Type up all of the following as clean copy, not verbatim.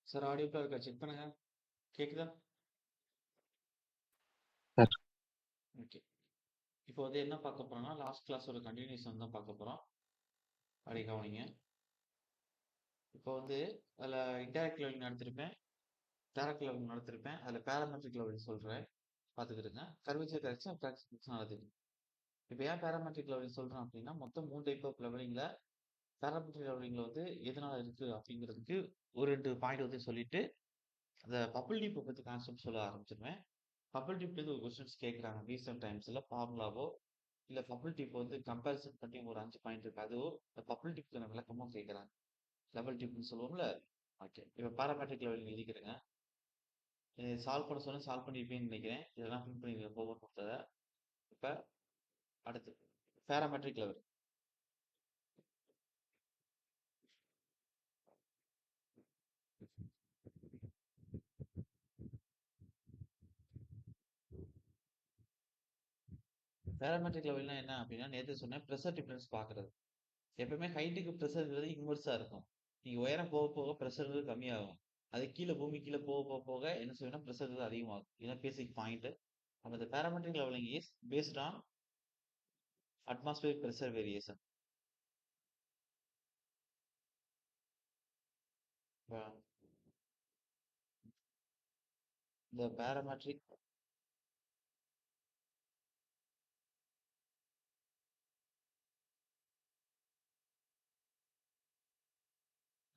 Sir audio கிளியரா இருக்கா? Check பண்ணுங்க. கேக்குதா? Sir okay. இப்போ வந்து என்ன பார்க்க போறோம்னா, லாஸ்ட் கிளாஸோட கன்டினியூஷன் தான் பார்க்க போறோம். அப்படியே கவனிங்க. இப்போ வந்து அதில இன்டைரக்ட் லெர்னிங் நடத்திருப்பேன். டைரக்ட் லெர்னிங் நடத்திருப்பேன். அதில பேராமெட்ரிக் லெர்னிங் சொல்றேன். பார்த்துக்கிடுங்க. கர்வேச்சர் கரெக்ஷன், பிராக்டிஸ் நடக்குது. இப்போ ஏன் பேராமெட்ரிக் லெர்னிங் சொல்றேன் அப்படின்னா, மொத்தம் 3 டைப் ஆஃப் லெவலிங்ல பேராமெட்ரிக் லெவலிங்ல வந்து எதனால இருக்கு அப்படிங்கிறதுக்கு ஒரு 2 பாயிண்ட் வந்து சொல்லிட்டு, அந்த பப்பிள் டீப்ப பத்தி கான்செப்ட் சொல்ல ஆரம்பிச்சுருவேன். பப்பிள் டீப்லேருந்து ஒரு கொஸ்டின்ஸ் கேட்குறாங்க. ரீசென்ட் டைம்ஸ்ல ஃபார்முலாவோ இல்ல பப்பிள் டிப் வந்து கம்பேரிசன் பண்ணி ஒரு 5 பாயிண்ட் இருக்கு. அதுவும் இந்த பப்பிள் டிப்க்கான விளக்கமும் கேட்குறாங்க. லெவல் டிப்னு சொல்லுவோம்ல. ஓகே. இப்ப பாராமெட்ரிக் லெவல் எழுதிக்கிறேங்க. இத சால்வ் பண்ண சொன்னா சால்வ் பண்ணியிருப்பீங்கன்னு நினைக்கிறேன். இதெல்லாம் ஃபில் பண்ணிருங்க ஹோம்வொர்க் குடுத்தத. இப்ப அடுத்து பாராமெட்ரிக் லெவல். பாராமெட்ரிக் லெவல்னா என்ன அப்படின்னா, நேத்து சொன்னேன் பிரஷர் டிஃபரன்ஸ் பார்க்குறது. எப்பவுமே ஹைட்டுக்கு பிரஷர்ங்கிறது இன்வெர்ஸா இருக்கும். நீங்க உயரம் போக போக பிரஷர்ங்கிறது கம்மியாகும். அது கீழ பூமி கீழ போக போக போக என்ன செய்யும்னா பிரஷர்ங்கிறது அதிகமாகும். இதுதான் பேசிக் பாயிண்ட். அப்ப இந்த barometric levelling is based on atmospheric pressure variation. The barometric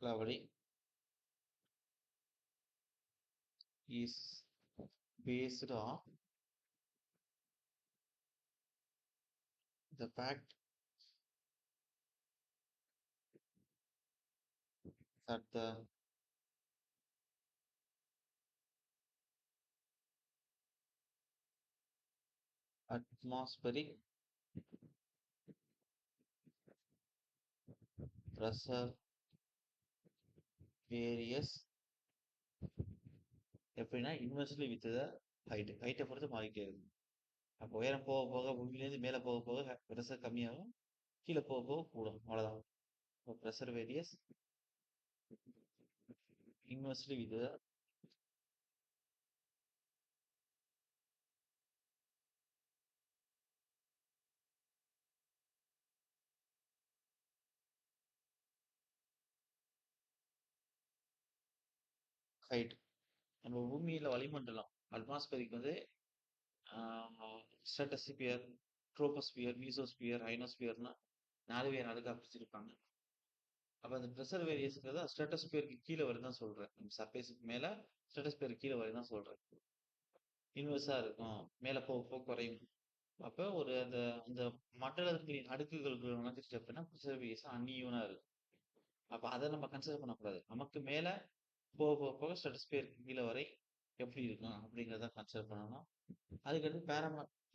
leveling is based on the fact that the atmospheric pressure varies எப்படின்னா இன்வெர்ஸ்லி வித் த ஹைட்டை பொறுத்து மாறிட்டே இருக்கும். அப்போ உயரம் போக போக பூமியிலேருந்து மேலே போக போக ப்ரெஷர் கம்மியாகும், கீழே போக போக கூடும். அவ்வளோதான். இப்போ pressure varies inversely with the height. நம்ம பூமியில வளிமண்டலம் அட்மாஸ்பரிக் வந்து ஸ்ட்ராட்டோஸ்பியர், ட்ரோபோஸ்பியர், மீசோஸ்பியர், அயனோஸ்பியர்னா 4 பேர் அடுக்கா பிரிச்சிருப்பாங்க. அப்ப அந்த பிரஷர் வேரியேஷன்ங்கிறது ஸ்ட்ராட்டோஸ்பியருக்கு கீழ வரையும் தான் சொல்றேன். சர்ஃபேஸ்க்கு மேல ஸ்ட்ராட்டோஸ்பியருக்கு கீழ வரையும் தான் சொல்றேன். இன்வெர்ஸா இருக்கும். மேல போக போக குறையும். அப்ப ஒரு அந்த அந்த மண்டலத்தின் அடுக்குகளுக்குள்ள நுழைஞ்சிருச்சு அப்படின்னா பிரஷர் வேரியேஷன் அன்ஈவனா இருக்கும். அப்ப அத நம்ம கன்சிடர் பண்ணக்கூடாது. நமக்கு மேல போக போக போக ஸ்ட்ராட்டோஸ்பியருக்கு கீழ வரை எப்படி இருக்கும் அப்படிங்கிறத கன்சிடர் பண்ணணும். அதுக்கடுத்து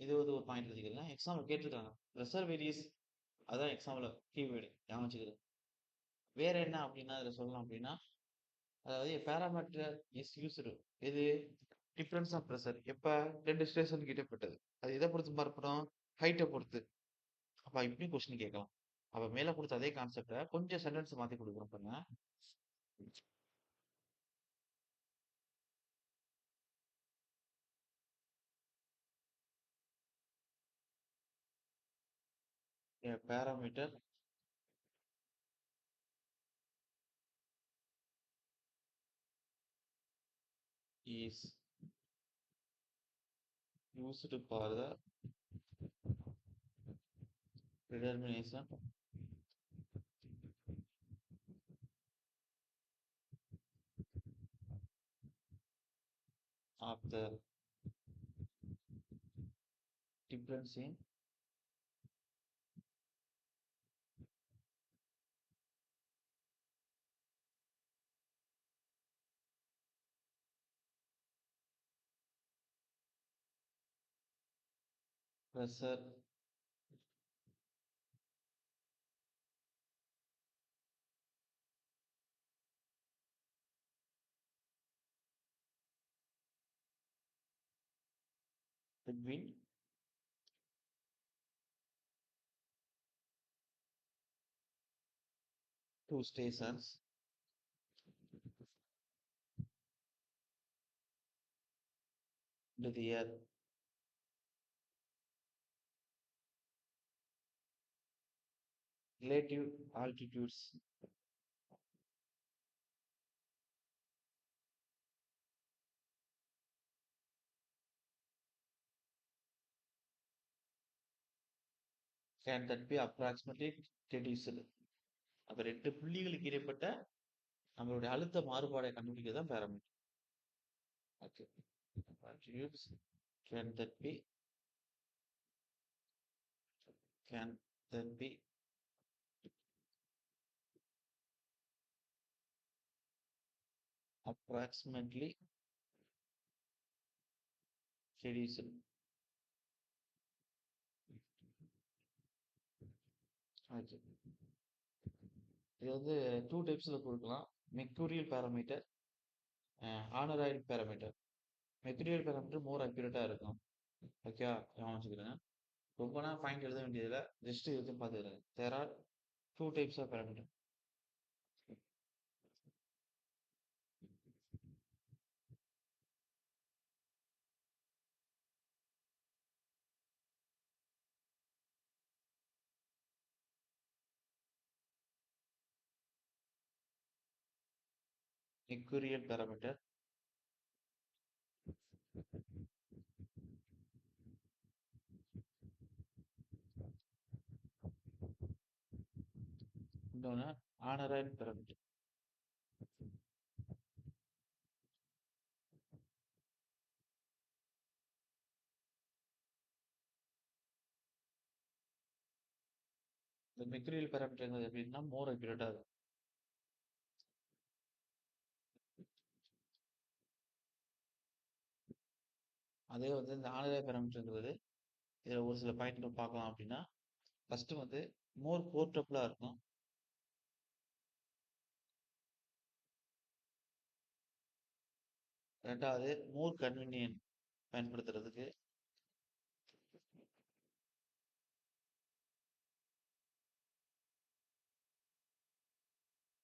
இது வந்து ஒரு பாயிண்ட் எழுதிக்கலாம். எக்ஸாம்ல கேட்டிருக்காங்க. பிரஷர் வேரியஸ் அதான் எக்ஸாம்ல கீவேர்டு ஞாபகம் வச்சுக்கிறது. வேற என்ன அப்படின்னா அதுல சொல்லலாம் அப்படின்னா அதாவது பேராமீட்டர் இஸ் யூஸ்டு எது டிஃபரன்ஸ் ஆஃப் பிரஷர் எப்ப 2 ஸ்டேஷன் கிட்ட பட்டது அது எதை பொறுத்து மாறுபடும் ஹைட்டை பொறுத்து. அப்ப இப்படியும் கொஸ்டின் கேட்கலாம். அப்ப மேல கொடுத்த அதே கான்செப்டை கொஞ்சம் சென்டென்ஸ் மாத்தி கொடுக்குறோம் பாருங்க. Barometer is used for the determination of the difference in pressure between two stations into the air. Relative altitudes can that be approximately reduced. அப்ப 2 புள்ளிகளுக்கு இடைப்பட்ட நம்மளுடைய அழுத்த மாறுபாடை கண்டுபிடிக்கிறது தான் barometer. Okay. Altitudes can that be can that be approximately reduced. Okay. இது வந்து 2 டைப்ஸ்ல கொடுக்கலாம். மெர்குரியல் பாராமீட்டர், ஆனராய்டு பாராமீட்டர். மெர்குரியல் பாராமீட்டர் மோர் அக்யூரேட்டா இருக்கும். ஓகேவா? ஞாபகம் வச்சுக்கிடுங்க. ரொம்ப நேரம் பாயிண்ட் எழுத வேண்டியதில்ல. ஜஸ்ட் இது பார்த்துக்கிறேன். There are 2 types of parameter. Mercurial parameter, இன்னொன்னு ஆனராய்டு பாராமீட்டர். இந்த மெர்குரியல் பாராமீட்டர்ங்கிறது எப்படின்னா மோர் அக்யூரேட்டா இருக்கும். அதே வந்து இந்த ஆனராய்டு பாராமீட்டர்ங்கிறது இதுல ஒரு சில பாயிண்ட் நம்ம பார்க்கலாம் அப்படின்னா, ஃபர்ஸ்ட் வந்து மோர் போர்ட்டபிளா இருக்கும். ரெண்டாவது மோர் கன்வீனியன்ட் பயன்படுத்துறதுக்கு.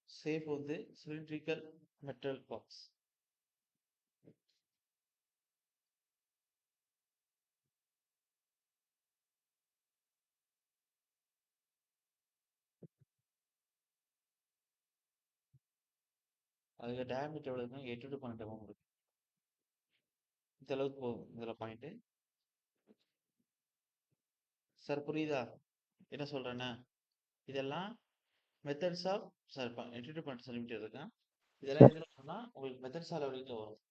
சேஃப் வந்து சிலிண்ட்ரிக்கல் மெட்டல் பாக்ஸ். அதுல டயாமீட்டர் எவ்வளவு இருக்குன்னா 8 to 12 mm இருக்கு. இந்த அளவுக்கு போகும் இதுல பாயிண்ட். சார் புரியுதா என்ன சொல்றேன்னா? இதெல்லாம் methods of sir 8 to 12 centimetre இருக்கா. இதெல்லாம் எதுல சொன்னா உங்களுக்கு மெத்தட்ஸ் ஆஃப் லெவலிங்ல வரும்.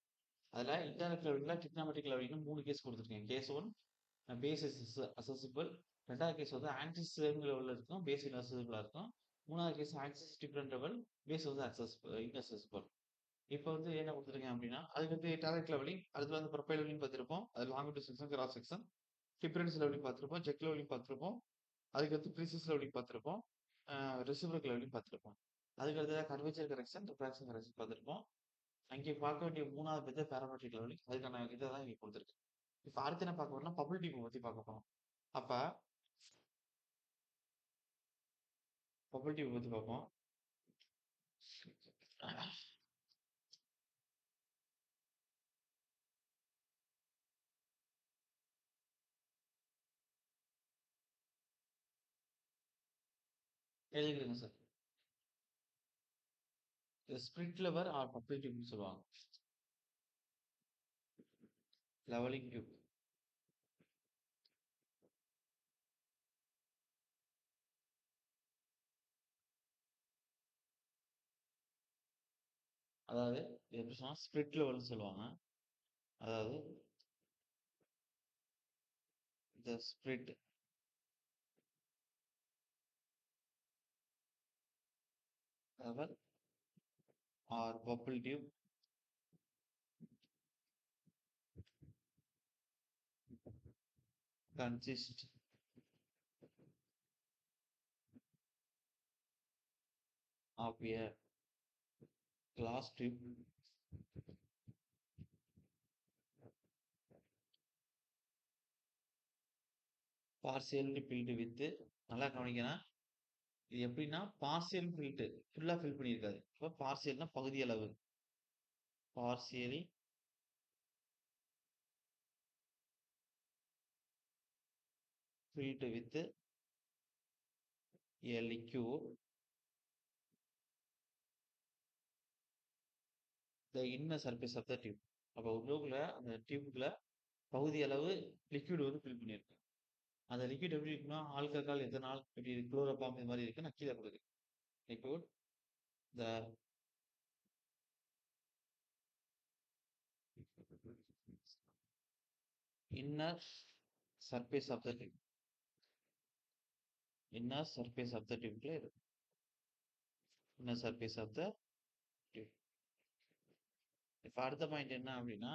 அதுல இன்டர்னல் லெவலிங்ல டிக்னாமெட்ரிக் லெவலிங்னு 3 கேஸ் கொடுத்துருக்கேன். Case 1 base is accessible. ரெண்டாவது கேஸ் வந்து ஆக்சிஸ் சேம் லெவல்ல இருக்கும், பேஸ் இன்அசசிபிளா இருக்கும். மூணாவது case axis different level, base வந்து இன்அசசிபிள். இப்போ வந்து என்ன கொடுத்துருக்கேன் அப்படின்னா, அதுக்கு வந்து டைரக்ட் லெவலிங், அதுல வந்து ப்ரொஃபைல் லெவலிங் பார்த்திருப்போம். அது longitude section, cross section, difference levelling பார்த்திருப்போம், ஜெக் லெவலிங் பார்த்திருப்போம். அதுக்கு அடுத்து ப்ரீசிஸ் லெவலிங் பார்த்திருப்போம், ரிசீவர் லெவலிங் பார்த்திருப்போம். அதுக்கு அடுத்தது கர்வேச்சர் கரெக்ஷன், ரிஃப்ராக்ஷன் கரெக்ஷன் பார்த்திருப்போம். அங்கே பார்க்க வேண்டிய மூணாவது பேர் பேராமெட்ரிக் லெவலிங். அதுக்கான இதை தான் இங்கே கொடுத்துருக்கு. இப்போ அடுத்து என்ன பார்க்க போறோம்னா பபுள் டியூப் பத்தி பார்க்க போறோம். அப்ப பபுள் டியூப் பத்தி பார்ப்போம். எழுதிக்கிறேங்க sir. Spirit level or bubble டியூப்னு சொல்லுவாங்க. Levelling tube. அதாவது இது எப்படி சொன்னா ஸ்பிரிட் லெவல்னு சொல்லுவாங்க. அதாவது the split level or bubble tube consist of a glass tube partially filled with, நல்லா கவனிக்கணும். இது எப்படின்னா பார்சியல் ஃபில்ட், ஃபுல்லா ஃபில் பண்ணியிருக்காது. இப்போ பார்சியல்னா பகுதி அளவு, partially filled with a liquid, the inner surface of the tube. அப்போ உள்ளுக்குள்ள அந்த டியூப்ல பகுதி அளவு லிக்விட் வந்து ஃபில் பண்ணியிருக்கேன். அந்த லிக்விட் எப்படி இருக்குன்னா ஆல்கஹால் எத்தனால் இப்படி குளோரோபாம் இது மாதிரி இருக்கு. நான் கீழே கொடுக்குறேன். Liquid the inner surface of the tube. Inner surface of the டியூப்ல இருக்கு. Inner surface of the tube. இப்போ அடுத்த பாயிண்ட் என்ன அப்படின்னா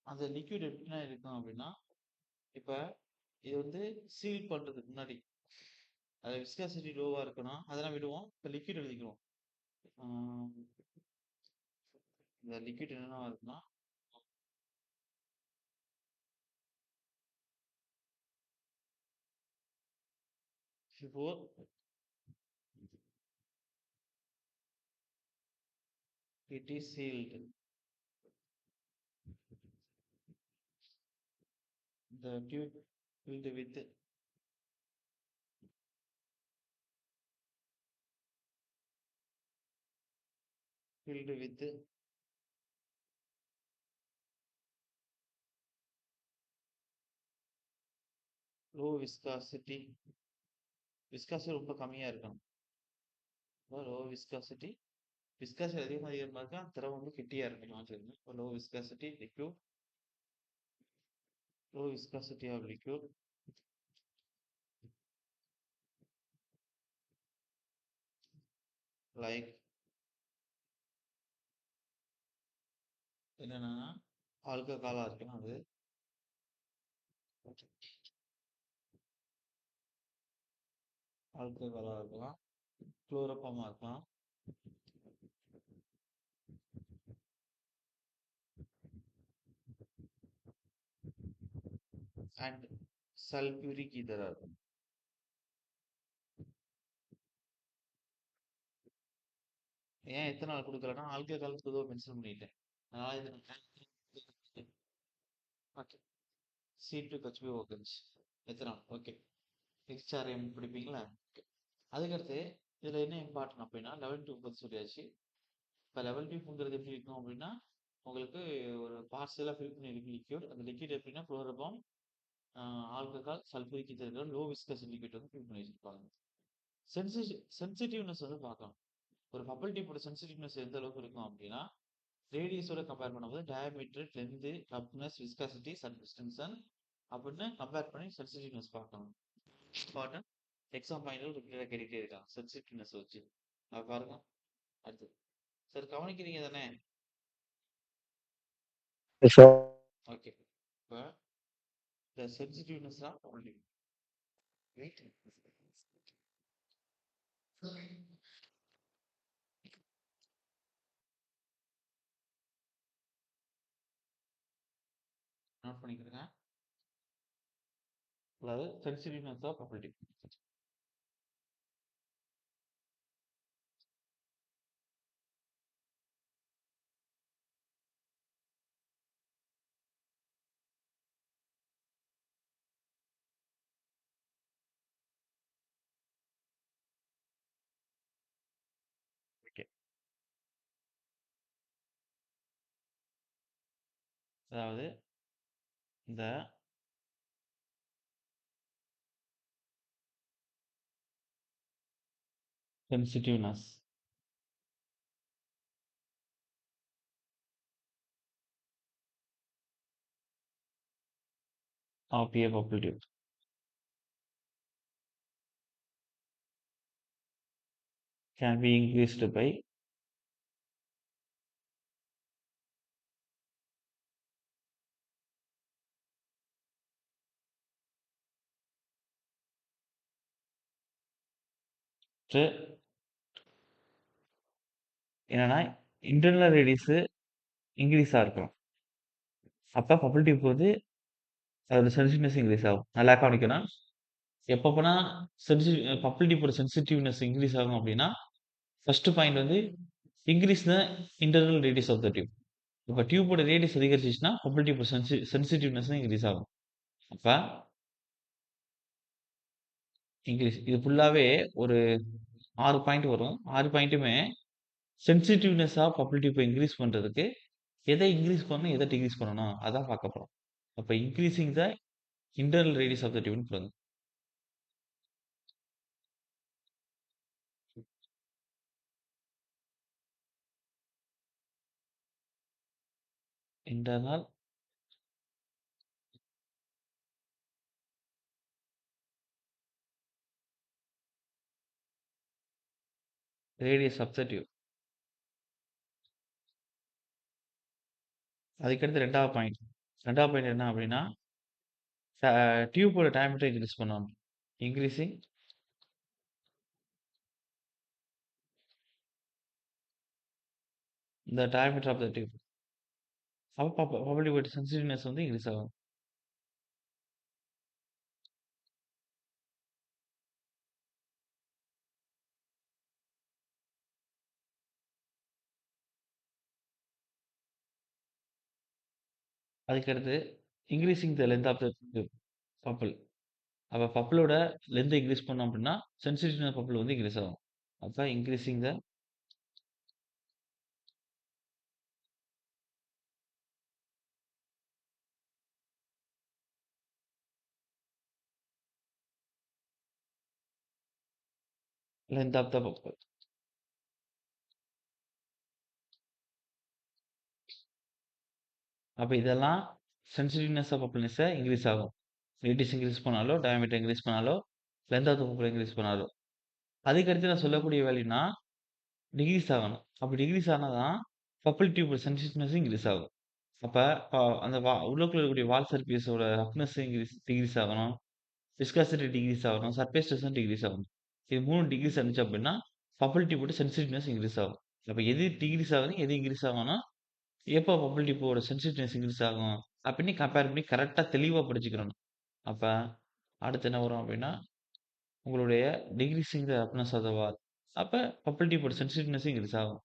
அந்த லிக்விட் எப்படின்னா இருக்கும் அப்படின்னா இப்போ இது வந்து சீல் பண்றதுக்கு முன்னாடி அது விஸ்காசிட்டி லோவா இருக்கணும். அதெல்லாம் விடுவோம். இப்போ லிக்விட் எழுதிக்கிறோம். இந்த லிக்விட் என்னென்ன இருக்குன்னா before it is sealed, the tube filled with low viscosity. Viscosity ரொம்ப கம்மியா இருக்கணும். லோ விஸ்காசிட்டி விஸ்காசிட்டி அதிகமாக இருந்தாக்கா திரவம் வந்து கெட்டியா இருக்கணும். Low viscosity liquid, low viscosity of liquid like என்னன்னா ஆல்கஹாலா இருக்கலாம். அது ஆல்கஹாலா இருக்கலாம், குளோரோஃபார்மா இருக்கலாம், அண்ட் சல்பியூரிக் ஈதரா இருக்கும். ஏன் எத்தனை நாள் கொடுக்கலன்னா ஆல்கஹால் பொதுவாக மென்ஷன் பண்ணிட்டேன். அதனால இது ஓகே C2H2O ஓகேச்சு. எத்தனை நாள் ஓகே. XRM பிடிப்பீங்களா? ஓகே. அதுக்கடுத்து இதில் என்ன இம்பார்ட்டன் அப்படின்னா லெவல் டியூப் பற்றி சொல்லியாச்சு. இப்போ லெவல் டியூப்ங்கிறது எப்படி இருக்கும் அப்படின்னா உங்களுக்கு ஒரு பார்சலாக ஃபில் பண்ணி இருக்கு லிக்யூட். அந்த லிக்விட் எப்படின்னா குளோரோபாம், ஆல்கஹால், சல்ஃபூரிக் இருக்கிற லோ விஸ்கஸ் லிக்விட் வந்து ஃபில் பண்ணி வச்சிருப்பாங்க. சென்சிட்டிவ்னஸ் வந்து பார்க்கலாம். ஒரு பபிள் டியூப்போட சென்சிட்டிவ்னஸ் எந்த அளவுக்கு இருக்கும் அப்படின்னா ரேடியஸோட கம்பேர் பண்ணும்போது டயமீட்டர், லென்த், ரப்னஸ், விஸ்காசிட்டி, சப்ஸ்டன்சன் அப்படின்னு கம்பேர் பண்ணி சென்சிட்டிவ்னஸ் பார்க்கணும். இம்பார்ட்டன்ட் எக்ஸாம் பாயிண்ட் ரிப்பீட்டாக கேட்டுகிட்டே இருக்காங்க சென்சிட்டிவ்னஸ் வச்சு. அது பாருங்க. அடுத்து சார் கவனிக்கிறீங்க தானே? ஓகே. இப்போ the sensitiveness of only wait note பண்ணிக்கிறேங்க. அதாவது sensitiveness of property. ஓகே. அதாவது இந்த sensitiveness of a bubble tube can be increased by என்னன்னா இன்டர்னல் ரேடியஸ் இன்க்ரீஸாக இருக்கும். அப்போ பபிள் டியூப் வந்து அதோட சென்சிட்டிவ்னஸ் இன்க்ரீஸ் ஆகும். நல்லா கவனிக்கணும். எப்பப்போனா பபிள் டியூப்போட சென்சிட்டிவ்னஸ் இன்க்ரீஸ் ஆகும் அப்படின்னா ஃபர்ஸ்ட் பாயிண்ட் வந்து increase the internal radius of the tube. இப்போ டியூபோட ரேடியஸ் அதிகரிச்சிச்சுன்னா பபிள் டியூப் சென்சிட்டிவ்னஸ் இன்க்ரீஸ் ஆகும். அப்ப இங்கிலீஷ் இது ஃபுல்லாவே ஒரு 6 பாயிண்ட் வரும். 6 பாயிண்ட்டுமே சென்சிட்டிவ்னெஸ் ஆஃப் பப்பிள் டியூப்ப இன்கிரீஸ் பண்றதுக்கு எத இன்கிரீஸ் பண்ணணும், எத டிக்ரீஸ் பண்ணணும் அதான் பார்க்க போறோம். அப்ப increasing the internal radius of the டியூப்ன்னு போடுங்க. Internal radius of the tube. அதுக்கடுத்து 2வது பாயிண்ட். 2வது பாயிண்ட் என்ன அப்படின்னா, டியூப்போட டயாமீட்டர் இன்கிரீஸ் பண்ணணும். Increasing the diameter of the tube. அப்ப பப்பிள் டியூபோட சென்சிட்டிவ்னஸ் வந்து இன்கிரீஸ் ஆகும். அதுக்கடுத்து increasing the length of the tube bubble. அப்ப பப்பிளோட லென்த் இன்கிரீஸ் பண்ணோம் அப்படின்னா சென்சிட்டிவ்னஸ் பப்பிள் வந்து இன்கிரீஸ் ஆகும். அப்ப increasing the length of the bubble. அப்ப இதெல்லாம் சென்சிட்டிவ்னஸ் ஆஃப் பப்பிள்னஸ இன்கிரீஸ் ஆகும். ரேடியஸ் இன்கிரீஸ் பண்ணாலோ, டயாமீட்டர் இன்கிரீஸ் பண்ணாலோ, length of the bubble increase பண்ணாலோ. அதுக்கடுத்து நான் சொல்லக்கூடிய வேல்யூனா டிக்ரீஸ் ஆகணும். அப்படி டிக்ரீஸ் ஆனா தான் பப்பிள் டியூபோட சென்சிட்டிவ்னஸ் இன்கிரீஸ் ஆகும். அப்ப அந்த உள்ளுக்குள்ள இருக்கக்கூடிய வால் சர்ஃபேஸோட ரஃப்னஸ் டிக்ரீஸ் ஆகணும். விஸ்காசிட்டி டிக்ரீஸ் ஆகணும். சர்ஃபேஸ் டென்ஷன் டிக்ரீஸ் ஆகணும். இது 3 டிக்ரீஸ் இருந்துச்சு அப்படின்னா, பப்பிள் டியூபோட சென்சிட்டிவ்னஸ் இன்கிரீஸ் ஆகும். அப்ப எது டிக்ரீஸ் ஆகுது, எது இன்கிரீஸ் ஆகும்னா, எப்போ பப்பிள் டியூபோட சென்சிட்டிவ்னஸ் இன்கிரீஸ் ஆகும் அப்படின்னு கம்பேர் பண்ணி கரெக்ட்டா தெளிவா படிச்சுக்கிறணும். அப்ப அடுத்து என்ன வரும் அப்படின்னா, உங்களுடைய decreasing the roughness of the wall. அப்ப பப்பிள் டியூபோட சென்சிட்டிவ்னஸ் இன்கிரீஸ் ஆகும்.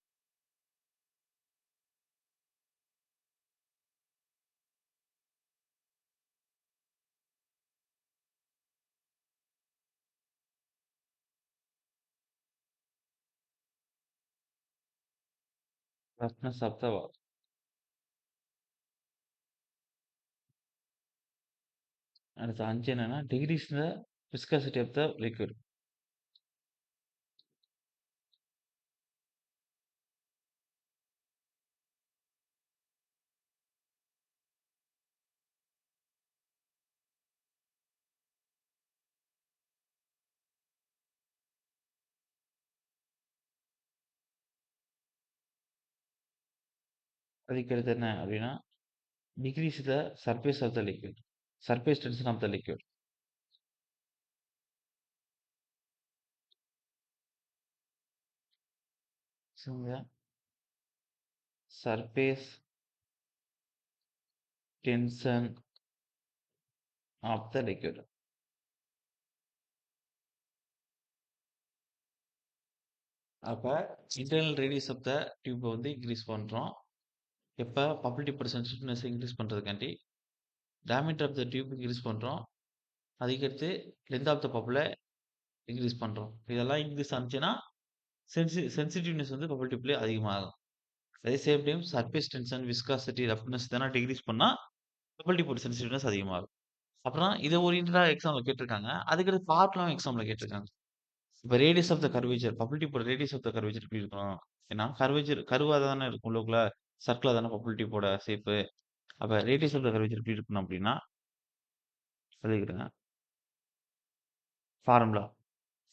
Roughness of the wall. அடுத்து 5 என்னன்னா, decrease the viscosity of the liquid. அதுக்கடுத்து என்ன அப்படின்னா, decrease the surface of the liquid. Surface tension of the liquid. சொல்லுங்க. Surface tension of the liquid. அப்ப இன்டர்னல் ரேடியஸ் ஆஃப் த டியூப வந்து இன்கிரீஸ் பண்றோம். எப்ப பப்பிள் டியூபோட சென்சிட்டிவ்னஸ் இன்கிரீஸ் பண்றதுக்காண்டி diameter of the tube increase பண்றோம். அதுக்கடுத்து லென்த் ஆஃப் த பப்பிள இன்கிரீஸ் பண்றோம். இதெல்லாம் இன்கிரீஸ் ஆனுச்சுன்னா, சென்சிட்டிவ்னஸ் வந்து பப்பிள் டியூப்லயே அதிகமாகும். அதே same time surface tension, viscosity, roughness இதெல்லாம் டிக்ரீஸ் பண்ணா பப்பிள் டியூபோட சென்சிட்டிவ்னஸ் அதிகமாகும். அப்புறம் இத ஓரியன்டடா எக்ஸாம்ல கேட்டிருக்காங்க. அதுக்கடுத்து பார்ட்லாம் எக்ஸாம்ல கேட்டிருக்காங்க. இப்ப radius of the curvature bubble டியூப்போட ரேடியஸ் ஆஃப் த கர்வேச்சர் எப்படி இருக்கணும்? ஏன்னா கர்வேச்சர் கர்வா தானே இருக்கும் உள்ளுக்குள்ள. சர்க்கிளா தானே பப்பிள் டியூப்போட ஷேப்பு. அப்ப ரேடியஸ் ஆஃப் த கர்வேச்சர் எப்படி இருக்கணும் அப்படின்னா, எழுதிக்கிடுங்க. Formula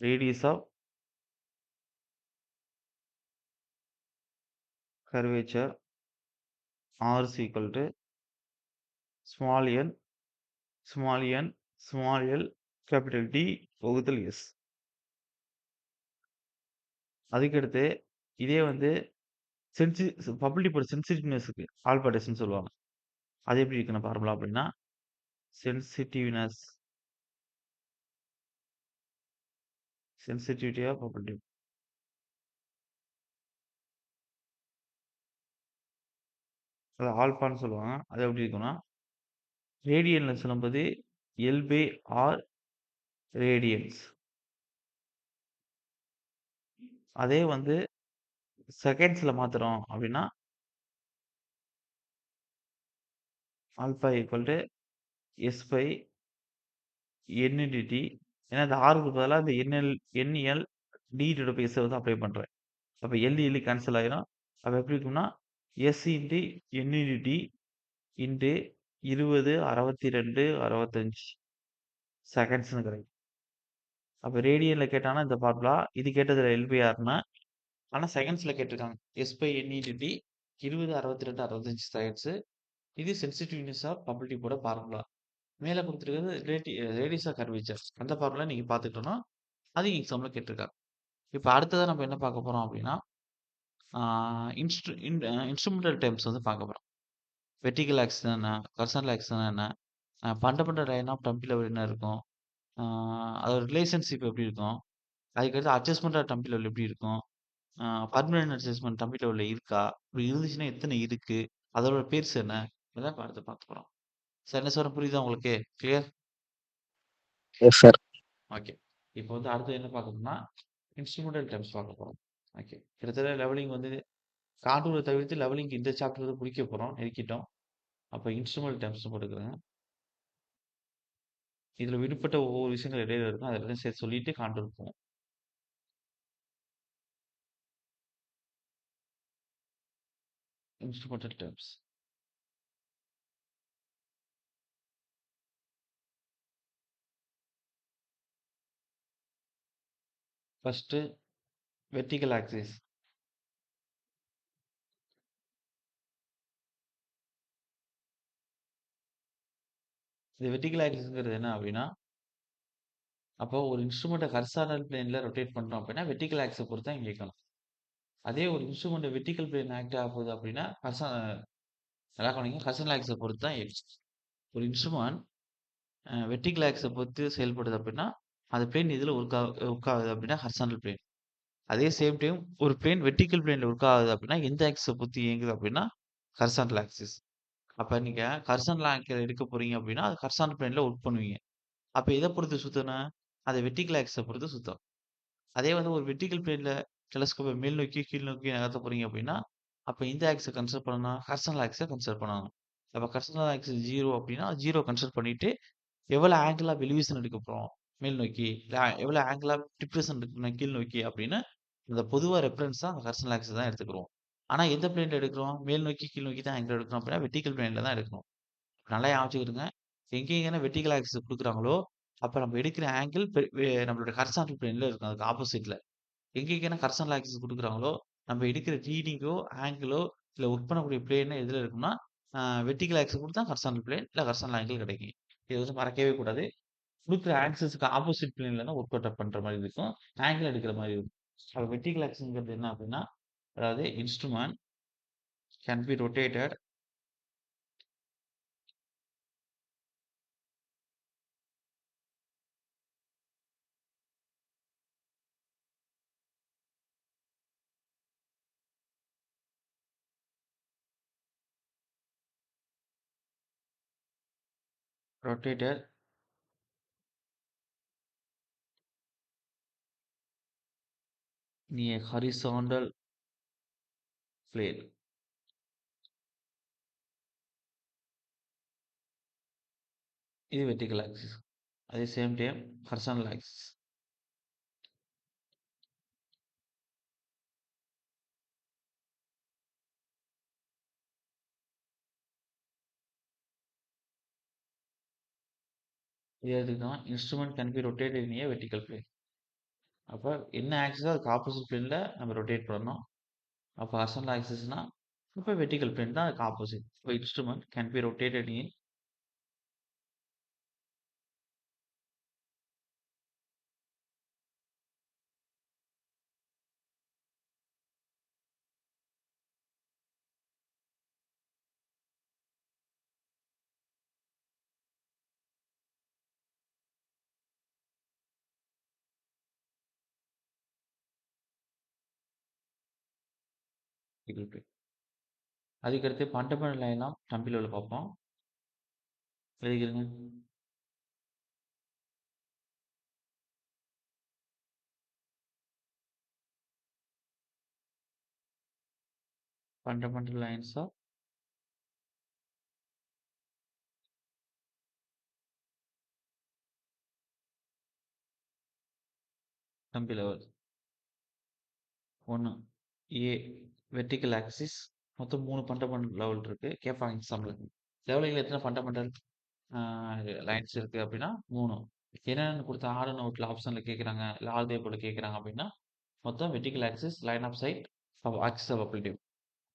radius of curvature R is equal to small n, small n, small l, capital D வகுத்தல் S. அதுக்கடுத்து இதே வந்து சென்சி பப்பிள் டியூப்போட சென்சிட்டிவ்னஸ்க்கு ஆல்பா டெஸ்ட்னு சொல்லுவாங்க. அது எப்படி இருக்கணும் ஃபார்முலா அப்படின்னா, sensitiveness sensitivity of bubble tube. அது ஆல்பான்னு சொல்லுவாங்க. அது எப்படி இருக்கும்னா, ரேடியன்ல சொல்லும்போது L/R ரேடியன்ஸ். அதே வந்து செகண்ட்ஸ்ல மாத்துறோம் அப்படின்னா, alpha equal to S/N into T. ஏன்னா இந்த Rக்கு பதிலா இந்த NL D/S வந்து அப்ளை பண்றேன். அப்ப L கேன்சல் ஆயிரும். அப்ப எப்படி இருக்கும்னா, S into N into T into 20, 62, 65 செகண்ட்ஸ்ன்னு கிடைக்கும். அப்ப ரேடியன்ல கேட்டாங்கன்னா இந்த ஃபார்முலா. இது கேட்டதுல L/Rன்னா, ஆனா செகண்ட்ஸ்ல கேட்டிருக்காங்க. S/N into T 20, 62, 65 seconds. இது சென்சிட்டிவ்னஸ் ஆஃப் பபிள் டியூபோட ஃபார்முலா. மேல குடுத்திருக்கிறது ரேடியஸ் ஆஃப் கர்வேச்சர். அந்த ஃபார்முலா நீங்க பார்த்துக்கிட்டோம்னா, அது எக்ஸாம்ல கேட்டிருக்காங்க. இப்ப அடுத்ததா நம்ம என்ன பார்க்க போறோம் அப்படின்னா, ஆ இன்ஸ்ட்ருமென்டல் டெர்ம்ஸ் வந்து பார்க்க போறோம். வெர்டிகல் ஆக்சிஸ்னா என்ன? ஹாரிசான்டல் ஆக்சிஸ்னா என்ன? Fundamental line of dump level என்ன இருக்கும்? ஆ அதோட ரிலேஷன்ஷிப் எப்படி இருக்கும்? அதுக்கடுத்து அட்ஜஸ்ட்மென்ட் ஆஃப் டம்ப் லெவல் எப்படி இருக்கும்? பெர்மனன்ட் அட்ஜஸ்ட்மென்ட் டம்ப் லெவல்ல இருக்கா? அப்படி இருந்துச்சுன்னா எத்தன இருக்கு? அதோட பேர்ஸ் என்ன? இதான் இப்ப அடுத்து பார்க்க போறோம். சார் என்ன சொல்றேன் புரியுதா உங்களுக்கு? கிளியர்? Yes sir. ஓகே. இப்போ வந்து அடுத்து என்ன பார்க்க போறோம்னா, இன்ஸ்ட்ருமென்டல் டெர்ம்ஸ் பார்க்க போறோம். ஓகே. கிட்டத்தட்ட லெவலிங் வந்து கான்டூர தவிர்த்து லெவலிங் இந்த சாப்டர் வந்து முடிக்க போறோம். நெருக்கிட்டோம். அப்ப இன்ஸ்ட்ருமென்டல் டெர்ம்ஸ் போட்டுக்கிறேங்க. இதுல விடுபட்ட ஒவ்வொரு விஷயங்கள் இடையில இருக்கும். அத எல்லாத்தையும் சேர்த்து சொல்லிட்டு கான்டூர் போவோம். Instrumental terms. First vertical axis. இந்த வெர்டிகல் ஆக்சிஸ்ங்கிறது என்ன அப்படின்னா, அப்போ ஒரு இன்ஸ்ட்ருமெண்ட்ட ஹாரிசான்டல் பிளேன்ல ரொட்டேட் பண்றோம் அப்படின்னா, வெர்டிகல் ஆக்ஸிஸ பொறுத்து தான் இங்க கேட்கணும். அதே ஒரு இன்ஸ்ட்ருமெண்ட் வெர்டிகல் பிளேன் ஆக்ட் ஆகுது அப்படின்னா, நல்லா கவனிங்க. ஹாரிசான்டல் ஆக்ஸிஸ பொறுத்து தான் இருக்கும். ஒரு இன்ஸ்ட்ருமெண்ட் வெர்டிகல் ஆக்ஸிஸ பொறுத்து செயல்படுது அப்படின்னா, அந்த பிளேன் எதுல ஒர்க் ஆகுது அப்படின்னா, ஹாரிசான்டல் பிளேன். அதே சேம் டைம் ஒரு பிளேன் வெர்டிகல் பிளேன்ல ஒர்க் ஆகுது அப்படின்னா, எந்த ஆக்ஸிஸ பொறுத்து இயங்குது அப்படின்னா, ஹாரிசான்டல் ஆக்சிஸ். அப்ப நீங்க ஹாரிசான்டல் ஆங்கிள் எடுக்க போறீங்க அப்படின்னா, அது ஹாரிசான்டல் பிளேன்ல ஒர்க் பண்ணுவீங்க. அப்ப எத பொறுத்து சுத்தணும்? அது வெர்டிகல் ஆக்ஸிஸ பொறுத்து சுத்தும். அதே வந்து ஒரு வெர்டிகல் பிளேன்ல டெலஸ்கோப்ப மேல் நோக்கி, கீழ் நோக்கி நகர்த்த போறீங்க அப்படின்னா, அப்ப எந்த ஆக்ஸிஸ கன்சிடர் பண்ணணும்? ஹாரிசான்டல் ஆக்ஸிஸ கன்சிடர் பண்ணணும். அப்ப ஹாரிசான்டல் ஆக்சிஸ் 0 அப்படின்னா 0 கன்சிடர் பண்ணிட்டு, எவ்வளவு ஆங்கிள் ஆஃப் எலிவேஷன் எடுக்க போறோம்? மேல் நோக்கி. இல்ல எவ்வளவு ஆங்கிள் ஆஃப் டிப்ரஷன் இருக்கணும் கீழ் நோக்கி அப்படின்னு, இந்த பொதுவா ரெஃபரன்ஸா அந்த ஹாரிசான்டல் ஆக்சிஸ் தான் எடுத்துக்கிறோம். ஆனா எந்த பிளேன்ல எடுக்கிறோம்? மேல் நோக்கி, கீழ் நோக்கி தான் ஆங்கிள் எடுக்கிறோம் அப்படின்னா, வெர்டிகல் பிளேன்ல தான் எடுக்கணும். நல்லா ஞாபகம் வச்சுக்கிடுங்க. எங்கெங்கலாம் வெர்டிகல் ஆக்சிஸ் குடுக்குறாங்களோ, அப்ப நம்ம எடுக்கிற ஆங்கிள் பெ வெ நம்மளோட ஹாரிசான்டல் பிளேன்ல இருக்கும். அதுக்கு ஆப்போசிட்ல. எங்கெங்கலாம் ஹாரிசான்டல் ஆக்சிஸ் குடுக்குறாங்களோ, நம்ம எடுக்கிற ரீடிங்கோ, ஆங்கிளோ, இல்ல ஒர்க் பண்ணக்கூடிய பிளேனோ எதுல இருக்கும்னா, வெர்டிகல் ஆக்சிஸ் குடுத்தா ஹாரிசான்டல் பிளேன், இல்ல ஹாரிசான்டல் ஆங்கிள் கிடைக்கும். இத வந்து மறக்கவே கூடாது. குடுக்குற ஆக்சிஸ்க்கு ஆப்போசிட் பிளேன்ல தான் ஒர்க் அவுட் பண்ற மாரி இருக்கும். ஆங்கிள் எடுக்கிற மாரி இருக்கும். அப்ப வெர்டிகல் ஆக்சிஸ்ங்கிறது என்ன அப்டின்னா, அதாவது instrument can be rotated rotated near horizontal plane. இது வெர்டிகல் ஆக்சிஸ். அதே சேம் டைம் ஹாரிசான்டல் ஆக்சிஸ். இது எதுக்குன்னா, instrument can be rotated in a vertical plane. அப்ப என்ன ஆக்சிஸோ அதுக்கு ஆப்போசிட் பிளேன்ல நம்ம ரொட்டேட் பண்ணணும். அப்ப ஹாரிசான்டல் ஆக்சிஸ்னா, அப்ப வெர்டிகல் பிளேன் தான் அதுக்கு ஆப்போசிட். அப்ப instrument can be rotated in vertical plane. அதுக்கடுத்து fundamental line of dumpy level பார்ப்போம். எழுதிக்கிறங்க. Fundamental lines of கம்பி லெவல். 1 a vertical axis. மொத்தம் 3 ஃபண்டமெண்டல் லெவல் இருக்கு. கேட்பாங்க எக்ஸாம்ல. லெவலிங்ல எத்தனை ஃபண்டமெண்டல் லைன்ஸ் இருக்கு அப்படின்னா 3. என்னென்னு கொடுத்த ஆர்டர் நோட்ல ஆப்ஷன்ல கேட்குறாங்க, இல்லை ஆல்தே போல கேட்குறாங்க அப்படின்னா மொத்தம் vertical axis, line of sight, axis of அப்ளிடிவ்.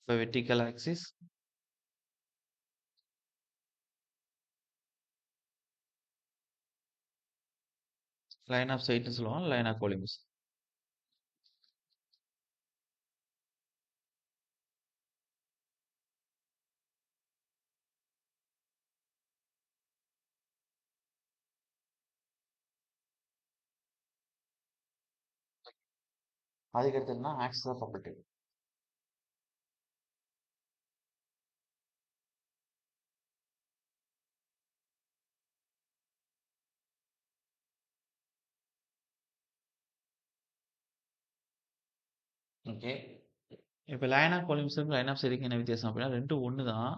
இப்போ வெர்டிகல் ஆக்சிஸ், லைன் ஆஃப் சைட்னு சொல்லுவாங்க, லைன் ஆஃப் கோலிமஸ். அதுக்கு அடுத்ததுன்னா ஆக்சிஸ் ஆஃப் அப்ளிடிவ். ஓகே, இப்போ லைன் ஆஃப் கோலிமஸுக்கும் லைன் ஆஃப் சைடுக்கு என்ன வித்தியாசம் அப்படின்னா ரெண்டும் ஒன்று தான்.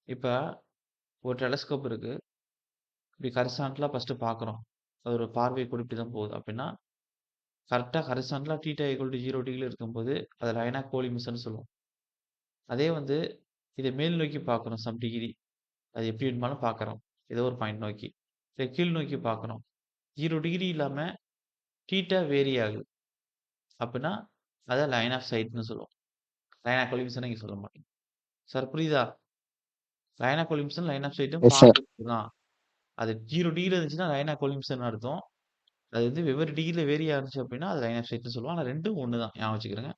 இப்போ ஒரு டெலஸ்கோப் இருக்கு, இப்படி ஹரிசாண்டலாக ஃபஸ்ட்டு பார்க்குறோம். அது ஒரு பார்வை கூட இப்படி தான் போகுது அப்படின்னா கரெக்டாக ஹரிசாண்டலாக தீட்டா ஈக்குவல் டு 0 டிகிரியில் இருக்கும்போது அது லைன் ஆஃப் கோலிமஸ்ன்னு சொல்லுவோம். அதே வந்து இதை மேல் நோக்கி பார்க்குறோம் சம் டிகிரி, அது எப்படி வேணுமாலும் பார்க்குறோம் ஏதோ ஒரு பாயிண்ட் நோக்கி. இதை கீழ் நோக்கி பார்க்குறோம் 0 டிகிரி இல்லாமல் தீட்டா வேரி ஆகுது அப்படின்னா அதை லைன் ஆஃப் சைட்னு சொல்லுவோம். லைன் ஆஃப் கோலிமஸ்ன்னு இங்கே சொல்ல மாட்டோம். சார் புரியுதா? Line of collimation line of சைட்டும் எஸ் சார். பார்வை தான். அது 0 டிகிரி இருந்துச்சுன்னா லைன் ஆஃப் கோலிமஸ்ன்னு அர்த்தம். அது வந்து வெவ்வேறு டிகிரியில் வேரி ஆச்சு அப்படின்னா அது லைன் ஆஃப் சைட்னு சொல்லுவோம். ஆனால் ரெண்டும் ஒன்று தான், ஞாபகம் வச்சுக்கிறேங்க.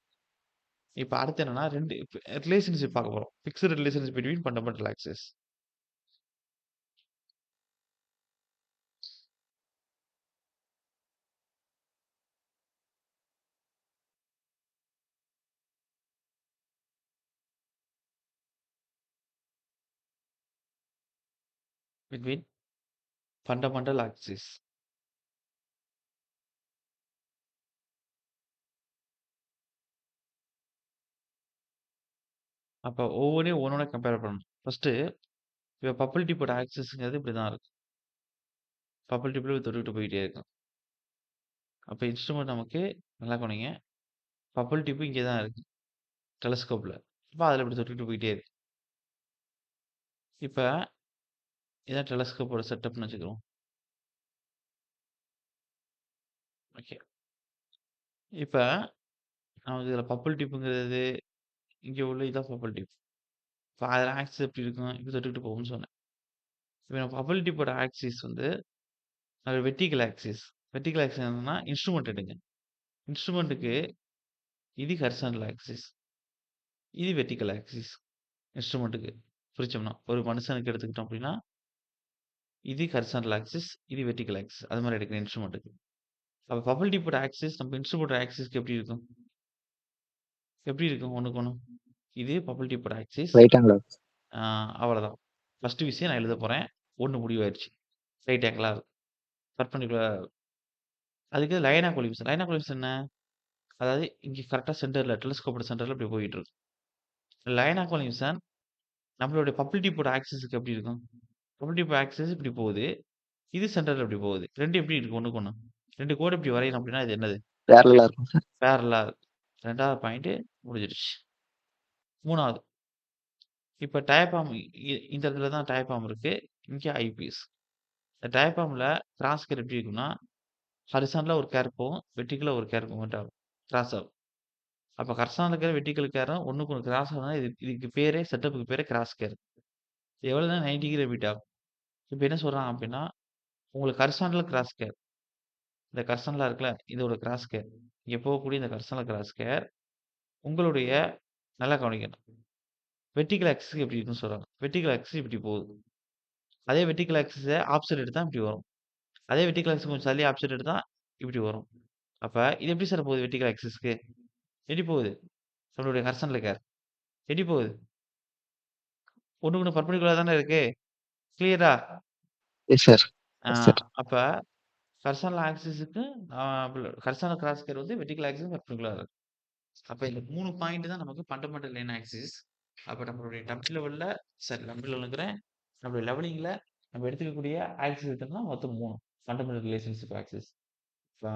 இப்போ அடுத்து என்னன்னா ரெண்டு ரிலேஷன்ஷிப் பார்க்க போகிறோம். Fixed relationship between fundamental axis. Between fundamental axis. அப்போ ஒவ்வொன்றையும் ஒன்னோட கம்பேர் பண்ணணும். ஃபர்ஸ்ட்டு இப்போ பப்பிள் டிப்போட ஆக்சிஸ்ங்கிறது இப்படி தான் இருக்கு. பப்பிள் டிப்பில் தொட்டுக்கிட்டு போயிட்டே இருக்கும். அப்போ இன்ஸ்ட்ருமெண்ட் நமக்கு நல்லா கவனிங்க, பப்பிள் டிப்பு இங்கே தான் இருக்கு டெலஸ்கோப்பில். இப்போ அதில் இப்படி தொட்டுக்கிட்டு போயிட்டே இருக்கு. இப்போ இதான் டெலஸ்கோப்போட செட்டப்னு வச்சுக்கிறோம். ஓகே, இப்போ நமக்கு இதில் பப்பிள் டிப்புங்கிறது இங்கே உள்ள இதான் பப்பிள் டிப். இப்போ அதில் ஆக்சிஸ் எப்படி இருக்கும், இப்போ தொட்டுக்கிட்டு போகும்னு சொன்னேன். இப்போ நம்ம பப்பிள் டிப்போட ஆக்சிஸ் வந்து வெர்டிகல் ஆக்சிஸ். வெர்டிகல் ஆக்சிஸ் என்னன்னா இன்ஸ்ட்ருமெண்ட் எடுங்க. இன்ஸ்ட்ருமெண்ட்டுக்கு இது ஹரிசாண்டல் ஆக்சிஸ், இது வெர்டிகல் ஆக்சிஸ். இன்ஸ்ட்ருமெண்ட்டுக்கு பிரிச்சோம்னா ஒரு மனுஷனுக்கு எடுத்துக்கிட்டோம் அப்படின்னா இது ஹரிசாண்டல் ஆக்சிஸ், இது வெர்டிகல் ஆக்சிஸ். அது மாதிரி எடுக்கிற இன்ஸ்ட்ருமெண்ட்டுக்கு. அப்போ பப்பிள் டிப்போட ஆக்சிஸ் நம்ம இன்ஸ்ட்ருமெண்ட் ஆக்சிஸ்க்கு எப்படி இருக்கும்? எப்படி இருக்கும் ஒன்றுக்கு ஒன்று? இது பப்பிள் டிப்போட ஆக்சிஸ். Right angle. அவ்வளோதான். ஃபஸ்ட்டு விஷயம் நான் எழுத போகிறேன். ஒன்று முடிவாயிடுச்சு. ரைட் ஆங்கிளாக இருக்கும், பர்பெண்டிகுலர். அதுக்கு line of collimation. Line of கோலிமஸ் என்ன? அதாவது இங்கே கரெக்டாக சென்டரில் டெலஸ்கோப்போட சென்டரில் இப்படி போயிட்டு இருக்கும். லைன் ஆஃப் கோலிமேஷன் நம்மளுடைய பப்பிள் டிப்போட ஆக்சிஸ்க்கு எப்படி இருக்கும்? பப்பிள் டிப் ஆக்சிஸ் இப்படி போகுது, இது சென்டரில் இப்படி போகுது. ரெண்டு எப்படி இருக்கு ஒன்றுக்கு ஒன்று? ரெண்டு கோடு இப்படி வரையணும் அப்படின்னா இது என்னது? பேரலா இருக்கும் சார். பேரலா இருக்கு. ரெண்டாவது பாயிண்ட் முடிஞ்சிருச்சு. மூணாவது, இப்போ டயபாம் இந்த இடத்துல தான் டயபாம் இருக்கு, இங்கே ஐபீஸ். இந்த டயபாமில் கிராஸ் கேர் எப்படி இருக்குன்னா ஹரிசாண்டலாக ஒரு கேர் போகும், வெர்டிகலாக ஒரு கேர் போகும், கிராஸ் ஆகும். அப்போ ஹரிசாண்டல் இருக்கிற வெர்டிகல் கேரும் ஒன்றுக்கு ஒன்று கிராஸ் ஆகுதுன்னா இதுக்கு பேரே செட்டப்புக்கு பேரே கிராஸ் கேர். எவ்வளோ தான் 90 டிகிரி ரிப்பீட் ஆகும். இப்போ என்ன சொல்கிறாங்க அப்படின்னா உங்களுக்கு ஹரிசாண்டல் கிராஸ் கேர், இந்த கர்சனலாக இருக்குல்ல இதோட கிராஸ் கேர், இங்கே போகக்கூடிய இந்த கர்சனல் கிராஸ் கேர் உங்களுடைய நல்லா கவனிக்கணும் வெர்டிகல் ஆக்சிஸ்க்கு எப்படி இருக்குன்னு சொல்கிறாங்க. வெர்டிகல் ஆக்சிஸ் இப்படி போகுது, அதே வெர்டிகல் ஆக்சிஸை ஆப்செட் எடுத்தால் இப்படி வரும். அதே வெர்டிகல் ஆக்சிஸ் கொஞ்சம் தள்ளி ஆப்செட் எடுத்தால் இப்படி வரும். அப்போ இது எப்படி சார் போகுது? வெர்டிகல் ஆக்சிஸ்க்கு எப்படி போகுது? நம்மளுடைய ஹரிசாண்டல் கேர் எப்படி போகுது? ஒன்று ஒன்று பர்பெண்டிகுலராக தானே இருக்கு. கிளியரா? Yes sir. Yes sir. அப்போ ஹரிசாண்டல் ஆக்சிஸுக்கு ஹரிசாண்டல் கிராஸ் கேர் வந்து வெர்டிகல் ஆக்சிஸ் பர்பெண்டிகுலராக இருக்கு. அப்ப இந்த 3 பாயிண்ட் தான் நமக்கு ஃபண்டமெண்டல் லைன் ஆக்சிஸ். அப்ப நம்மளுடைய டம்ப் லெவல்ல டம்ப் லெவல்ங்கிறேன். நம்மளுடைய லெவலிங்ல நம்ம எடுத்துக்கக்கூடிய ஆக்சிஸ் எத்தனைன்னா மொத்தம் 3 ஃபண்டமெண்டல் ரிலேஷன்ஷிப் ஆக்சிஸ். இப்ப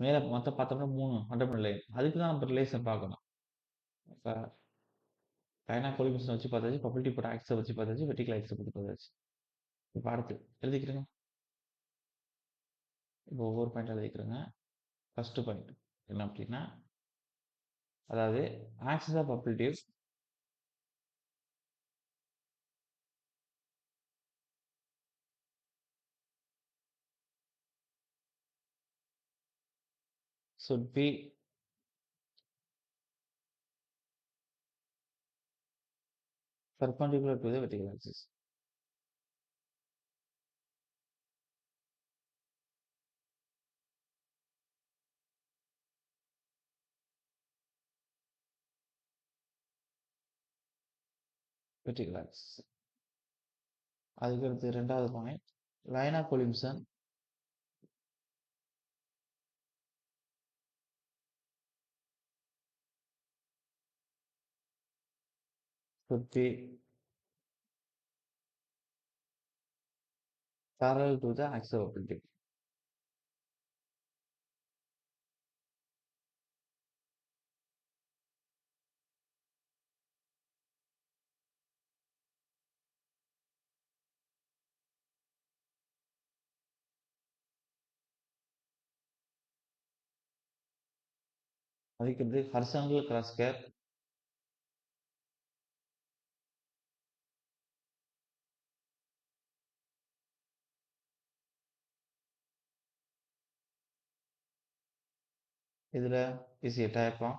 மேல மொத்தம் பார்த்தோம்னா 3 ஃபண்டமெண்டல் லைன். அதுக்கு தான் நம்ம ரிலேஷன் பார்க்கணும். இப்ப டைனாமிக் கோஎஃபிஷியன்ட் வச்சு பார்த்தாச்சு, ப்ராபபிலிட்டி ஃபார் ஆக்ஸ வச்சு பார்த்தாச்சு, வெர்டிகல் ஆக்ஸ பத்தி பார்த்தாச்சு. இப்ப அடுத்து எழுதிக்கிறேங்க. இப்போ ஒவ்வொரு பாயிண்ட் எழுதிக்கிறேங்க. ஃபர்ஸ்ட் பாயிண்ட் என்ன அப்படின்னா, அதாவது axis of probabilities should be perpendicular to the vertical axis. Vertical axis. அதுக்கடுத்து 2வது point line of collimation should be parallel to the axis of ability. அதுக்கடுத்து ஹரிசாண்டல் கிராஸ் கேர் இதுல is a type of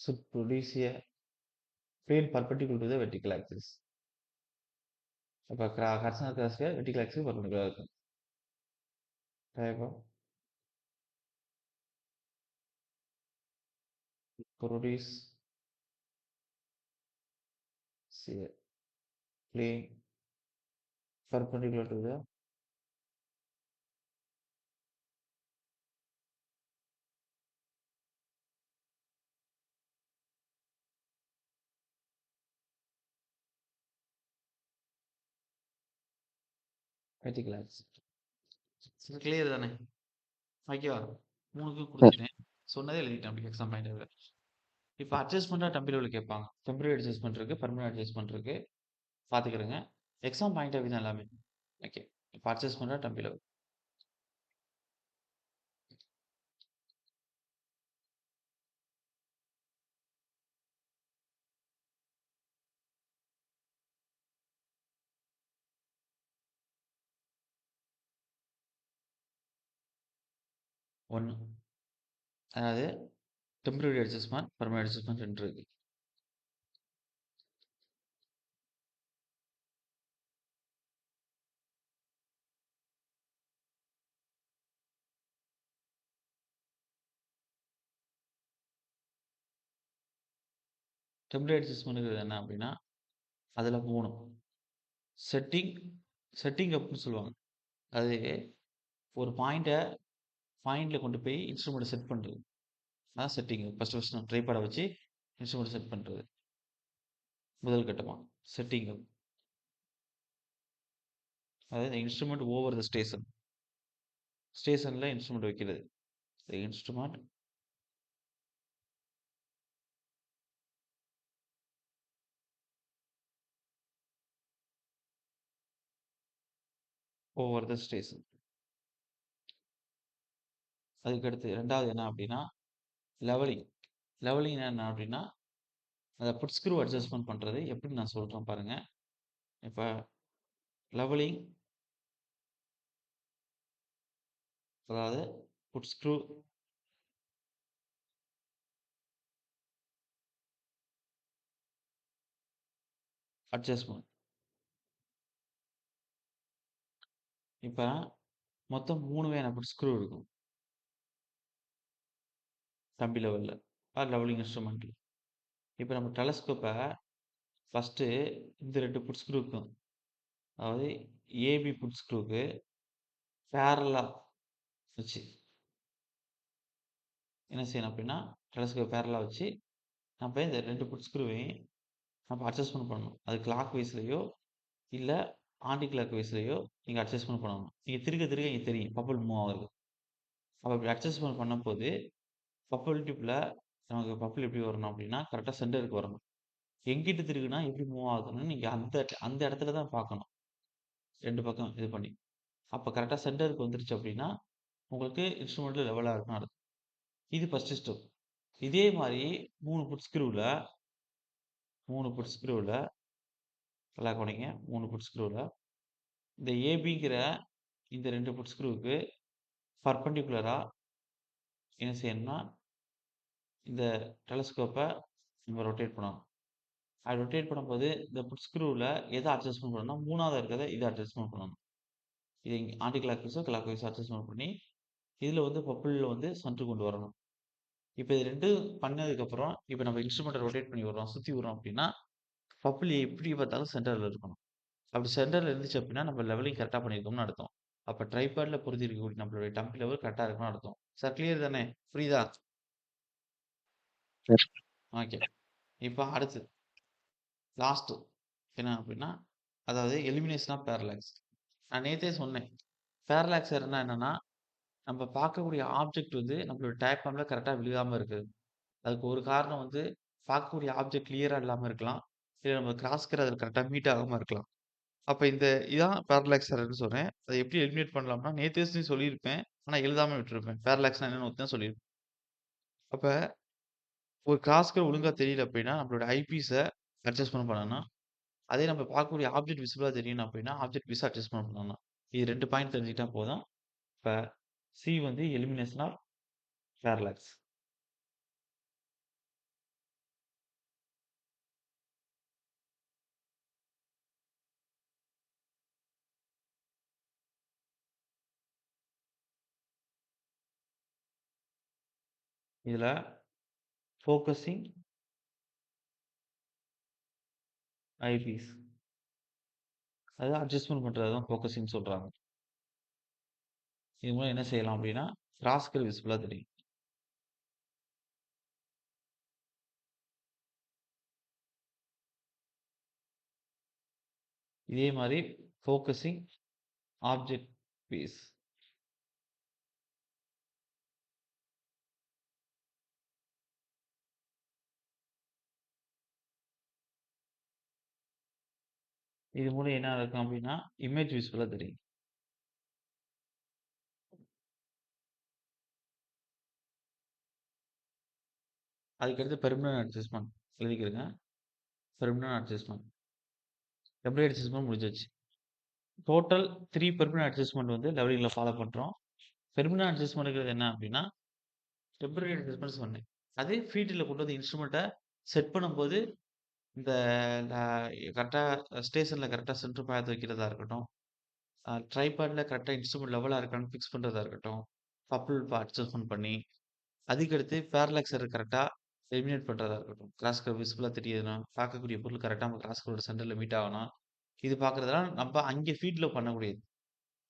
should produce a plane perpendicular to the vertical axis. அப்ப horizontal cross hair vertical axis பர்பெண்டிகுலரா இருக்கும். type of produce a plane perpendicular to the vertical axis. Clear தானே? ஓகேவா? 3க்கும் sir கொடுத்துட்டேன். சொன்னதே எழுதிட்டேன் அப்படி எக்ஸாம் பாயிண்ட். இப்போ அட்ஜஸ்ட்மெண்ட்டா டெம்பரரி லெவல் கேட்பாங்க. டெம்பரரி அட்ஜஸ்ட்மெண்ட் இருக்கு, பெர்மனன்ட் அட்ஜஸ்ட்மெண்ட் இருக்கு. பார்த்துக்கிறேங்க. எக்ஸாம் பாயிண்ட் ஆஃப் வியூ தான் எல்லாமே. ஓகே. இப்போ அட்ஜஸ்ட்மெண்ட்டா டெம்பரரி லெவல். ஒன்று அதாவது டெம்பரரி அட்ஜஸ்ட்மெண்ட், பெர்மனன்ட் அட்ஜஸ்ட்மெண்ட் 2 இருக்கு. டெம்பரரி அட்ஜஸ்ட்மெண்ட்ங்கிறது என்ன அப்படின்னா, அதில் 3 செட்டிங் செட்டிங் அப்னு சொல்லுவாங்க. அது ஒரு பாயிண்ட்ல கொண்டு போய் இன்ஸ்ட்ருமெண்ட் செட் பண்ணுறது. அதான் செட்டிங். ஃபர்ஸ்ட் நம்ம ட்ரைபாடை வச்சு இன்ஸ்ட்ருமெண்ட் செட் பண்ணுறது. முதல் கட்டமா செட்டிங் அப். அதாவது இன்ஸ்ட்ருமெண்ட் ஓவர் த ஸ்டேஷன். ஸ்டேஷனில் இன்ஸ்ட்ருமெண்ட் வைக்கிறது. Instrument over the station. அதுக்கடுத்து 2வது என்ன அப்படின்னா லெவலிங். லெவலிங் என்ன அப்படின்னா அதை புட் ஸ்க்ரூ அட்ஜஸ்ட்மெண்ட் பண்ணுறது. எப்படி நான் சொல்கிறேன் பாருங்க. இப்போ லெவலிங் அதாவது புட் ஸ்க்ரூ அட்ஜஸ்ட்மெண்ட். இப்போ மொத்தம் 3 வகையான புட் ஸ்க்ரூ இருக்கும் கம்பி லெவலில் லெவலிங் இன்ஸ்ட்ருமெண்ட்டில். இப்போ நம்ம டெலஸ்கோப்பை ஃபஸ்ட்டு இந்த 2 புட் ஸ்க்ரூ இருக்கும். அதாவது ஏபி புட் ஸ்க்ரூக்கு பேரலா வச்சு என்ன செய்யணும் அப்படின்னா, டெலஸ்கோப் பேரலா வச்சு நம்ம இந்த 2 புட் ஸ்க்ரூவையும் நம்ம அட்ஜஸ்ட்மென்ட் பண்ணணும். அது கிளாக் வைஸ்லயோ, இல்ல ஆன்டி கிளாக் வைஸ்லயோ நீங்க அட்ஜஸ்ட்மென்ட் பண்ணணும். நீங்க திருக திருக இங்க தெரியும் பப்பிள் மூவ் ஆகுறது. அப்ப இப்படி அட்ஜஸ்ட்மென்ட் பண்ணும்போது, பப்பிள் டியூப்ல நமக்கு பப்பிள் எப்படி வரணும் அப்படின்னா, கரெக்ட்டா சென்டருக்கு வரணும். எங்கிட்டு திருகுனா எப்படி மூவ் ஆகுதுன்னு நீங்க அந்த இடத்துல தான் பார்க்கணும். 2 பக்கம் இது பண்ணி. அப்ப கரெக்ட்டா சென்டருக்கு வந்துருச்சு அப்படின்னா, உங்களுக்கு இன்ஸ்ட்ருமென்ட் லெவலா இருக்குன்னு அர்த்தம். இது ஃபர்ஸ்ட் ஸ்டெப். இதே மாரி 3 புட் ஸ்க்ரூல 3 புட் ஸ்க்ரூல நல்லா கவனிங்க. 3 புட் ஸ்க்ரூல இந்த ஏபிங்கிற இந்த 2 புட் ஸ்க்ரூவுக்கு பெர்பெண்டிகுலரா என்ன செய்யணும்னா, இந்த டெலஸ்கோப்ப நம்ம ரொட்டேட் பண்ணணும். அது ரொட்டேட் பண்ணும்போது, இந்த புட் ஸ்க்ரூல எத அட்ஜஸ்ட்மென்ட் பண்ணணும்னா, 3வது இருக்கிறத இத அட்ஜஸ்ட்மென்ட் பண்ணணும். இது ஆன்டி கிளாக் வைஸோ, கிளாக் வைஸோ அட்ஜஸ்ட்மென்ட் பண்ணி, இதுல வந்து பப்பிள்ல வந்து சென்டருக்கு கொண்டு வரணும். இப்ப இது 2 பண்ணதுக்கப்புறம், இப்ப நம்ம இன்ஸ்ட்ருமெண்ட்ட ரொட்டேட் பண்ணி விடுறோம், சுத்தி விடுறோம் அப்படின்னா, பப்பிள் எப்படி பார்த்தாலும் சென்டர்ல இருக்கணும். அப்படி சென்டர்ல இருந்துச்சு அப்படின்னா, நம்ம லெவலிங் கரெக்ட்டா பண்ணியிருக்கோம்னு அர்த்தம். அப்ப ட்ரைபாட்ல பொருத்தி இருக்கக்கூடிய நம்மளுடைய டம்ப் லெவல் கரெக்ட்டா இருக்குன்னு அர்த்தம். சார் கிளியர் தானே? புரியுதா? Sir okay. இப்ப அடுத்து லாஸ்ட் என்ன அப்படின்னா, அதாவது எலிமினேஷன் ஆஃப் பேரலாக்ஸ். நான் நேத்தே சொன்னேன். பேரலாக்ஸ் எரர்னா என்னன்னா, நம்ம பார்க்கக்கூடிய ஆப்ஜெக்ட் வந்து நம்மளோட டயஃப்ராம்ல கரெக்ட்டா விழுகாம இருக்குது. அதுக்கு ஒரு காரணம் வந்து பார்க்கக்கூடிய ஆப்ஜெக்ட் கிளியரா இல்லாம இருக்கலாம். இல்ல நம்ம கிராஸ்கர் அதில கரெக்ட்டா மீட் ஆகாம இருக்கலாம். அப்ப இதான் பேரலாக்ஸ் எரர்ன்னு சொல்றேன். அத எப்படி எலிமினேட் பண்ணலாம்னா, நேத்தே சொல்லியிருப்பேன். ஆனா எழுதாம விட்டுருப்பேன். பேரலாக்ஸ்னா என்னன்னு ஒருத்தன் சொல்லியிருப்பேன். அப்ப ஒரு கிராஸ்கர் ஒழுங்கா தெரியல அப்படின்னா, நம்மளோட ஐபீஸ அட்ஜஸ்ட்மென்ட் பண்ணணும். அதே நம்ம பார்க்கக்கூடிய ஆப்ஜெக்ட் விசிபிளா தெரியணும் அப்படின்னா, ஆப்ஜெக்ட் பீஸ அட்ஜஸ்ட்மென்ட் பண்ணணும். இது 2 பாயிண்ட் தெரிஞ்சுக்கிட்டா போதும். இப்ப சி வந்து எலிமினேஷன் ஆஃப் பேரலாக்ஸ். இதுல ஃபோகஸிங் ஐபீஸ். அதாவது அட்ஜஸ்ட்மென்ட் பண்றது தான் ஃபோகஸிங்ன்னு சொல்றாங்க. இது மூலம் என்ன செய்யலாம் அப்படின்னா, கிராஸ்கர் விசிபிளா தெரியும். இதே மாரி ஃபோகஸிங் ஆப்ஜெக்ட் பீஸ். இது மூலம் என்ன நடக்கும் அப்படின்னா, இமேஜ் விசிபிளா தெரியும். அதுக்கடுத்து பெர்மனன்ட் அட்ஜஸ்ட்மென்ட் எழுதிக்கிறங்க. Permanent adjustment. டெம்பரரி அட்ஜஸ்ட்மென்ட் முடிஞ்சிருச்சு. டோட்டல் 3 பெர்மனன்ட் அட்ஜஸ்ட்மென்ட் வந்து லெவலிங்ல ஃபாலோ பண்றோம். பெர்மனன்ட் அட்ஜஸ்ட்மென்ட்ங்கிறது என்ன அப்படின்னா, டெம்பரரி அட்ஜஸ்ட்மென்ட் சொன்னேன். அதே ஃபீல்டுல கொண்டு வந்து இன்ஸ்ட்ருமென்ட்ட செட் பண்ணும்போது, இந்த ல கரெக்ட்டா ஸ்டேஷன்ல கரெக்ட்டா சென்டர் பாயிண்ட் வைக்கிறதா இருக்கட்டும், ட்ரைபாட்ல கரெக்ட்டா இன்ஸ்ட்ருமென்ட் லெவலா இருக்கான்னு ஃபிக்ஸ் பண்றதா இருக்கட்டும், கப்புள் அட்ஜஸ்ட்மென்ட் பண்ணி, அதுக்கடுத்து பேரலாக்ஸ் எரர் கரெக்ட்டா எலிமினேட் பண்றதா இருக்கட்டும். கிராஸ்கர் விசிபிளா தெரியுதுன்னா, பார்க்கக்கூடிய பொருள் கரெக்ட்டா நம்ம கிராஸ்கரோட சென்டர்ல மீட் ஆகணும். இது பார்க்குறதெல்லாம் நம்ம அங்கே ஃபீல்ட்ல பண்ணக்கூடியது.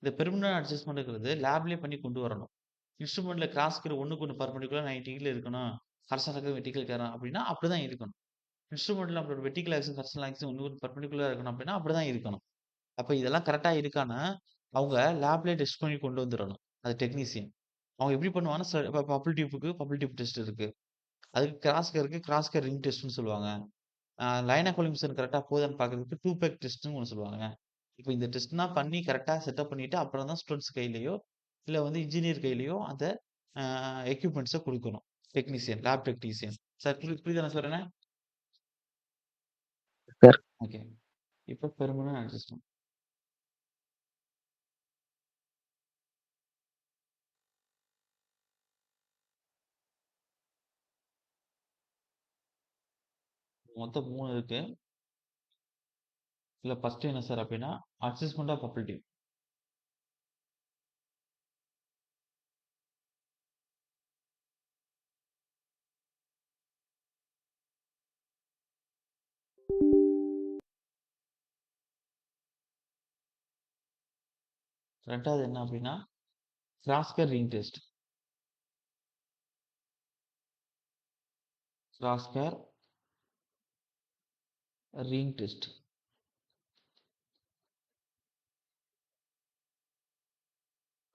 இந்த பெர்மனன்ட் அட்ஜஸ்ட்மென்ட்ங்கிறது லேப்லயே பண்ணி கொண்டு வரணும். இன்ஸ்ட்ருமென்ட்ல கிராஸ்கர் ஒண்ணுக்கு ஒண்ணு பெர்பெண்டிகுலரா 90 டிகிரில இருக்கணும். ஹாரிசான்டல் வெர்டிகல் கேரம் அப்படின்னா அப்படிதான் இருக்கணும். இன்ஸ்ட்ருமென்ட்ல நம்மளோட வெர்டிகல் ஆக்சிஸ், ஹாரிசான்டல் ஆக்சிஸ் ஒண்ணுக்கு பெர்பெண்டிகுலரா இருக்கணும் அப்படின்னா அப்படிதான் இருக்கணும். அப்ப இதெல்லாம் கரெக்ட்டா இருக்கான்னு, அவங்க லேப்லயே டெஸ்ட் பண்ணி கொண்டு வந்துரணும். அது டெக்னீசியன். அவங்க எப்படி பண்ணுவாங்கன்னா, இப்ப பப்பிள் டியூப்க்கு பப்பிள் டியூப் டெஸ்ட் இருக்கு. அதுக்கு கிராஸ்கருக்கு கிராஸ்கர் ரிங் டெஸ்ட்ன்னு சொல்லுவாங்க. லைனா கொலிமிஷன் கரெக்ட்டா போகுதான்னு பார்க்கறதுக்கு 2 பேக் டெஸ்ட்ன்னு ஒண்ணு சொல்லுவாங்க. இப்ப இந்த டெஸ்ட்லாம் பண்ணி கரெக்ட்டா செட்டப் பண்ணிட்டு, அப்புறம் தான் ஸ்டூடண்ட்ஸ் கையிலயோ, இல்ல வந்து இன்ஜினியர் கையிலயோ அந்த அ எக்யூப்மென்ட்ஸ குடுக்கணும். Technician, lab technician. சார் புரியுதா நான் சொல்றேனே? Sir okay. இப்ப பெர்மனன்ட் அட்ஜஸ்ட்மென்ட். மொத்தம் 3 இருக்கு. இதுல ஃபர்ஸ்ட் என்ன சார் அப்டின்னா, அட்ஜஸ்ட்மென்ட் ஆஃப் பப்பிள் டியூப். 2வது என்ன அப்படின்னா, கிராஸ்கர் ரிங் டெஸ்ட். கிராஸ்கர் ring test.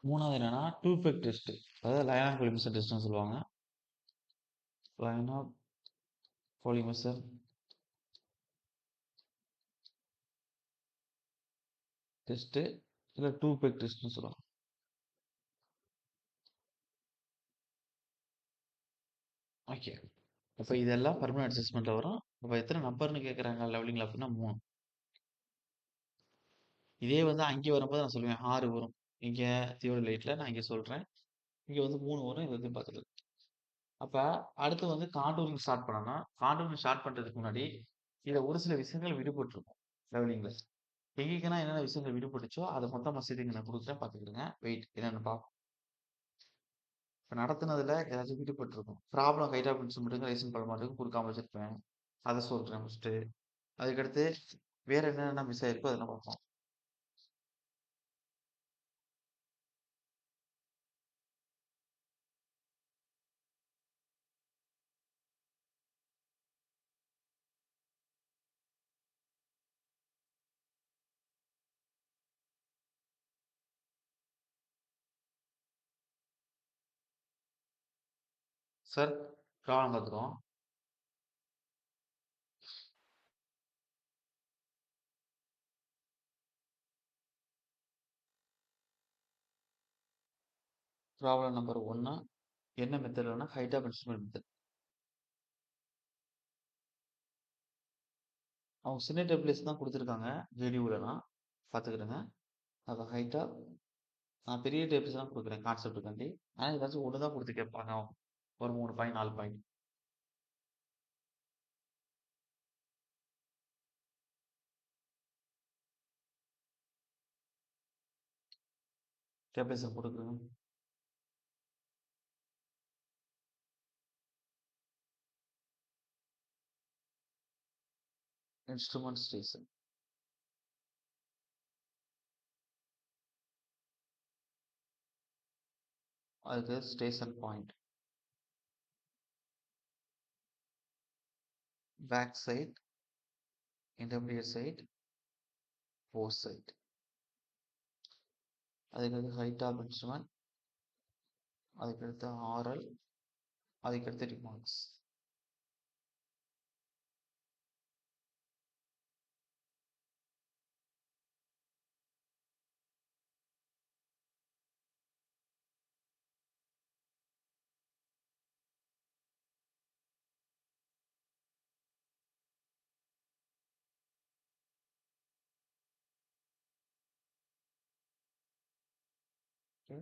3வது என்னன்னா, டூ பெக் டெஸ்ட். அதாவது லயனார்ட் கோலிமேசர் டெஸ்ட்னு சொல்லுவாங்க. லயனார்ட் கோலிமேசர் டெஸ்ட் இல்ல டூ பெக் டெஸ்ட்னு சொல்லுவாங்க. ஓகே. அப்ப இதெல்லாம் பெர்மனன்ட் அசஸ்மெண்ட்ல வரும். அப்ப எத்தனை நம்பர்னு கேட்கறாங்க லெவலிங்ல அப்படின்னா 3. இதே வந்து அங்கே வரும்போது நான் சொல்லுவேன் 6 வரும். இங்க தியோடலைட்ல நான் இங்க சொல்றேன். இங்க வந்து 3 வரும். இது வந்து பார்த்துக்கலாம். அப்ப அடுத்து வந்து கான்டூரிங் ஸ்டார்ட் பண்ணோம்னா, கான்டூரிங் ஸ்டார்ட் பண்றதுக்கு முன்னாடி இதுல ஒரு சில விஷயங்கள் விடுபட்டிருக்கும் லெவலிங்ல. எங்கெங்கலாம் என்னென்ன விஷயங்கள் விடுபட்டுச்சோ அத மொத்தமா சேர்த்து இங்க நான் குடுக்குறேன் பார்த்துக்கிடுங்க. வெயிட் என்னன்னு பார்ப்போம். இப்ப நடத்துனதுல ஏதாச்சும் விடுபட்டிருக்கும். ப்ராப்ளம் ஹைட் ஆஃப் இன்ஸ்ட்ருமென்ட்க்கு ரைசிங் பலமாட்டுக்கு குடுக்காம வச்சிருப்பேன். அத சொல்றேன் ஃபர்ஸ்ட்டு. அதுக்கடுத்து வேற என்னென்ன மிஸ் ஆயிருக்கோ அதெல்லாம் பார்ப்போம். சார் ப்ராப்ளம் பார்த்துருவோம். ப்ராப்ளம் நம்பர் 1 என்ன மெத்தட்னா ஹைட் ஆஃப் இன்ஸ்ட்ருமென்ட் மெத்தட். அவங்க சின்ன டெம்ப்ளேட்ஸ் தான் குடுத்துருக்காங்க. ஜேடியூலலாம் பார்த்துக்கிடுங்க. அப்ப ஹைட் ஆஃப் நான் பெரிய டேப்ஸ் தான் குடுக்குறேன் கான்செப்ட்டுக்காண்டி. ஆனா ஏதாச்சும் ஒண்ணு தான் குடுத்து கேட்பாங்க. ஒரு 3 பாயிண்ட் 4 பாயிண்ட். டேப்லெட்ஸ குடுக்குறேன். Instrument station. அதுக்கு station point. Back sight, intermediate sight, post sight. அதுக்கடுத்து ஹைட் ஆஃப் இன்ஸ்ட்ருமென்ட். அதுக்கடுத்து ஆர்எல். அதுக்கடுத்து ரிமார்க்ஸ். ஓகே.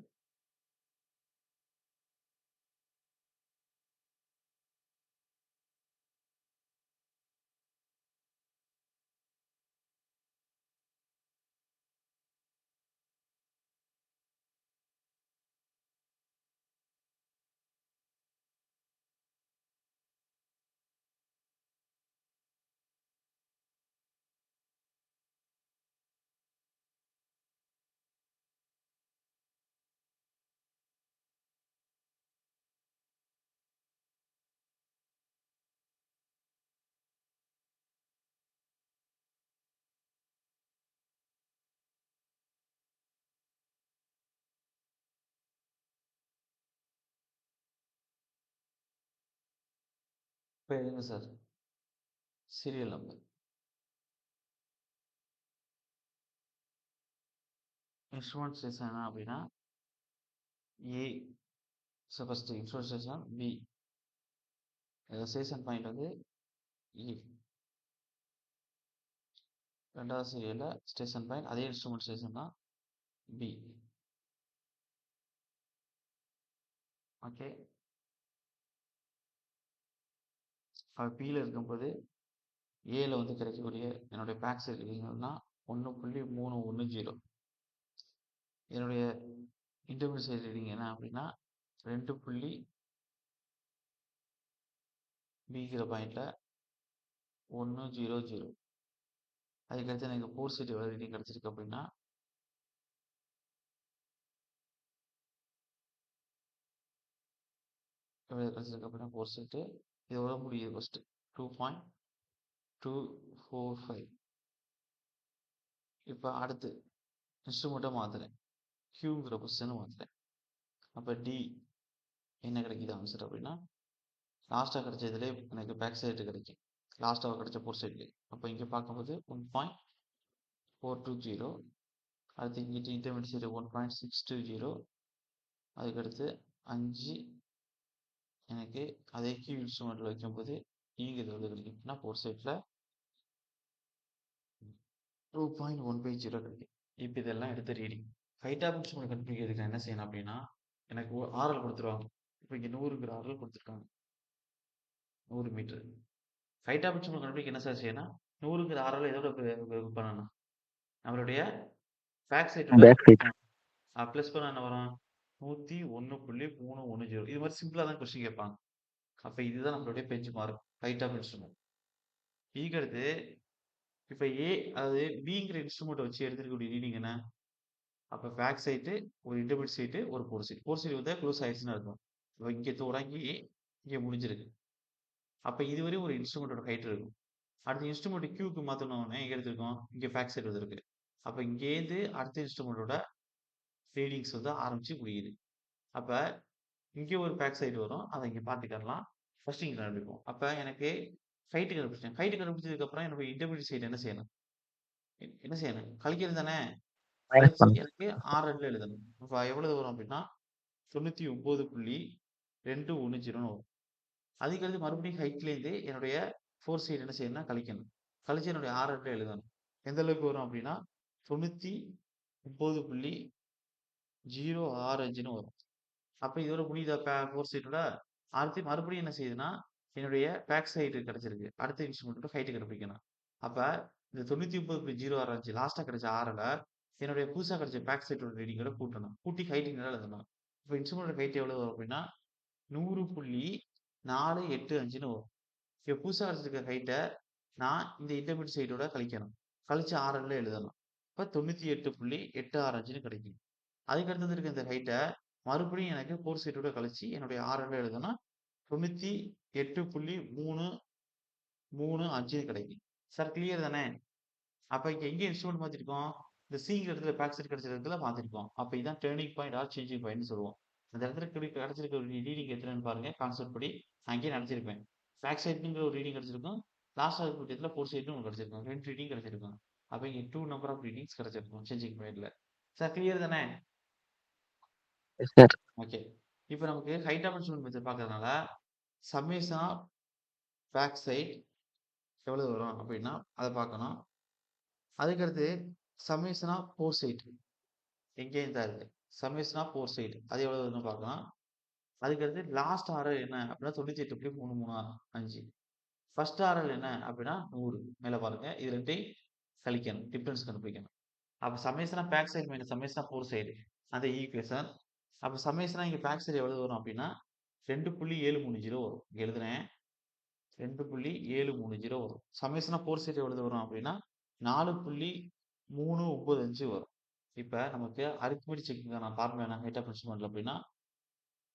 இப்ப எழுதுங்க sir. Serial number. Instrument station என்ன அப்படின்னா A. First instrument station B. Station point வந்து இ. 2வது சீரியல்ல ஸ்டேஷன் பாயிண்ட் அதே இன்ஸ்ட்ருமென்ட் ஸ்டேஷன் தான் பி. ஓகே. பில இருக்கும்போது ஏல வந்து கிடைக்கக்கூடிய என்னுடைய பேக் சைடு ரீடிங்னா 1.310. என்னுடைய இன்டர்மீடியட் சைடு ரீடிங் என்ன அப்படின்னா 2.பிங்கிற பாயிண்ட்ல 100. அதுக்கடுத்து எனக்கு போர் சைடு எவ்வளோ ரீடிங் கிடைச்சிருக்கு அப்படின்னா எவ்வளோ கிடைச்சிருக்கு அப்படின்னா 4 செட்டு. இதோட முடியுது ஃபர்ஸ்ட். 2.245. இப்போ அடுத்து இன்ஸ்ட்ருமெண்ட்டை மாத்துறேன். கியூங்கிற பொசிஷனை மாத்துறேன். அப்போ டி என்ன கிடைக்குது ஆன்சர் அப்படின்னா லாஸ்ட்டாக கிடைச்சதுலே எனக்கு பேக் சைடு கிடைக்கும். லாஸ்ட்டாக கிடைச்ச போர் சைட்லேயே. அப்போ இங்கே பார்க்கும்போது 1.420. அடுத்து இங்கிட்டு இன்டர்மீடியட் சைடு 1.620. அதுக்கடுத்து 5 எனக்கு அதே கியூ இன்ஸ்ட்ருமெண்ட்டில் வைக்கும்போது இங்கே எவ்வளோ கிடைக்கும்னா போர் சைடில் 2.150 கிடைக்கும். இப்போ இதெல்லாம் எடுத்து ரீடிங். ஹைட் ஆஃப் இன்ஸ்ட்ருமெண்ட் கண்டுபிடிக்கிறதுக்கு என்ன செய்யணும் அப்படின்னா எனக்கு ஆர்எல் கொடுத்துருவாங்க. இப்போ இங்கே 100ங்கிற ஆர்எல் கொடுத்துருக்காங்க. 100 மீட்டர். ஹைட் ஆஃப் இன்ஸ்ட்ருமெண்ட் கண்டுபிடிக்க என்ன சார் செய்யணும்? 100ங்கிற ஆர்எல் எதோட பண்ணணும்? நம்மளுடைய பேக் சைடோட பேக் சைட். ப்ளஸ் பண்ண என்ன வரும்? 101.310. இது மாதிரி சிம்பிளா தான் கொஸ்டின் கேட்பாங்க. அப்ப இதுதான் நம்மளுடைய benchmark height of instrument. அடுத்து இப்ப ஏ அதாவது பிங்கிற இன்ஸ்ட்ருமெண்ட் வச்சு எடுத்துக்கூடிய ரீடிங் என்ன? அப்ப பேக் சைட்டு, ஒரு இன்டர்மீடியட் சைட்டு, ஒரு போர் சைட். போர் சைட் வந்து க்ளோஸ் ஆயிடுச்சுன்னு அர்த்தம். இப்போ இங்க தொடங்கி இங்க முடிஞ்சிருக்கு. அப்ப இதுவரை ஒரு இன்ஸ்ட்ருமெண்டோட ஹைட் இருக்கும். அடுத்த இன்ஸ்ட்ருமெண்ட் கியூக்கு மாத்தணும்னே எங்க எடுத்திருக்கோம்? இங்க பேக் சைடு வந்திருக்கு. அப்ப இங்கேருந்து அடுத்த இன்ஸ்ட்ருமெண்டோட ரீடிங்ஸ் வந்து ஆரம்பிச்சு முடியுது. அப்ப இங்க ஒரு பேக் சைடு வரும். அத இங்க பார்த்துக்கலாம். ஃபர்ஸ்ட் இங்க கண்டுபிடிப்போம். அப்ப எனக்கு ஹைட் கண்டுபிடிச்சேன். ஹைட் கண்டுபிடிச்சதுக்கு அப்புறம் என்னோட இன்டர்மீடியட் சைடு என்ன செய்யணும்? என்ன செய்யணும்? கழிக்கிறது தானே? மைனஸ் கழிச்சு பண்ணணும். எனக்கு 6 எழுதணும். அப்ப எவ்வளவு வரும் அப்படின்னா 99.210 வரும். அதுக்கடுத்து மறுபடியும் ஹைட்லேருந்து என்னுடைய ஃபோர் சைடு என்ன செய்யணும்னா கழிக்கணும். கழிச்சு என்னுடைய 6 எழுதணும். எந்த அளவுக்கு வரும் அப்படின்னா 99.065ன்னு வரும். அப்ப இதோட முடியுதா ஃபோர் சைடோட? அடுத்து மறுபடியும் என்ன செய்யுதுன்னா என்னுடைய பேக் சைடு கிடைச்சிருக்கு. அடுத்த இன்ஸ்ட்ருமெண்ட்டோட ஹைட் கண்டுபிடிக்கணும். அப்ப இந்த 99.065 லாஸ்டா கிடைச்ச 6ல என்னுடைய புதுசா கிடைச்ச பேக் சைடோட ரீடிங்கோட கூட்டணும். கூட்டி ஹைட் எழுதணும். இப்போ இன்ஸ்ட்ருமெண்டோட ஹைட் எவ்வளவு வரும் அப்படின்னா 100.485ன்னு வரும். இப்போ புதுசா கிடைச்சிருக்க ஹைட்டை நான் இந்த இன்டர்மீடியட் சைடோட கழிக்கணும். கழிச்சு 6ல எழுதணும். இப்போ 98.865ன்னு கிடைக்கும். அதுக்கு அடுத்தது இருக்க இந்த ஹைட்டை மறுபடியும் எனக்கு போர் சைடோட கழிச்சு என்னுடைய 6ல எழுதணும்னா 98.335 கிடைக்கும். சார் கிளியர் தானே? அப்ப இங்க எங்க இன்ஸ்ட்ருமெண்ட் மாத்திருக்கோம்? இந்த சிங்கிற இடத்துல பேக் சைடு கிடைச்ச இடத்துல மாத்திருக்கோம். அப்ப இதான் டர்னிங் பாயிண்ட் ஆர் சேஞ்சிங் பாயிண்ட்னு சொல்லுவோம். அந்த இடத்துல கிடைச்சிருக்க ஒரு ரீடிங் எத்தனைன்னு பாருங்க. கான்செப்ட் படி நான் இங்கே நினைச்சிருப்பேன். பேக் சைடுங்கிற ஒரு ரீடிங் கிடைச்சிருக்கும். லாஸ்ட் இருக்கிற இடத்துல போர் சைடுன்னு ஒன்று கிடைச்சிருக்கும். 2 ரீடிங் கிடைச்சிருக்கும். அப்ப இங்க 2 நம்பர் ஆஃப் ரீடிங்ஸ் கிடைச்சிருக்கும் சேஞ்சிங் பாயிண்ட்ல. சார் கிளியர் தானே? Yes sir. ஓகே. இப்போ நமக்கு ஹைட் ஆஃப் இன்ஸ்ட்ருமெண்ட் மெத்தட் பார்க்கறதுனால சம்மேஷன் ஆஃப் பேக் சைட் எவ்வளவு வரும் அப்படின்னா அதை பார்க்கணும். அதுக்கடுத்து சம்மேஷன் ஆஃப் போர் சைட் எங்கேயும் தான் இருக்கு. சம்மேஷன் ஆஃப் போர் சைட் அது எவ்வளவு வருதுன்னு பார்க்கலாம். அதுக்கடுத்து லாஸ்ட் ஆர்டர் என்ன அப்படின்னா 98.335. ஃபர்ஸ்ட் ஆர்டர் என்ன அப்படின்னா 100. மேல பாருங்க இது ரெண்டையும் கழிக்கணும். டிஃபரன்ஸ் கண்டுபிடிக்கணும். அப்ப summation of back side minus summation of fore side அந்த ஈக்குவேஷன். அப்ப சம்மேஷனா இங்க பேக் சைடு எவ்வளவு வரும் அப்படின்னா 2.730 வரும். இங்க எழுதுறேன் 2.730 வரும். சம்மேஷன் ஆஃப் போர் சைடு எவ்வளவு வரும் அப்படின்னா 4.395 வரும். இப்ப நமக்கு அரித்மெட்டிக் செக்குக்கான ஃபார்முலா என்ன ஹைட் ஆஃப் இன்ஸ்ட்ருமெண்ட்ல அப்படின்னா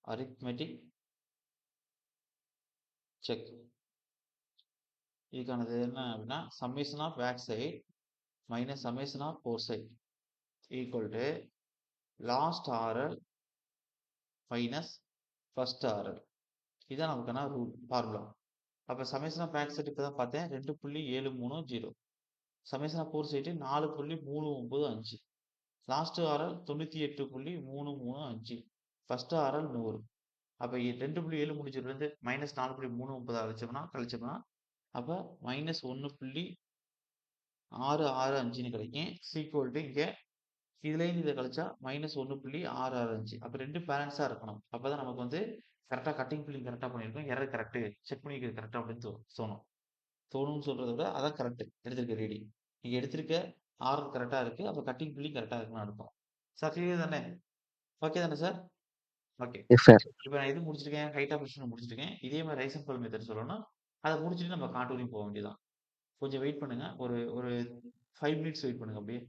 அரித்மெட்டிக் செக். இதுக்கானது என்ன அப்படின்னா summation of back side minus summation of fore side equal to last RL minus first RL. இதான் நமக்கான ரூல் ஃபார்முலா. அப்ப சம்மேஷன் ஆஃப் பேக் சைடு இப்பதான் பார்த்தேன் 2.730. Summation of fore side 4.395. Last RL 98.335. First RL 100. அப்ப 2.730 minus 4.330 கழிச்சோம்னா அப்ப minus 1.665 கிடைக்கும். Sequel to இங்க இதுல இருந்து இதை கழிச்சா மைனஸ் 1.665. அப்ப ரெண்டு பேலன்ஸா இருக்கணும். அப்பதான் நமக்கு வந்து கரெக்டா கட்டிங் பில்லிங் கரெக்டா பண்ணிருக்கோம். எரர் கரெக்ட் செக் பண்ணிக்கிறது கரெக்டா அப்படின்னு தோணும். தோணும்னு சொல்றதை விட அதான் கரெக்ட் எடுத்திருக்க ரீடிங். நீங்க எடுத்திருக்க ஆர்டர் கரெக்டா இருக்கு. அப்ப கட்டிங் பில்லிங் கரெக்டா இருக்குன்னு அர்த்தம். சார் கிளியர் தானே? ஓகே தானே சார்? ஓகே. Yes sir. இப்ப நான் இது முடிச்சிருக்கேன். ஹைட் ஆஃப் இன்ஸ்ட்ருமெண்ட் முடிச்சிருக்கேன். இதே மாதிரி ரைஸ் அண்ட் ஃபால் மெத்தட் சொல்லணும்னா அதை முடிச்சுட்டு நம்ம கான்டூரிங் போக வேண்டியதான். கொஞ்சம் வெயிட் பண்ணுங்க. ஒரு ஒரு 5 மினிட்ஸ் வெயிட் பண்ணுங்க அப்படியே.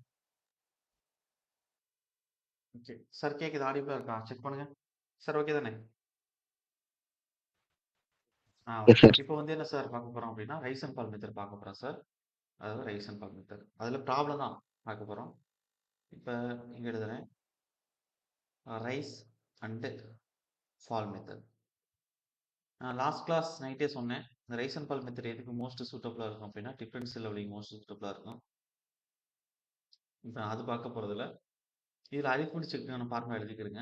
ஓகே. சார் கேக்குது ஆடியபிளா இருக்கா? செக் பண்ணுங்க. சார் ஓகே தானே? Yes, okay. sir. இப்போ வந்து என்ன சார் பார்க்க போறோம் அப்படின்னா, ரைஸ் அண்ட் ஃபால் மெத்தட் பார்க்க போறோம் சார். அதாவது ரைஸ் அண்ட் ஃபால் மெத்தட். அதுல ப்ராப்ளம் தான் பார்க்க போறோம். இப்ப இங்க எழுதுறேன். Rice and fall method. நான் லாஸ்ட் கிளாஸ் நைட்டே சொன்னேன். இந்த ரைஸ் அண்ட் ஃபால் மெத்தட் எதுக்கு மோஸ்ட் சூட்டபிளா இருக்கும் அப்படின்னா, டிஃபரன்ஷியல் லெவலிங் மோஸ்ட் சூட்டபிளா இருக்கும். இப்ப நான் அது பார்க்க போறதில்ல. இதுல அரித்மெட்டிக்ஸ்க்கான ஃபார்முலா எழுதிக்கிறேங்க.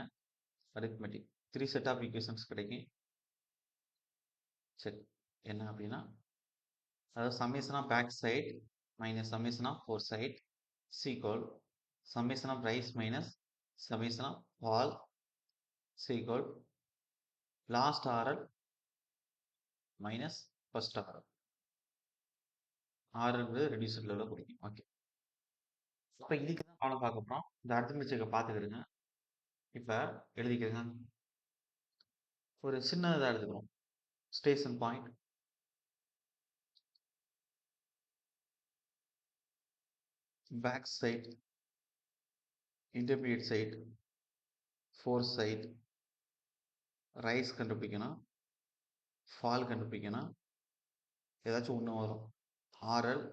அரித்மெட்டிக் 3 செட் ஆஃப் ஈக்குவேஷன்ஸ் கிடைக்கும். சரி. என்ன அப்படின்னா, அதாவது summation of back side minus summation of fore side is equal summation of rise minus summation of fall is equal last RL minus first RL. RL reduced level குடிக்கும். Okay. அப்ப இதுக்கு தான் problem பார்க்க போறோம். இந்த அரித்மெட்டிக்கை பார்த்துக்கிடுங்க. இப்ப எழுதிக்கிறேங்க. ஒரு சின்னதா எழுதுகிறோம். Station point back side intermediate side fore side rise கண்டுபிடிக்கணும், ஃபால் கண்டுபிடிக்கணும். ஏதாச்சும் ஒன்று வரும். ஆர்எல்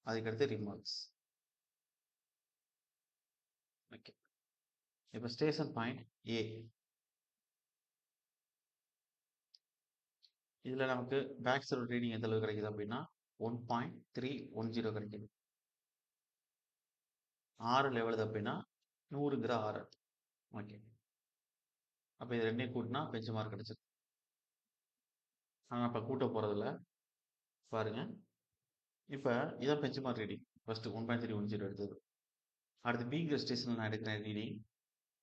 அதுக்கடுத்து ரிமார்க்ஸ். ஓகே. இப்போ ஸ்டேஷன் பாயிண்ட் ஏ. இதுல நமக்கு பேக் சைடு ரீடிங் எந்த அளவு கிடைக்குது அப்படின்னா 1.310 கிடைக்குது. ஆர்எல் எவ்வளவு அப்படின்னா 100 ஆர்எல். ஓகே. அப்ப இது ரெண்டையும் கூட்டினா பெஞ்ச் மார்க் கிடைச்சது. ஆனா இப்ப கூட்ட போறதில்ல. பாருங்க. இப்ப இதான் பெஞ்ச் மார்க் ரீடிங். ஃபர்ஸ்ட் 1.310 எடுத்தது. அடுத்து பிங்கிற ஸ்டேஷன்ல நான் எடுக்கிறேன் ரீடிங்.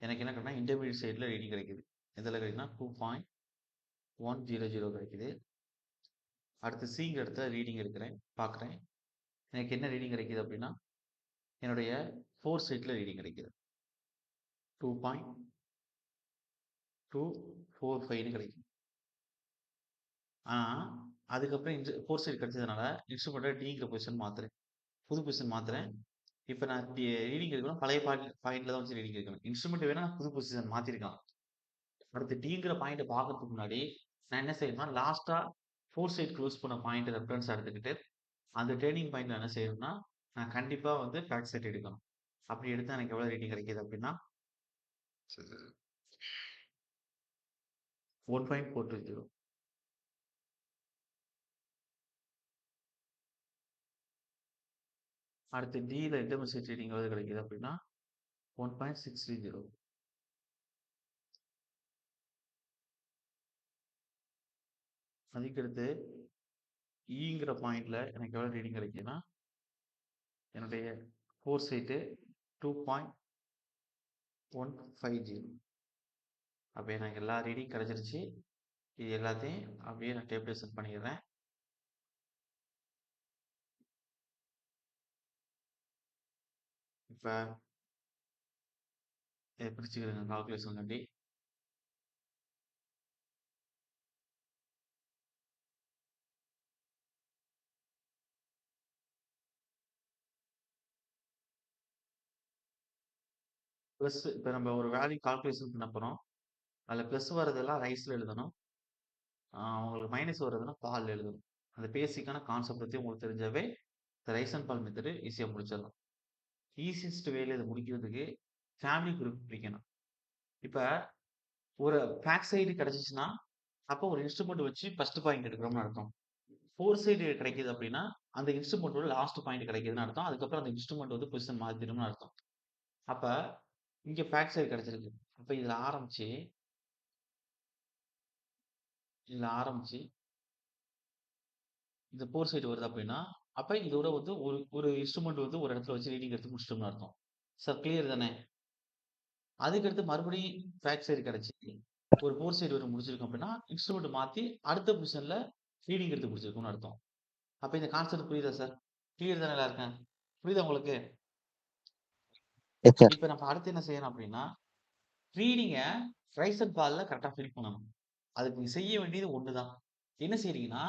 எனக்கு என்ன கிடைக்குன்னா இன்டர்மீடியட் சைடுல ரீடிங் கிடைக்குது. எதுல கிடைக்குன்னா 2.100 கிடைக்குது. அடுத்து சிங்கிற இடத்துல ரீடிங் எடுக்கிறேன், பார்க்குறேன். எனக்கு என்ன ரீடிங் கிடைக்குது அப்படின்னா என்னுடைய ஃபோர் சைட்ல ரீடிங் கிடைக்குது 2.245 கிடைக்கும். ஆனா அதுக்கப்புறம் ஃபோர் சைடு கிடைச்சதுனால இன்ஸ்ட்ருமெண்ட்டை டிங்கிற பொசிஷன் மாத்துறேன், புது பொசிஷன் மாத்துறேன். இப்போ நான் ரீடிங் எடுக்கணும், பழைய பாயிண்ட்ல தான் வச்சு ரீடிங் எடுக்கணும். இன்ஸ்ட்ருமெண்ட் வேணா நான் புது பொசிஷன் மாத்திருக்கலாம். அடுத்து டிங்கிற பாயிண்ட் பார்க்கறதுக்கு முன்னாடி நான் என்ன செய்யணும்னா லாஸ்டா ஃபோர் சைடு க்ளோஸ் பண்ண பாயிண்ட் ரெஃபரன்ஸ் எடுத்துக்கிட்டு அந்த டேர்னிங் பாயிண்ட்ல என்ன செய்யணும்னா நான் கண்டிப்பா வந்து பேக் சைட் எடுக்கணும். அப்படி எடுத்தா எனக்கு எவ்வளவு ரீடிங் கிடைக்குது அப்படின்னா 1.420. அடுத்து டில இன்டர்மீடியட் ரீடிங் எவ்வளவு கிடைக்குது அப்படின்னா 1.630. அதுக்கடுத்து ஈங்கிற பாயிண்ட்ல எனக்கு எவ்வளவு ரீடிங் கிடைக்குதுன்னா என்னுடைய ஃபோர் சைட்டு 2.150. அப்போ எனக்கு எல்லா ரீடிங் கிடைச்சிருச்சு. இது எல்லாத்தையும் அப்படியே நான் டேபிளேஷன் பண்ணிடுறேன். இப்போ இதை பிடிச்சிக்கிறேங்க கால்குலேஷன் கண்டி. ப்ளஸ் இப்போ நம்ம ஒரு வேல்யூ கால்குலேஷன் பண்ண போகிறோம். அதில் ப்ளஸ் வர்றதெல்லாம் ரைஸில் எழுதணும், உங்களுக்கு மைனஸ் வர்றதுன்னா பால் எழுதணும். அந்த பேசிக்கான கான்செப்ட் பற்றி உங்களுக்கு தெரிஞ்சாவே இந்த ரைஸ் அண்ட் பால் மெத்தடு ஈஸியாக முடிச்சிடலாம். ஈஸியஸ்ட் வேலை இதை முடிக்கிறதுக்கு ஃபேமிலி குரூப் பிடிக்கணும். இப்போ ஒரு பேக் சைடு கிடைச்சிச்சுன்னா அப்போ ஒரு இன்ஸ்ட்ருமெண்ட் வச்சு ஃபர்ஸ்ட் பாயிண்ட் எடுக்கிறோம்னு அர்த்தம். ஃபோர் சைடு கிடைக்குது அப்படின்னா அந்த இன்ஸ்ட்ருமெண்ட்டோட லாஸ்ட் பாயிண்ட் கிடைக்குதுன்னு அர்த்தம். அதுக்கப்புறம் அந்த இன்ஸ்ட்ருமெண்ட் வந்து பொசிஷன் மாத்திடும்னு அர்த்தம். அப்ப இங்க பேக் சைடு கிடைச்சிருக்கு. அப்ப இதுல ஆரம்பிச்சு இந்த ஃபோர் சைடு வருது அப்படின்னா அப்ப இதோட வந்து ஒரு ஒரு இன்ஸ்ட்ருமெண்ட் வந்து ஒரு இடத்துல வச்சு ரீடிங் எடுத்து முடிச்சிட்டோம்னு அர்த்தம். சார் கிளியர் தானே? அதுக்கடுத்து மறுபடியும் பேக் சைடு கிடைச்சி ஒரு ஃபோர் சைடு வரை முடிச்சிருக்கோம் அப்படின்னா இன்ஸ்ட்ருமெண்ட் மாத்தி அடுத்த பொசிஷன்ல ரீடிங் எடுத்து முடிச்சிருக்கோம்னு அர்த்தம். அப்ப இந்த கான்செப்ட் புரியுதா சார்? கிளியர் தானே எல்லாருக்கும்? புரியுதா உங்களுக்கு? Yes, sir. இப்ப நம்ம அடுத்து என்ன செய்யணும் அப்படின்னா ரீடிங்க ரைஸ் அண்ட் ஃபால்ல கரெக்டா ஃபில் பண்ணணும். அதுக்கு நீங்க செய்ய வேண்டியது ஒண்ணுதான். என்ன செய்றீங்கன்னா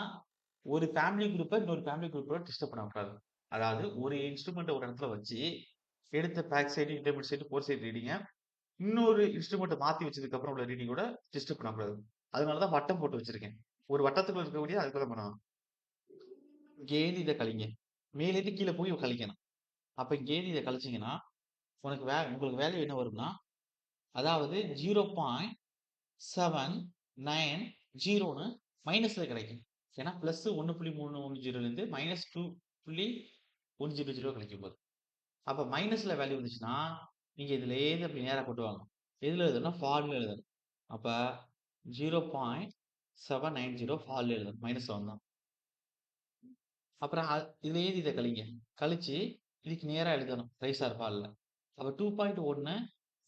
ஒரு ஃபேமிலி குரூப்ப இன்னொரு ஃபேமிலி குரூப்போட டிஸ்டர்ப் பண்ணக்கூடாது. அதாவது ஒரு இன்ஸ்ட்ருமெண்ட்ட ஒரு இடத்துல வச்சு எடுத்த back side, intermediate side, fore side ரீடிங்க இன்னொரு இன்ஸ்ட்ருமெண்ட்ட மாத்தி வச்சதுக்கு அப்புறம் உள்ள ரீடிங்கோட டிஸ்டர்ப் பண்ணக்கூடாது. அதனால தான் வட்டம் போட்டு வச்சிருக்கேன். ஒரு வட்டத்துக்குள்ள இருக்கக்கூடிய அதுக்குள்ள பண்ணணும். இங்கேருந்து இத கழிங்க. மேலேருந்து கீழ போய் கழிக்கணும். அப்ப இங்கேருந்து இத கழிச்சீங்கன்னா, உங்களுக்கு வேல்யூ என்ன வரும்னா, அதாவது 0.790ன்னு மைனஸ்ல கிடைக்கும். ஏன்னா பிளஸ் 1.310லேருந்து மைனஸ் 2.100 கிடைக்க போகுது. அப்ப மைனஸ்ல வேல்யூ வந்துச்சுன்னா, நீங்க இதுலேருந்து அப்படி நேரா கொண்டு வாங்க. எதுல எழுதணும்னா, ஃபார்ம்ல எழுதணும். அப்ப 0.790 ஃபார்ம்ல எழுதணும். -7 தான். அப்புறம் இதுலேருந்து இத கழிங்க. கழிச்சு இதுக்கு நேரா எழுதணும். ரைஸ் ஆர் ஃபால்ல. அப்ப 2.1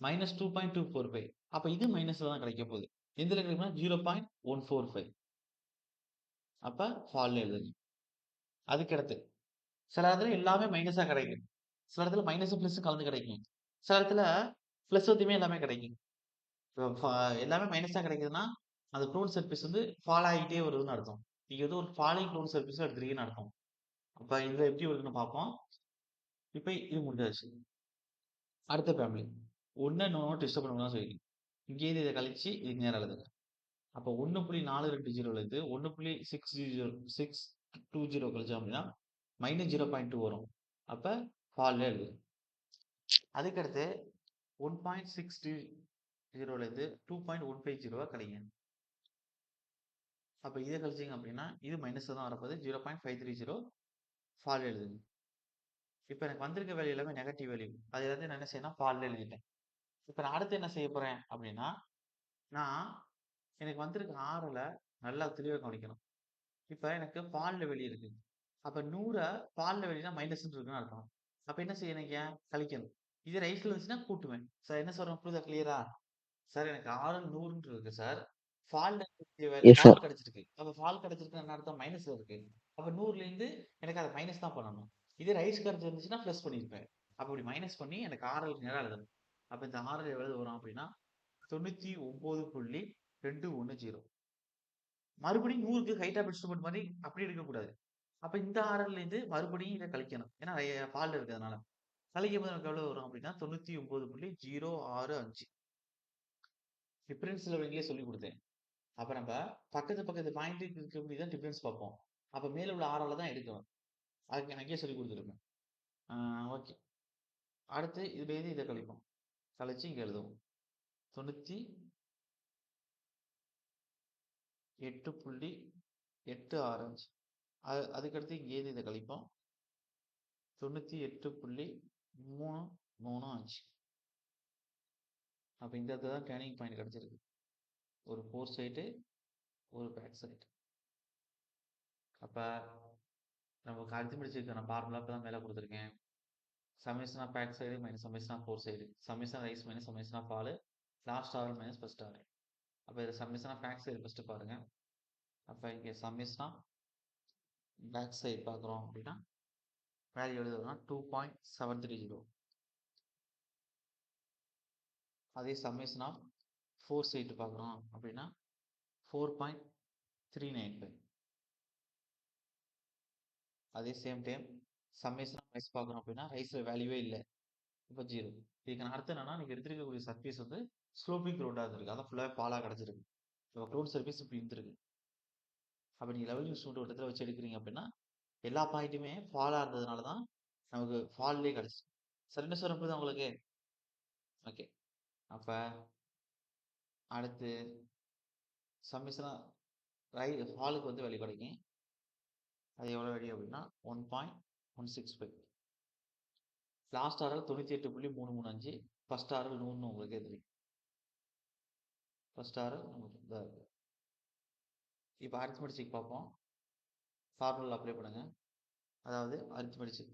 மைனஸ் 2.245. அப்ப இது மைனஸ்ல தான் கிடைக்க போகுது. எதுல கிடைக்கும்னா 0.145. அப்ப ஃபால்ல எழுதுங்க. அதுக்கடுத்து சில இடத்துல எல்லாமே மைனஸா கிடைக்கும். சில இடத்துல மைனஸும் பிளஸும் கலந்து கிடைக்கும். சில இடத்துல பிளஸ் ஒத்தியுமே எல்லாமே கிடைக்கும். எல்லாமே மைனஸா கிடைக்குதுன்னா, அந்த க்ளோன் சர்ஃபேஸ் வந்து ஃபால் ஆகிட்டே வருதுன்னு அர்த்தம். நீங்க வந்து ஒரு ஃபாலிங் க்ளோன் சர்ஃபேஸ் எடுத்துருக்கீங்கன்னு அர்த்தம். அப்ப இதுல எப்படி வருதுன்னு பார்ப்போம். இப்ப இது முடிஞ்சாச்சு. அடுத்த ஃபேமிலி. 1 இன்னொன்னு டிஸ்டர்ப் பண்ண சொல்லி. இங்கேருந்து இத கழிச்சு இதுக்கு நேரா எழுதுங்க. அப்ப 1.420லேருந்து 1.620 கழிச்சோம் அப்படின்னா, -0.2 வரும். அப்ப ஃபால்ல எழுதுங்க. அதுக்கடுத்து 1.620லேருந்து 2.150 கழிங்க. அப்ப இத கழிச்சீங்க அப்படின்னா, இது மைனஸ்ல தான் வரப்போகுது. 0.530 ஃபால் எழுதுங்க. இப்ப எனக்கு வந்திருக்க வேல்யூ எல்லாமே நெகட்டிவ் வேல்யூ. அது எல்லாத்தையும் நான் என்ன செய்யணும், ஃபால்ல எழுதிட்டேன். இப்ப நான் அடுத்து என்ன செய்ய போறேன் அப்படின்னா, நான் எனக்கு வந்திருக்க RLஅ நல்லா தெளிவா கவனிக்கணும். இப்ப எனக்கு ஃபால்ல வெளிய இருக்கு. அப்ப 100 ஃபால்ல வெளினா மைனஸ்ன்னு இருக்குன்னு அர்த்தம். அப்ப என்ன செய்யணும் இங்க? கழிக்கணும். இது ரைட்ல இருந்துச்சுன்னா கூட்டுவேன். சார் என்ன சொல்றேன் புரியுதா கிளியரா? சார் எனக்கு RL 100ன்னு இருக்கு சார். ஃபால்ல Yes, sir. ஃபால் கிடைச்சிருக்கு. அப்ப ஃபால் கிடைச்சிருக்குன்னா என்ன அர்த்தம்? மைனஸ்ல இருக்கு. அப்ப 100லேருந்து எனக்கு அத மைனஸ் தான் பண்ணணும். இதே ரைஸ் கர்வ் இருந்துச்சுன்னா பிளஸ் பண்ணியிருப்பேன். அப்ப இப்படி மைனஸ் பண்ணி எனக்கு RL நேரா எழுதணும். அப்ப இந்த RL எவ்வளவு வரும் அப்படின்னா 99.210. மறுபடியும் 100க்கு ஹைட் ஆஃப் இன்ஸ்ட்ருமென்ட் மாதிரி அப்படி எடுக்கக்கூடாது. அப்ப இந்த RLலேருந்து மறுபடியும் இத கழிக்கணும். ஏன்னா ஃபால்ல இருக்கிறதுனால. கழிக்கும்போது நமக்கு எவ்வளவு வரும் அப்படின்னா 99.065. டிஃபரன்ஸ்ல இங்கிலீஷ் சொல்லிக் கொடுத்தேன். அப்ப நம்ம பக்கத்து பாயிண்ட்டுக்கு இருக்கக்கூடிய தான் டிஃபரன்ஸ் பார்ப்போம். அப்ப மேல உள்ள RL தான் எடுக்கணும். அதுக்கு நான் அங்கேயே சொல்லிக் கொடுத்துருப்பேன். ஓகே. அடுத்து இதுலேருந்து இத கழிப்போம். கழிச்சு இங்க எழுதுவோம். 98.865. அதுக்கடுத்து இங்கேருந்து இத கழிப்போம். 98.335. அப்ப இந்த இடத்துல தான் டர்னிங் பாயிண்ட் கிடைச்சிருக்கு. ஒரு ஃபோர் சைடு, ஒரு பேக் சைடு. அப்ப நமக்கு அரித்மெடிக்ஸ்க்கான ஃபார்முலா இப்ப தான் மேல கொடுத்துருக்கேன். Summation of back side minus summation of fore side. Summation of rise minus summation of fall. Last RL minus first RL. அப்ப இது summation of back side first பாருங்க. அப்ப இங்க சம்மேஷன் ஆஃப் பேக் சைடு பார்க்குறோம் அப்படின்னா வேல்யூ எழுதுறோம்னா 2.730. அதே summation of fore side பார்க்குறோம் அப்படின்னா 4.395. அதே same time summation of rise பார்க்குறோம் அப்படின்னா ரைஸ்ல வேல்யூவே இல்லை. இப்போ 0. இதுக்கான அர்த்தம் என்னன்னா நீங்க எடுத்துருக்கக்கூடிய சர்ஃபேஸ் வந்து ஸ்லோப்பிங் ரோடா இருந்திருக்கு. அதான் ஃபுல்லாக ஃபாலா கிடைச்சிருக்கு. இப்போ க்ளோன் சர்ஃபேஸ் இப்படி இருந்திருக்கு. அப்ப நீங்க லெவல் இன்ஸ்ட்ருமெண்ட் ஒரு இடத்துல வச்சு எடுக்கிறீங்க அப்படின்னா எல்லா பாயிண்ட்டுமே ஃபாலா இருந்ததுனால தான் நமக்கு ஃபால்லே கிடைச்சு. சார் என்ன சொல்ற புரியுதா உங்களுக்கு? ஓகே. அப்ப அடுத்து சம்மேஷனா ஃபாலுக்கு வந்து வேல்யூ கிடைக்கும். அது எவ்வளோ வேல்யூ அப்படின்னா 1.165. Last RL 98.335. ஃபர்ஸ்ட் RL 100ன்னு உங்களுக்கு தெரியும். ஃபர்ஸ்ட் RL நமக்கு இதாக இருக்கு. இப்போ அரித்மெடிக் பார்ப்போம். ஃபார்முலா அப்ளை பண்ணுங்க. அதாவது arithmetic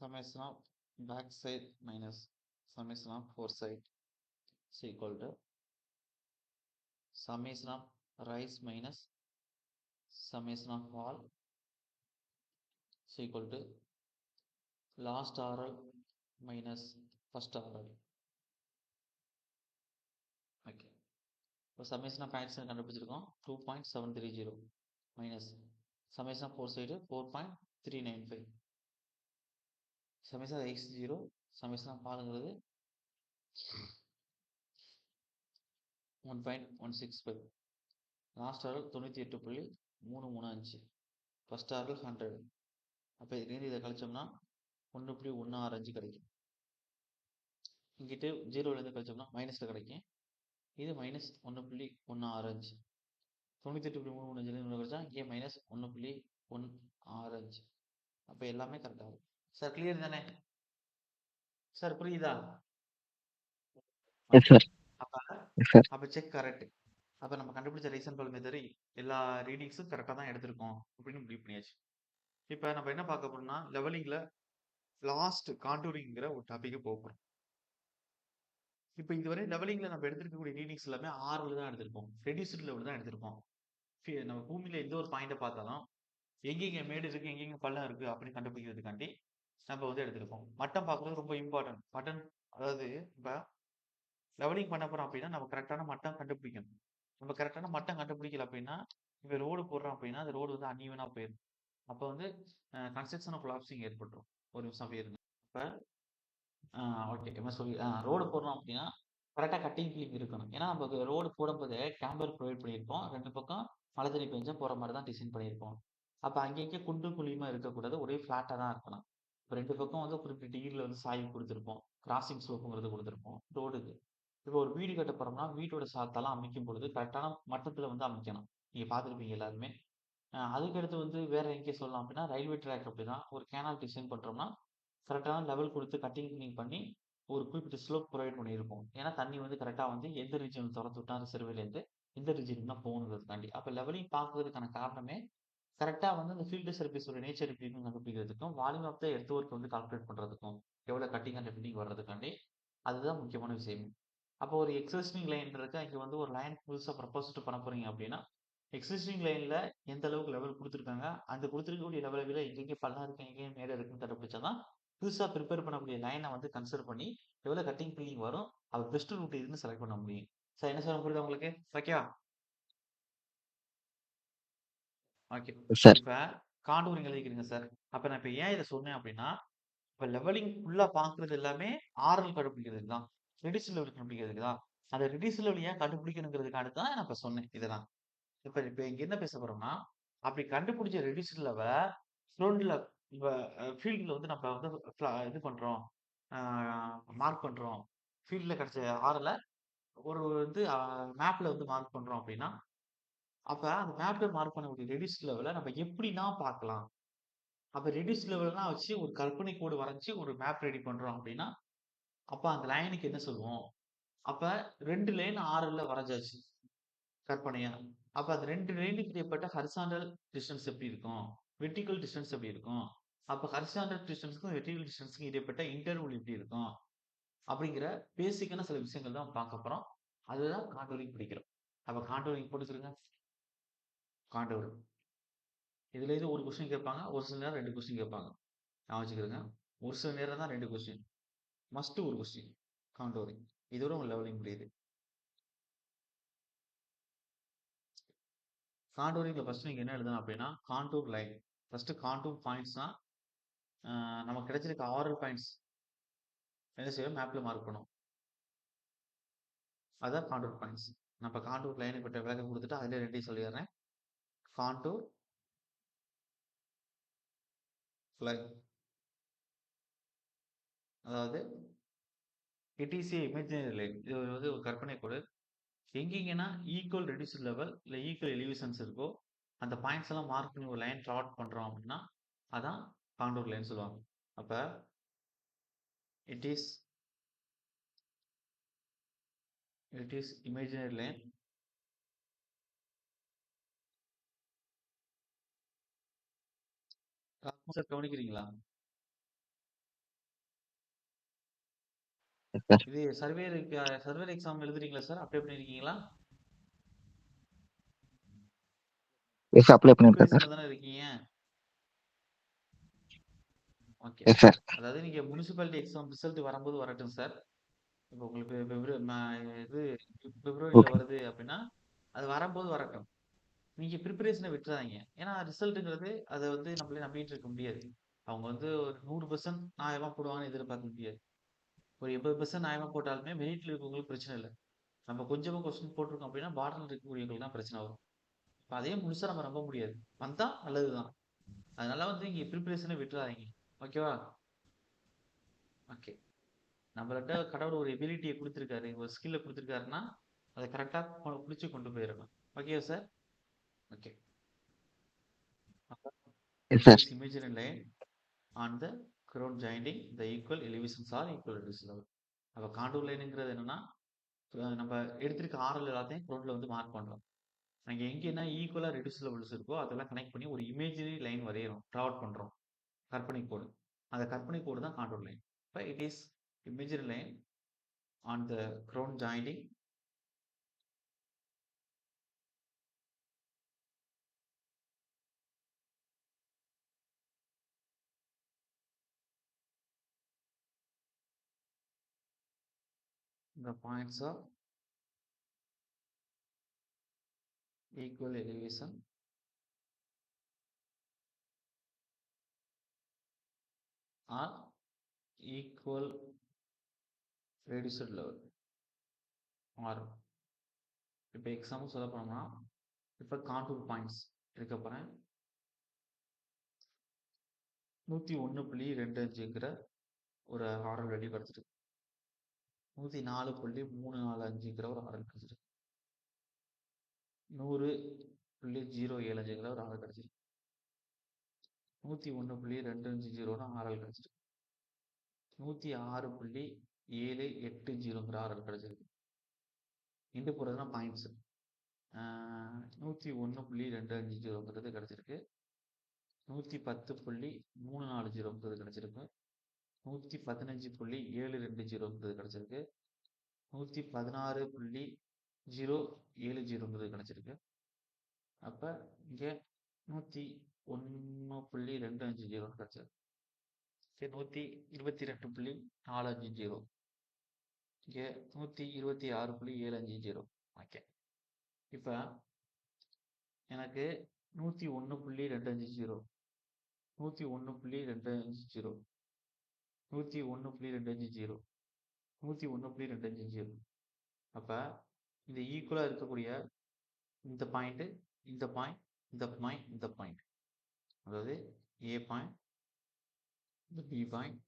summation of back side minus summation of foresight is equal to summation of rise minus summation of fall is equal to last RL minus first RL. Okay. இப்போ summation of facts கண்டுபிடிச்சிருக்கோம் 2.730 minus summation 4 side 4.395. Summation x0 summation பாருங்கிறது 1.165. Last order 98.335. First order 100. அப்போ இதுலேருந்து இதை கழிச்சோம்னா 1.165 கிடைக்கும். இங்கிட்டு 0லேருந்து கழிச்சோம்னா மைனஸில் கிடைக்கும். இது -1.165. 98.335 கழிச்சா இங்கே -1.165. அப்போ எல்லாமே கரெக்டாக இருக்கும். சார் கிளியர் தானே சார்? புரியுதா? Yes sir. அப்போ எஸ் சார். அப்போ செக் கரெக்ட். அப்போ நம்ம கண்டுபிடிச்ச ரீசனபிள் மெத்தட் எல்லா ரீடிங்ஸும் கரெக்டாக தான் எடுத்திருக்கோம் அப்படின்னு முடிவு பண்ணியாச்சு. இப்போ நம்ம என்ன பார்க்க போறோம்னா லெவலிங்கில் லாஸ்ட் கான்டூரிங்கிற ஒரு டாப்பிக்கு போகிறோம். இப்போ இதுவரை லெவலிங்கில் நம்ம எடுத்திருக்கக்கூடிய ரீடிங்ஸ் எல்லாமே ஆறில் தான் எடுத்திருப்போம், ரெடியூஸ்டு லெவல் தான் எடுத்திருப்போம். நம்ம பூமியில் எந்த ஒரு பாயிண்டை பார்த்தாலும் எங்கெங்க மேடு இருக்கு எங்கெங்க பள்ளம் இருக்கு அப்படின்னு கண்டுபிடிக்கிறதுக்காண்டி நம்ம வந்து எடுத்திருப்போம். மட்டம் பார்க்குறது ரொம்ப இம்பார்ட்டன்ட். மட்டம் அதாவது இப்போ லெவலிங் பண்ண போறோம் அப்படின்னா நம்ம கரெக்டான மட்டம் கண்டுபிடிக்கணும். நம்ம கரெக்டான மட்டம் கண்டுபிடிக்கல அப்படின்னா இப்போ ரோடு போடுறோம் அப்படின்னா அந்த ரோடு வந்து அன்ஈவனா போயிடும். அப்போ வந்து கன்ஸ்ட்ரக்ஷன் ஆஃப் கொலாப்சிங் ஏற்பட்டுரும். ஒரு நிமிஷம் அப்படியே இருங்க. இப்போ ஓகே என்ன சொல்லி ரோடு போடுறோம் அப்படின்னா கரெக்டாக கட்டிங் கிளிக் இருக்கணும். ஏன்னா நம்ம ரோடு போடும்போது கேம்பர் ப்ரொவைட் பண்ணியிருப்போம். 2 பக்கம் மழை தண்ணி பெஞ்சா போகிற மாதிரி தான் டிசைன் பண்ணியிருப்போம். அப்போ அங்கங்கே குண்டும் குழியுமா இருக்கக்கூடாது, ஒரே ஃப்ளாட்டாக தான் இருக்கணும். இப்போ 2 பக்கம் வந்து குறிப்பிட்ட டிகிரியில் வந்து சாய்வு கொடுத்துருப்போம், கிராசிங் ஸ்லோப்புங்கிறது கொடுத்துருப்போம் ரோடுக்கு. இப்போ ஒரு வீடு கட்ட போகிறோம்னா வீட்டோட தளம் அமைக்கும் பொழுது கரெக்டான மட்டத்தில் வந்து அமைக்கணும். நீங்கள் பார்த்துருப்பீங்க எல்லாருமே. அதுக்கடுத்து வந்து வேற எங்கே சொல்லலாம் அப்படின்னா ரயில்வே ட்ராக் அப்படிதான். ஒரு கேனால் டிசைன் பண்ணுறோம்னா கரெக்டான லெவல் கொடுத்து கட்டிங் கிளீன் பண்ணி ஒரு குறிப்பிட்ட ஸ்லோப் ப்ரொவைட் பண்ணியிருப்போம். ஏன்னா தண்ணி வந்து கரெக்டாக வந்து எந்த ரீஜன் திறந்து விட்டா ரிசர்வேலேருந்து எந்த ரீஜனுக்கு தான் போகணுங்கிறதுக்காண்டி. அப்போ லெவலிங் பார்க்கறதுக்கான காரணமே கரெக்டாக வந்து அந்த ஃபீல்டு சர்ஃபேஸோட நேச்சர் எப்படி இருக்குன்னு கண்டுபிடிக்கிறதுக்கும் volume of the earth work வந்து கால்குலேட் பண்ணுறதுக்கும் எவ்வளோ கட்டிங் அண்ட் ஃபிட்டிங் வர்றதுக்காண்டி அதுதான் முக்கியமான விஷயம். அப்போ ஒரு எக்ஸிஸ்டிங் லைன் இருக்கு, அங்கே வந்து ஒரு லைன் புதுசாக ப்ரப்போஸ்ட் பண்ண போறீங்க அப்படின்னா எக்ஸிஸ்டிங் லைனில் எந்த அளவுக்கு லெவல் கொடுத்துருக்காங்க, அந்த கொடுத்துருக்கக்கூடிய லெவலில் எங்கெங்கே பள்ளம் இருக்கு எங்கேயும் மேலே இருக்குன்னு கண்டுபிடிச்சா தான் புதுசாக ப்ரிப்பேர் பண்ணக்கூடிய லைனை வந்து கன்சிடர் பண்ணி எவ்வளோ கட்டிங் ஃபில்லிங் வரும், அது பெஸ்ட் ரூட் இதுன்னு செலக்ட் பண்ண முடியும். சார் என்ன சொல்ல புரியுது உங்களுக்கு? ஓகேவா? ஓகே. Yes sir. இப்போ காண்டூரிங் எழுதிக்கிறீங்க சார். அப்போ நான் இப்போ ஏன் இதை சொன்னேன் அப்படின்னா இப்போ லெவலிங் ஃபுல்லாக பார்க்குறது எல்லாமே ஆரல் கண்டுபிடிக்கிறதுக்கு தான், ரெடியூஸ் லெவல் கண்டுபிடிக்கிறதுக்கு தான். அந்த ரெடியூஸ் லெவல் ஏன் கண்டுபிடிக்கணுங்கிறதுக்காக தான் நான் இப்போ சொன்னேன் இதெல்லாம். இப்போ இப்போ இங்கே என்ன பேச போறோம்னா அப்படி கண்டுபிடிச்ச ரெடியூஸ் லெவலை ஃப்ரண்ட்ல இப்போ ஃபீல்டில் வந்து நம்ம வந்து இது பண்ணுறோம், மார்க் பண்ணுறோம். ஃபீல்டில் கிடைச்ச ஆறில் ஒரு வந்து மேப்பில் வந்து மார்க் பண்ணுறோம் அப்படின்னா அப்போ அந்த மேப்பில் மார்க் பண்ணக்கூடிய ரெடியூஸ் லெவலை நம்ம எப்படின்னா பார்க்கலாம். அப்போ ரெடியூஸ் லெவல்லாம் வச்சு ஒரு கற்பனை கோடு வரைஞ்சி ஒரு மேப் ரெடி பண்ணுறோம் அப்படின்னா அப்போ அந்த லைனுக்கு என்ன சொல்லுவோம்? அப்போ 2 லைன் ஆறில் வரைஞ்சாச்சு கற்பனையா. அப்போ அந்த 2 லைனுக்கு இடைப்பட்ட ஹரிசாண்டல் டிஸ்டன்ஸ் எப்படி இருக்கும், வெர்டிகல் டிஸ்டன்ஸ் எப்படி இருக்கும், அப்போ ஹரிசாண்டல் டிஸ்டன்ஸுக்கும் வெர்டிகல் டிஸ்டன்ஸுக்கும் இடைப்பட்ட இன்டர்வல் எப்படி இருக்கும் அப்படிங்கிற பேசிக்கான சில விஷயங்கள் தான் பார்க்க போகிறோம். அதுதான் காண்டோரிங் பிடிக்கிறோம். அப்போ காண்டோரிங் போட்டுக்கிறோங்க. காண்டோர் இதுல இருந்து ஒரு கொஸ்டின் கேட்பாங்க, ஒரு சில நேரம் 2 கொஸ்டின் கேட்பாங்க. நான் வச்சுக்கிறேங்க. ஒரு சில நேரம் தான் 2 கொஸ்டின், மஸ்ட் ஒரு கொஸ்டின் காண்டோரிங். இதோட உங்க லெவலிங் முடியுது. காண்டூரிங்ல ஃபர்ஸ்ட் நீங்க என்ன எழுதணும் அப்படின்னா காண்டூர் லைன். ஃபர்ஸ்ட் காண்டூர் பாயிண்ட்ஸ்னா நமக்கு கிடைச்சிருக்க 6 பாயிண்ட்ஸ் என்ன செய்யணும், மேப்ல மார்க் பண்ணும். அதான் காண்டூர் பாயிண்ட்ஸ். நான் இப்போ காண்டூர் லைனுக்கு பட்ட விளக்கம் கொடுத்துட்டு அதிலே 2 சொல்லிடுறேன். காண்டூர் லைன் அதாவது it is a imaginary line. இது வந்து ஒரு கற்பனை கோடு. எங்கெங்கன்னா ஈக்குவல் ரெடியூஸ்ட் லெவல் இல்லை ஈக்குவல் எலிவேஷன்ஸ் இருக்கோ அந்த பாயிண்ட்ஸ் எல்லாம் மார்க் பண்ணி ஒரு லைன் ப்ளாட் பண்றோம் அப்படின்னா அதான் காண்டூர் லைன் சொல்லுவாங்க. அப்ப it is imaginary line sir கவனிக்கிறீங்களா? Yes sir. இது சர்வேர் எக்ஸாம் எழுதுறீங்களா சார்? அப்ளை பண்ணிருக்கீங்களா? எஸ் அப்ளை பண்ணிருக்கேன் சார். ப்ரிப்பரேஷன்ல தானே இருக்கீங்க? ஓகே. Yes sir. அதாவது நீங்க முனிசிபாலிட்டி எக்ஸாம் ரிசல்ட் வரும்போது வரட்டும் சார். இப்போ உங்களுக்கு இது பிப்ரவரியில ஓகே. வருது அப்படின்னா அது வரும்போது வரட்டும். நீங்க ப்ரிப்பரேஷன விட்டுறாதீங்க. ஏன்னா ரிசல்ட்ங்கிறது அத வந்து நம்மளே நம்பிட்டு இருக்க முடியாது. அவங்க வந்து ஒரு 100% நியாயமா போடுவாங்கன்னு எதிர்பார்க்க முடியாது. ஒரு 80% நியாயமா போட்டாலுமே மெரிட்ல இருக்கவங்களுக்கு பிரச்சனை இல்ல. நம்ம கொஞ்சமா கொஸ்டின் போட்டிருக்கோம் அப்படின்னா, பார்டர்ல இருக்கக்கூடியவங்களுக்கு தான் பிரச்சனை வரும். இப்ப அதையும் முழுசா நம்ம நம்ப முடியாது. வந்தா நல்லதுதான். அதனால வந்து இங்க ப்ரிப்பரேஷன விட்டுறாதீங்க. ஓகேவா? ஓகே. நம்மள்ட்ட கடவுள் ஒரு எபிலிட்டிய குடுத்திருக்காரு. ஒரு ஸ்கில்ல குடுத்திருக்காருன்னா, அத கரெக்ட்டா புடிச்சு கொண்டு போயிரணும். ஓகேவா sir? Okay. Yes It sir. is imaginary line on the crown joining the equal elevations are equal reduced level. அப்ப காண்டூர் லைன்ங்கிறது என்னன்னா, நம்ம எடுத்திருக்க ஆரல் எல்லாத்தையும் க்ரௌன்ல வந்து மார்க் பண்றோம். அங்க எங்கேன்னா ஈக்குவலா ரெடியூஸ் லெவல்ஸ் இருக்கோ, அதெல்லாம் கனெக்ட் பண்ணி ஒரு இமேஜினரி லைன் வரையறோம். ட்ரா அவுட் பண்றோம். கற்பனை கோடு. அந்த கற்பனை கோடு தான் காண்டூர் லைன். இப்ப it is imaginary line on the crown joining the points of equal elevation or equal reduced level. or இப்ப எக்ஸாம்பிள் சொல்ல போனோம்னா, இப்ப காண்டூர் பாயிண்ட்ஸ் எடுக்க போறேன். 101.25ங்கிற ஒரு ஆரல் வேல்யூ கிடைச்சிருக்கு. 104.345ங்கிற ஒரு ஆரல் கிடைச்சிருக்கு. 100.075ங்கிற ஒரு ஆரல் கிடைச்சிருக்கு. 101.250ன்னு ஆரல் கிடைச்சிருக்கு. 106.780ங்கிற ஆரல் கிடைச்சிருக்கு. இங்க போறதுனா பாயிண்ட்ஸ். 101.250ங்கிறது கிடைச்சிருக்கு. 110.340ங்கிறது கிடைச்சிருக்கு. 115.720ங்கிறது கிடைச்சிருக்கு. 116.070ங்கிறது கிடைச்சிருக்கு. அப்ப இங்க 101.250 கிடைச்சிருக்கு. சரி 122.450. இங்க 126.750. ஓகே. இப்ப எனக்கு 101.250 101.250 101.250 101.250. அப்ப இந்த ஈக்குவலா இருக்கக்கூடிய இந்த பாயிண்ட், இந்த பாயிண்ட், இந்த பாயிண்ட், இந்த பாயிண்ட், அதாவது ஏ பாயிண்ட், இந்த B point,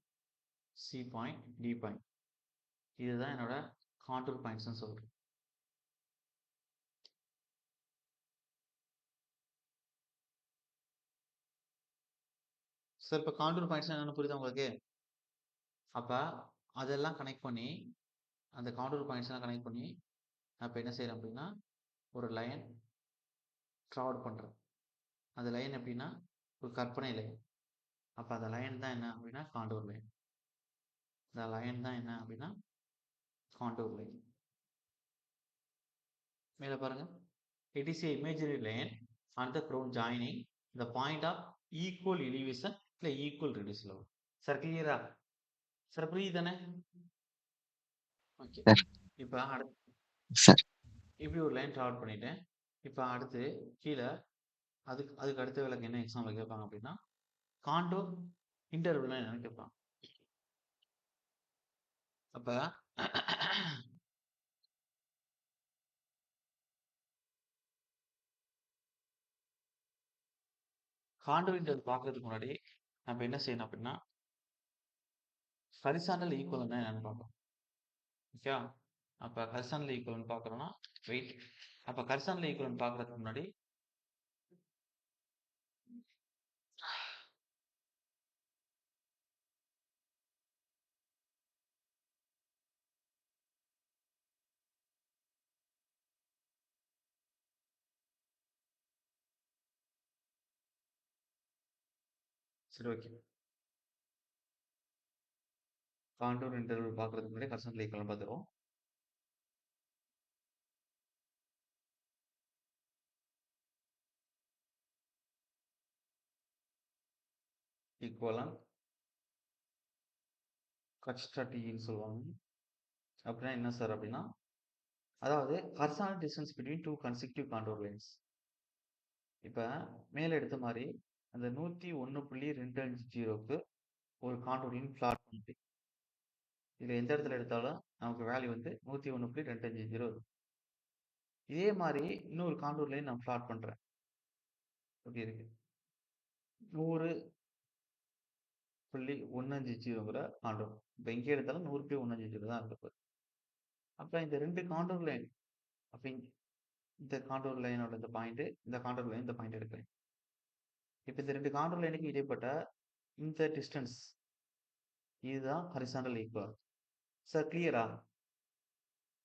C point, D point, இதுதான் என்னோட காண்டூர் பாயிண்ட்ஸ்னு சொல்றேன். சார் இப்ப காண்டூர் பாயிண்ட்ஸ் என்னன்னு புரியுதா உங்களுக்கு? அப்ப அதெல்லாம் கனெக்ட் பண்ணி, அந்த காண்டூர் பாயிண்ட்ஸ் எல்லாம் கனெக்ட் பண்ணி நான் இப்ப என்ன செய்யறேன் அப்படின்னா, ஒரு லைன் ட்ரா அவுட் பண்றேன். அந்த லைன் எப்படின்னா ஒரு கற்பனை லைன். அப்ப அந்த லைன் தான் என்ன அப்படின்னா காண்டூர் லைன். இந்த லைன் தான் என்ன அப்படின்னா காண்டூர் லைன். மேல பாருங்க. It is a imaginary line on the crown joining the point of equal elevation இல்ல equal reduced level. சார் கிளியரா? சார் புரியுதானே? ஓகே. சார். இப்ப சார். இப்படி ஒரு லைன் ட்ரா அவுட் பண்ணிட்டேன். இப்ப அடுத்து கீழ அதுக்கு அடுத்த விளக்கம் என்ன எக்ஸாம்ல கேட்பாங்க அப்படின்னா, காண்டூர் இன்டர்வல்னா என்னன்னு கேட்பாங்க. அப்ப காண்டூர் இன்டர்வல் பார்க்கறதுக்கு முன்னாடி நம்ம என்ன செய்யணும் அப்படின்னா, ஹரிசாண்டல் ஈக்குவல்னா என்னன்னு பார்க்கணும். ஓகே. அப்ப ஹரிசாண்டல் ஈக்குவல்னு பார்க்கறோம்னா வெயிட். அப்ப ஹரிசாண்டல் ஈக்குவல்னு பார்க்கறதுக்கு முன்னாடி சரி ஓகே. காண்டூர் இன்டர்வல் பார்க்கறதுக்கு முன்னாடி ஹரிசாண்டல் ஈக்குவல் பார்த்துருவோம். ஈக்குவலன் கன்ஸ்ட்ரக்டிவ்னு சொல்லுவாங்க. அப்படின்னா என்ன சார் அப்படின்னா, அதாவது horizontal distance between two consecutive contour lines. இப்ப மேல எடுத்த மாரி அந்த 101.250க்கு ஒரு கான்டூர் லைன் பிளாட் பண்ணிட்டு இதுல எந்த இடத்துல எடுத்தாலும் நமக்கு வேல்யூ வந்து 101.250 வரும். இதே மாரி இன்னொரு கான்டூர் லைன் நான் பிளாட் பண்றேன். எப்படி இருக்கு? 100.150ங்கிற கான்டூர். இப்ப எங்க எடுத்தாலும் 100.150 தான் இருக்க போகுது. அப்ப இந்த 2 கான்டூர் லைன் அப்ப இந்த கான்டூர் லைனோட இந்த பாயிண்ட், இந்த கான்டூர் லைன் இந்த பாயிண்ட் எடுக்கிறேன். இப்ப இந்த 2 கான்டூர் லைனுக்கு இடைப்பட்ட இந்த டிஸ்டன்ஸ் இதுதான் ஹரிசாண்டல் ஈக்குவல். சார் கிளியரா?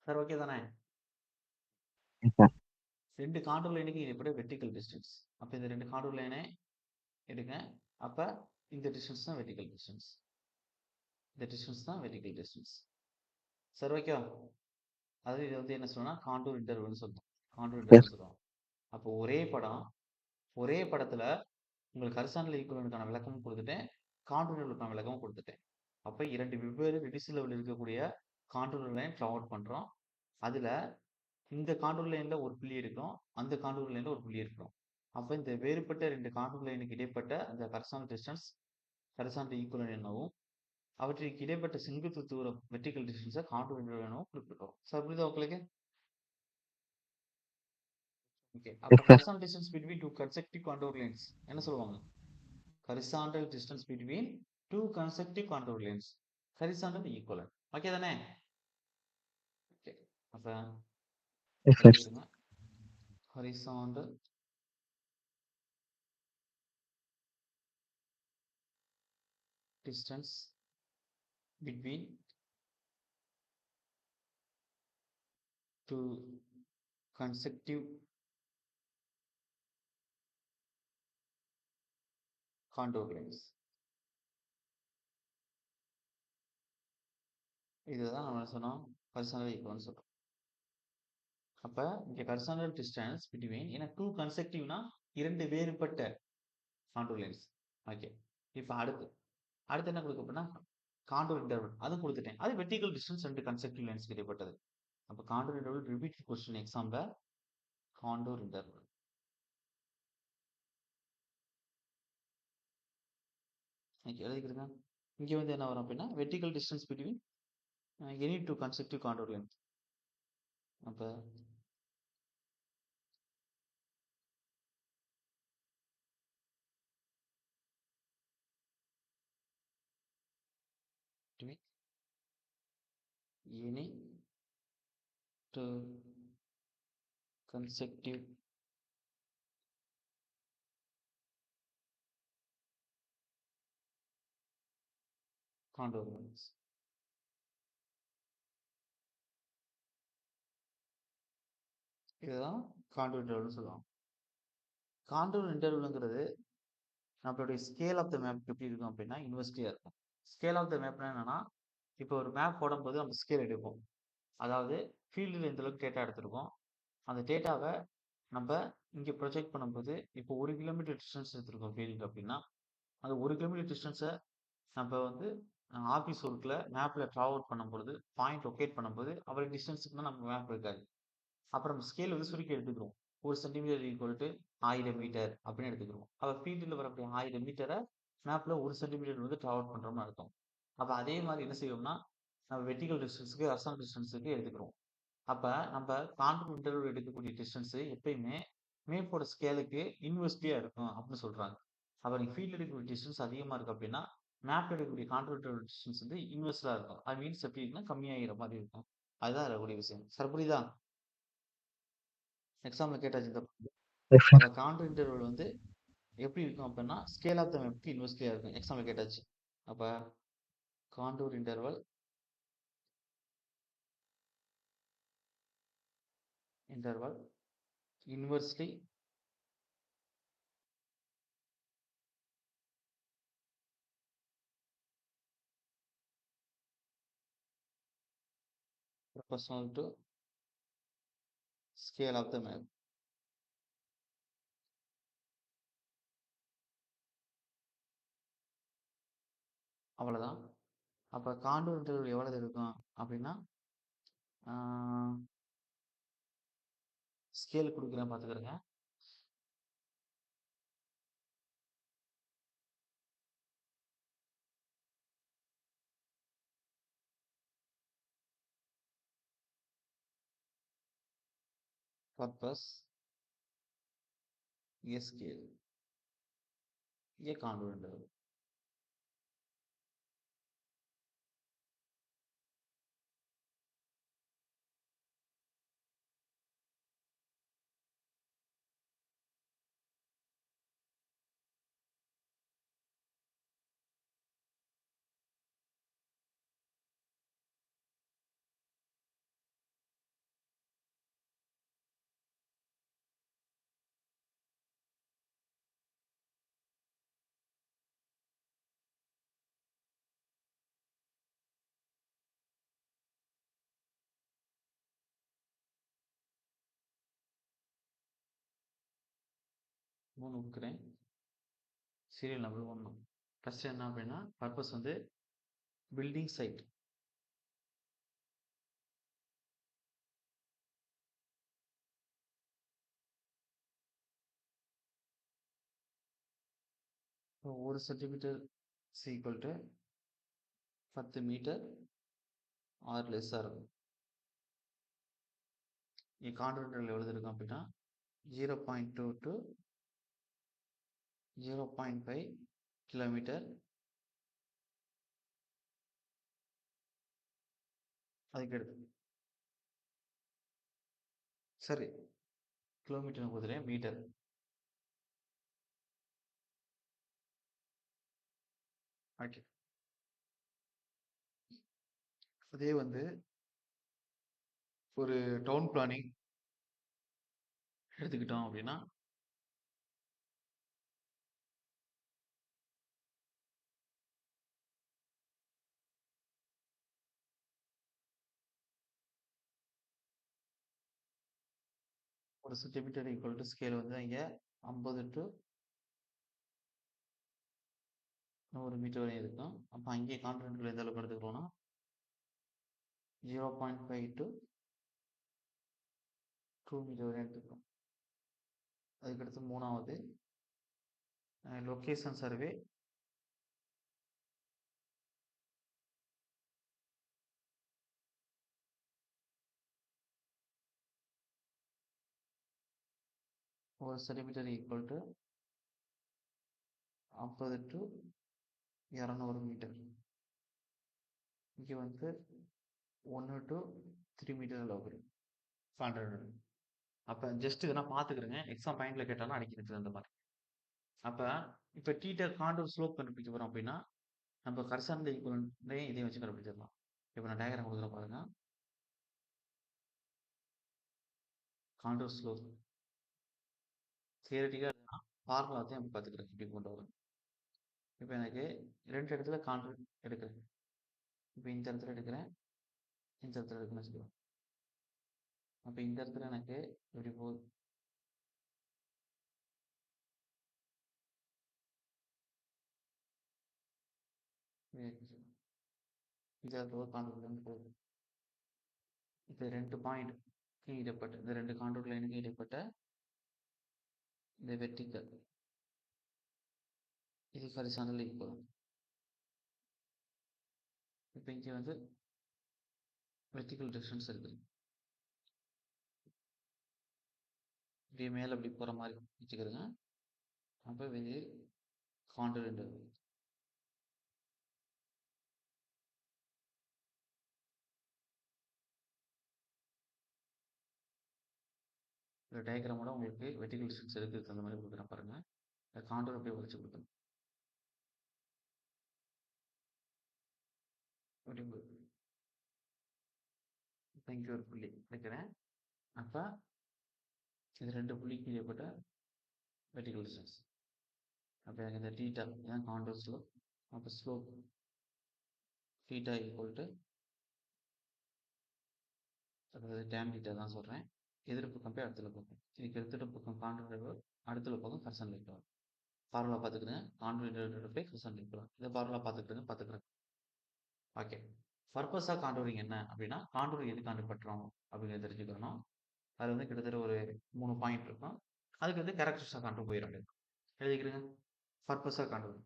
சார் ஓகே தானே? Yes, sir. 2 கான்டூர் லைனுக்கு இடைப்பட்ட வெர்டிகல் டிஸ்டன்ஸ். அப்ப இந்த 2 கான்டூர் லைனை எடுங்க. அப்ப இந்த டிஸ்டன்ஸ் தான் வெர்டிகல் டிஸ்டன்ஸ். இந்த டிஸ்டன்ஸ் தான் வெர்டிகல் டிஸ்டன்ஸ். சார் ஓகேவா? அது இது வந்து என்ன சொல்லணும்னா கான்டூர் இன்டர்வல்னு சொல்லுவோம். Contour Yes. இன்டர்வல் சொல்லுவோம். அப்போ ஒரே படம், ஒரே படத்துல உங்களுக்கு ஹரிசாண்டல் ஈக்குவலுக்கான விளக்கமும் கொடுத்துட்டேன், கான்டூர் இன்டர்வலுக்கான விளக்கமும் கொடுத்துட்டேன். அப்ப 2 வெவ்வேறு ரெடியூஸ் லெவல் இருக்கக்கூடிய கான்டூர் லைன் ட்ரா அவுட் பண்றோம். அதுல இந்த கான்டூர் லைன்ல ஒரு புள்ளி இருக்கும், அந்த கான்டூர் லைன்ல ஒரு புள்ளி இருக்கும். அப்ப இந்த வேறுபட்ட 2 கான்டூர் லைனுக்கு இடைப்பட்ட அந்த ஹரிசாண்டல் டிஸ்டன்ஸ் ஹரிசாண்டல் ஈக்குவல் எனவும் அவற்றிற்கு இடைப்பட்ட செங்குத்து தூரம் வெர்டிகல் டிஸ்டன்ஸை கான்டூர் இன்டர்வல் எனவும் குறிப்பிடுறோம். சார் புரியுதா உங்களுக்கு? ஓகே. அப்ப Yes, sir. Horizontal distance between two consecutive contour lines என்ன சொல்லுவாங்க? Horizontal distance between two consecutive contour lines horizontal equivalent. Okay தானே? ஓகே. அப்ப Yes, sir. எழுதிடுங்க. Horizontal distance between two consecutive contour lines. இதுதான் நம்ம என்ன சொன்னோம் ஹரிசாண்டல் ஈக்குவல்னு சொல்றோம். அப்ப இங்க ஹரிசாண்டல் டிஸ்டன்ஸ் பிட்வீன் ஏன்னா டூ கன்செக்டிவ்னா 2 வேறுபட்ட கான்டூர் லைன்ஸ். ஓகே. இப்ப அடுத்து என்ன கொடுக்க போனா கான்டூர் இன்டர்வல் அது கொடுத்துட்டேன். அது வெர்டிகல் டிஸ்டன்ஸ் 2 கன்செக்டிவ் லைன்ஸ் இடைப்பட்டது. அப்ப கான்டூர் இன்டர்வல் ரிப்பீட் கொஸ்டின் எக்ஸாம்ல கான்டூர் இன்டர்வல். ஓகே எழுதிக்கிறேங்க. இங்க வந்து என்ன வரும் அப்படின்னா vertical distance between any two consecutive contour line. அப்ப between any two consecutive contour lines. இதுதான் கான்டூர் இன்டர்வல்னு சொல்லுவாங்க. கான்டூர் இன்டர்வல்ங்கிறது நம்மளுடைய ஸ்கேல் ஆஃப் த மேப் எப்படி இருக்கும் அப்படின்னா இன்வெர்ஸ்லியா இருக்கும். ஸ்கேல் ஆஃப் த மேப்னா என்னன்னா இப்போ ஒரு மேப் போடும்போது நம்ம ஸ்கேல் எடுப்போம். அதாவது ஃபீல்டில் எந்த அளவுக்கு டேட்டா எடுத்திருக்கோம் அந்த டேட்டாவை நம்ம இங்கே ப்ரொஜெக்ட் பண்ணும்போது இப்போ 1 கிலோமீட்டர் டிஸ்டன்ஸ் எடுத்திருக்கோம் ஃபீல்டு அப்படின்னா அந்த 1 கிலோமீட்டர் டிஸ்டன்ஸை நம்ம வந்து ஆஃபீஸ் ஒர்க்கில் மேப்பில் ட்ராவல் பண்ணும்பொழுது பாயிண்ட் லொக்கேட் பண்ணும்போது அவ்வளோ டிஸ்டன்ஸுக்கு தான் நம்ம மேப் இருக்காது. அப்புறம் ஸ்கேல் வந்து சுருக்கி எடுத்துக்கிறோம். 1 சென்டிமீட்டர் ஈக்குவல் டு 1000 மீட்டர் அப்படின்னு எடுத்துக்கிறோம். அப்போ ஃபீல்டில் வரக்கூடிய 1000 மீட்டரை மேப்பில் 1 சென்டிமீட்டர் வந்து ட்ராவல் பண்ணுறோம்னு அர்த்தம். அப்போ அதே மாதிரி என்ன செய்வோம்னா நம்ம வெர்டிகல் டிஸ்டன்ஸுக்கு ஹரிசாண்டல் டிஸ்டன்ஸுக்கு எடுத்துக்கிறோம். அப்போ நம்ம கான்டூர் இன்டர்வல் எடுக்கக்கூடிய டிஸ்டன்ஸு எப்பயுமே மேப்போட ஸ்கேலுக்கு இன்வெர்ஸ்லியாக இருக்கும் அப்படின்னு சொல்கிறாங்க. அப்போ நீங்கள் ஃபீல்டில் எடுக்கக்கூடிய டிஸ்டன்ஸ் அதிகமாக இருக்குது அப்படின்னா மேப்பில் எடுக்கக்கூடிய கான்டூர் இன்டர்வல் டிஸ்டன்ஸ் வந்து இன்வெர்ஸ்லாக இருக்கும். அது மீன்ஸ் எப்படி இருக்குன்னா கம்மியாகிற மாதிரி இருக்கும். அதுதான் இருக்கக்கூடிய விஷயம். சார் புரியுதா? எக்ஸாம்ல கேட்டாச்சு இந்த Yes, sir. அப்ப கான்டூர் இன்டர்வல் வந்து எப்படி இருக்கும் அப்படின்னா ஸ்கேல் ஆஃப் த மேப்க்கு இன்வெர்ஸ்லியா இருக்கும். எக்ஸாம்ல கேட்டாச்சு. அப்ப contour interval inversely proportional to scale of the map. அவ்வளவுதான். அப்ப கான்டூர் இன்டர்வல் எவ்வளவு இருக்கும் அப்படின்னா ஸ்கேல் கொடுக்குறேன் பார்த்துக்கிறேங்க. Purpose, A scale, A contour interval. மூணு கொடுக்குறேன். Serial number 1. ஃபர்ஸ்ட் என்ன அப்படின்னா பர்பஸ் வந்து பில்டிங் சைட். ஒரு centimetre equal to 10 metre or லெஸ்ஸாக இருக்கும். இங்கே கான்ட்ரிபியூட்டர் எவ்வளவு இருக்கும் அப்படின்னா 0.2 டு 0.5 கிலோமீட்டர். அதுக்கு எடுத்து சரி கிலோமீட்டர் கொடுத்துறேன் மீட்டர். ஓகே, அதே வந்து ஒரு டவுன் பிளானிங் எடுத்துக்கிட்டோம் அப்படின்னா ஒரு சென்டிமீட்டர் ஈக்குவல் டு ஸ்கேல் வந்து இங்கே 50 டு 100 மீட்டர் வரையும் இருக்கும். அப்போ அங்கே கான்டினென்ட்கள் எந்த அளவுக்கு எடுத்துக்கிறோம்னா 0.5 டு 2 மீட்டர் வரையும் எடுத்துக்கிறோம். அதுக்கடுத்து மூணாவது லொக்கேஷன் சர்வே. ஒரு centimetre equal to 50 to 200 metre. இங்கே வந்து 1 டு 3 மீட்டர் அளவு வரும் 500. அப்போ ஜஸ்ட் இதெல்லாம் பார்த்துக்கிறேங்க, எக்ஸாம் பாயிண்ட்ல கேட்டாலும் அடிக்கிறது அந்த மாதிரி. அப்போ இப்போ டீட்டர் காண்டூர் ஸ்லோப் கண்டுபிடிக்க போகிறோம் அப்படின்னா நம்ம கர்சன்ல ஈக்குவலன்ட்லேயே இதையும் வச்சு கண்டுபிடிச்சிடலாம். இப்போ நான் டயக்ராம் கொடுக்குற பாருங்க. காண்டூர் ஸ்லோப் தியரட்டிக்காக ஃபார்முலா தான் நம்ம பார்த்துக்கிறேன் இப்படி கொண்டு வரும். இப்போ எனக்கு 2 இடத்துல காண்டூர் எடுக்கிறேன். இப்போ இந்த இடத்துல எடுக்கிறேன், இந்த இடத்துல எடுக்கணும்னு வச்சுக்கலாம். அப்போ இந்த இடத்துல எனக்கு எப்படி போகுது, இந்த இடத்துல ஒரு காண்டூர் போகுது. இப்போ 2 பாயிண்ட் இடைப்பட்ட இந்த 2 காண்டூர் லைனுக்கு இடைப்பட்ட இந்த வெர்டிக்கல் இது ஹரிசாண்டல் ஈக்குவல். இப்போ இங்கே வந்து வெர்டிக்கல் டிஸ்டன்ஸ் இருக்குது. இப்படி மேலே அப்படி போகிற மாதிரி வச்சுக்கிறேங்க. அப்போ வெளியே காண்டூர் இந்த டயக்ராமோட உங்களுக்கு வெர்டிக்கல் டிஸ்டன்ஸ் எடுக்கிறதுக்கு அந்த மாதிரி கொடுக்குறேன் பாருங்க. காண்டூர் அப்படியே உரைச்சு கொடுக்கணும். இப்போ இங்கே ஒரு புள்ளி வைக்கிறேன். அப்போ இது 2 புள்ளிக்கு இடைப்பட்ட வெர்டிக்கல் டிஸ்டன்ஸ். அப்போ எனக்கு இந்த டீட்டா இதான் காண்டூர் ஸ்லோப். அப்போ ஸ்லோப் டீட்டா ஈக்குவல் டு அதாவது டேன் டீட்டா தான் சொல்கிறேன். எதிர் பக்கம் போய் அடுத்த பக்கம் இதுக்கு எடுத்துகிட்டு பக்கம் காண்டூர் அடுத்த பக்கம் கர்சன் லைட் ஃபார்முலா பார்த்துக்கிறேன். காண்டூர் போய் கர்சன் லைட் இந்த ஃபார்முலா பார்த்துக்கிறேன். ஓகே, பர்பஸ் ஆஃப் காண்டூரிங் என்ன அப்படின்னா காண்டூர் எதுக்காண்டு பட்டுறோம் அப்படிங்கிறத தெரிஞ்சுக்கணும். அது வந்து கிட்டத்தட்ட ஒரு 3 பாயிண்ட் இருக்கும். அதுக்கு வந்து கேரக்டரிஸ்டிக்ஸ் ஆஃப் காண்டூர் போயிட வேண்டியது. எழுதிக்கிறேங்க. Purpose of contour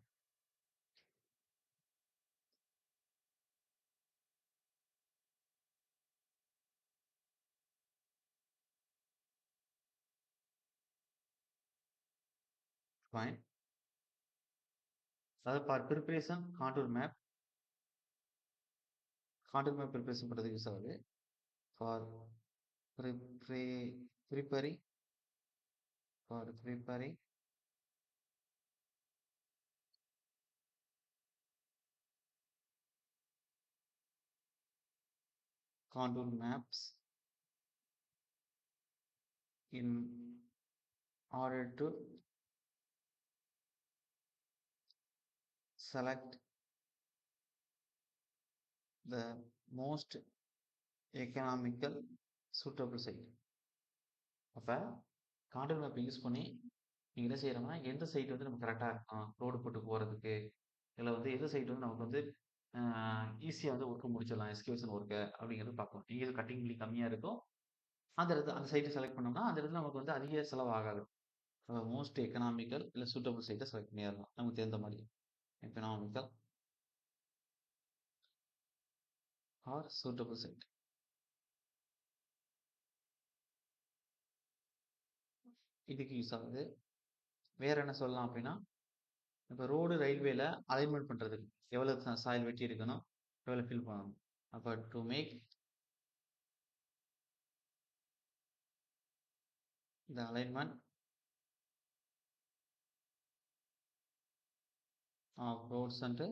fine. அதாவது for preparation contour map preparation பண்ணுறதுக்கு யூஸ் ஆகுது. For preparing contour maps in order to select the most economical suitable site. அப்போ கான்டூர் மேப் யூஸ் பண்ணி நீங்கள் என்ன செய்யறோம்னா எந்த சைட் வந்து நமக்கு கரெக்டாக இருக்கும் ரோடு போட்டு போகிறதுக்கு, இல்லை வந்து எந்த சைட் வந்து நமக்கு வந்து ஈஸியாக வந்து ஒர்க்கு முடிச்சிடலாம் எக்ஸ்கியூஷன் ஒர்க்கு அப்படிங்கிறது பார்க்கலாம். எங்கேயும் கட்டிங் பில்லி கம்மியாக இருக்கும் அந்த இடத்துல அந்த சைட்டை செலக்ட் பண்ணோம்னா அந்த இடத்துல நமக்கு வந்து அதிக செலவாகாது. மோஸ்ட் எக்கனாமிக்கல் இல்லை சூட்டபிள் சைட்டை செலக்ட் பண்ணிடலாம் நமக்கு தெரிந்த மாதிரி. எக்கனாமிக்கல் ஆர் சூட்டபிள் சைட் இதுக்கு யூஸ் ஆகுது. வேற என்ன சொல்லலாம் அப்படின்னா, இப்போ ரோடு ரயில்வேல அலைன்மெண்ட் பண்றதுக்கு எவ்வளவு சாயில் வெட்டி இருக்கணும், எவ்வளவு ஃபில் பண்ணணும். அப்போ to make the alignment of roads and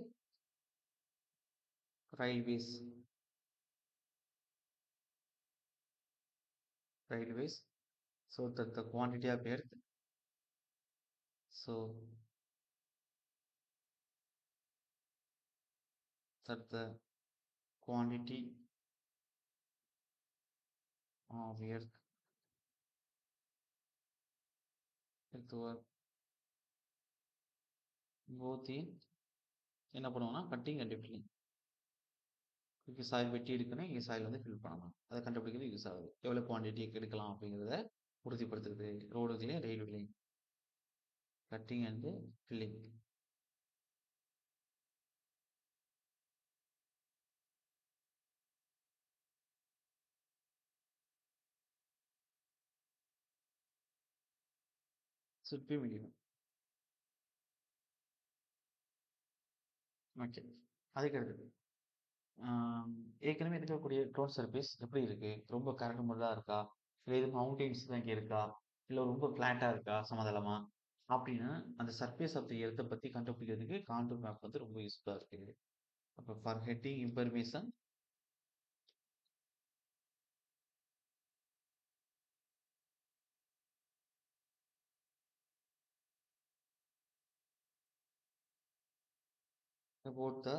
railways so that the quantity of earth so that the quantity of earth work both in என்ன பண்ணுவோம்னா கட்டிங் அண்ட் ஃபில்லிங். இங்கே சாயில் வெட்டி எடுக்கணும், இங்கே சாயில் வந்து ஃபில் பண்ணணும். அதை கண்டுபிடிக்கிறது யூஸ் ஆகுது. எவ்வளோ குவான்டிட்டி எடுக்கலாம் அப்படிங்கிறத உறுதிப்படுத்துறது ரோடுகளையும் ரயில்வேலையும். Cutting and filling. should be minimum. ஓகே, அதுக்கு அடுத்தது ஏற்கனவே இருக்கக்கூடிய ரோட் சர்ஃபேஸ் எப்படி இருக்கு, ரொம்ப கரடு முரடாக இருக்கா, இல்லை இது மவுண்டெயின்ஸ் தான் இங்கே இருக்கா, இல்லை ரொம்ப ஃப்ளாட்டாக இருக்கா சமதளமா அப்படின்னு அந்த சர்ஃபேஸ் ஆஃப் தி எர்த்தை பற்றி கண்டுபிடிக்கிறதுக்கு கான்டூர் மேப் வந்து ரொம்ப யூஸ்ஃபுல்லாக இருக்குது. அப்போ for heading information about the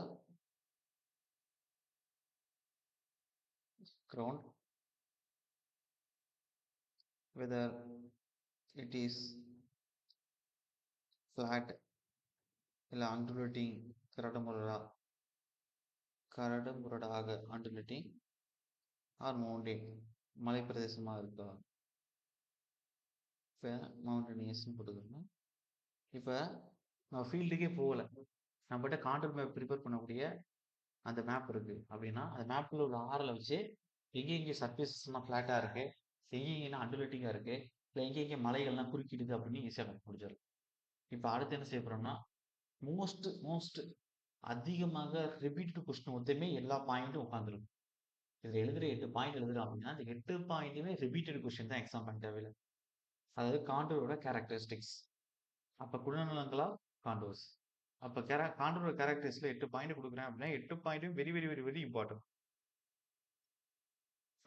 ground, whether it is flat இல்லை undulating கரடுமுரடாக undulating ஆர் மவுண்டெயின் மலை பிரதேசமாக இருக்கா. இப்போ மவுண்டனியஸ்ன்னு போட்டுக்கோங்க. இப்போ நான் ஃபீல்டுக்கே போகலை, நம்மகிட்ட கான்டூர் மேப் ப்ரிப்பேர் பண்ணக்கூடிய அந்த மேப் இருக்கு அப்படின்னா அந்த மேப்பில் உள்ள ஆறில் வச்சு எங்கே சர்ஃபேஸ்லாம் ஃப்ளாட்டாக இருக்கு, எங்கெங்கெல்லாம் அண்டுலேட்டிங்காக இருக்கு, இல்லை எங்கெங்கே மலைகள்லாம் குறுக்கிடுது அப்படின்னு ஈஸியாக கண்டுபிடிச்சிடலாம். இப்போ அடுத்து என்ன செய்ய போறோம்னா மோஸ்ட் அதிகமாக ரிப்பீட்டட் கொஸ்டின் மொத்தமே எல்லா பாயிண்ட்டும் உட்காந்துருக்கும். இதில் எழுதுகிற 8 பாயிண்ட் எழுதுறோம் அப்படின்னா அந்த 8 பாயிண்ட்டுமே ரிப்பீட்டட் கொஸ்டின் தான் எக்ஸாம் பண்ண தேவையில்லை. அதாவது கான்டூரோட கேரக்டரிஸ்டிக்ஸ். அப்போ குணநலங்களா கான்டூர்ஸ். அப்போ கான்டூரோட கேரக்டரிஸ்டிக்ஸ்ல 8 பாயிண்ட் கொடுக்குறேன் அப்படின்னா 8 பாயிண்ட்டும் very very very very important.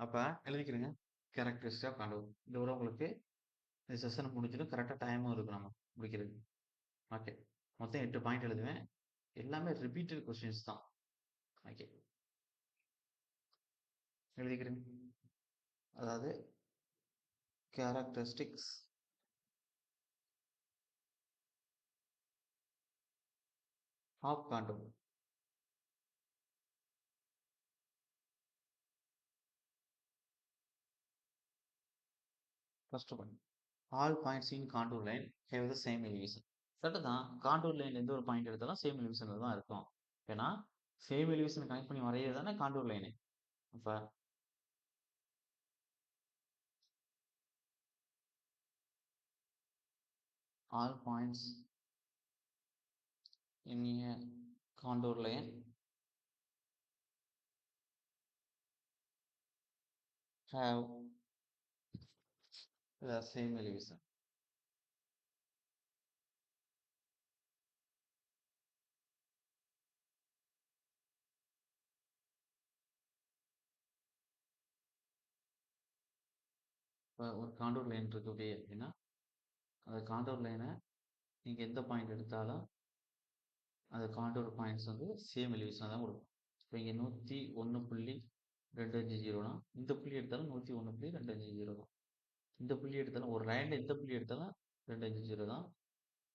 அப்போ எழுதிக்கிறேங்க கேரக்டரிஸ்டிக் ஆஃப் கான்டூர். இந்த ஒரு உங்களுக்கு இந்த செஷன் முடிஞ்சிடும், கரெக்டாக டைமும் இருக்கும் நம்ம முடிக்கிறது. ஓகே, மொத்தம் 8 பாயிண்ட் எழுதுவேன், எல்லாமே ரிப்பீட்டட் கொஸ்டின்ஸ் தான். ஓகே, எழுதிக்கிறேன். அதாவது characteristics of contour. First one, all points in contour line have the same elevation. கரெக்டாக தான், கான்டூர் லைன் எந்த ஒரு பாயிண்ட் எடுத்தாலும் சேம் எலிவேஷனில் தான் இருக்கும். ஏன்னா சேம் எலிவேஷன் கனெக்ட் பண்ணி வரைகிறது தானே கான்டூர் லைனு. அப்போ all points in a contour line have the same elevation. இப்போ ஒரு காண்டூர் லைன் இருக்குது அப்படின்னா அந்த காண்டூர் லைனை நீங்கள் எந்த பாயிண்ட் எடுத்தாலும் அந்த காண்டூர் பாயிண்ட்ஸ் வந்து சேம் எலிவேஷனாக தான் கொடுக்கும். இப்போ இங்கே 101.250னா இந்த புள்ளி எடுத்தாலும் 101.250 தான். இந்த புள்ளி எடுத்தாலும் ஒரு லைனில் எந்த புள்ளி எடுத்தாலும் 250 தான்.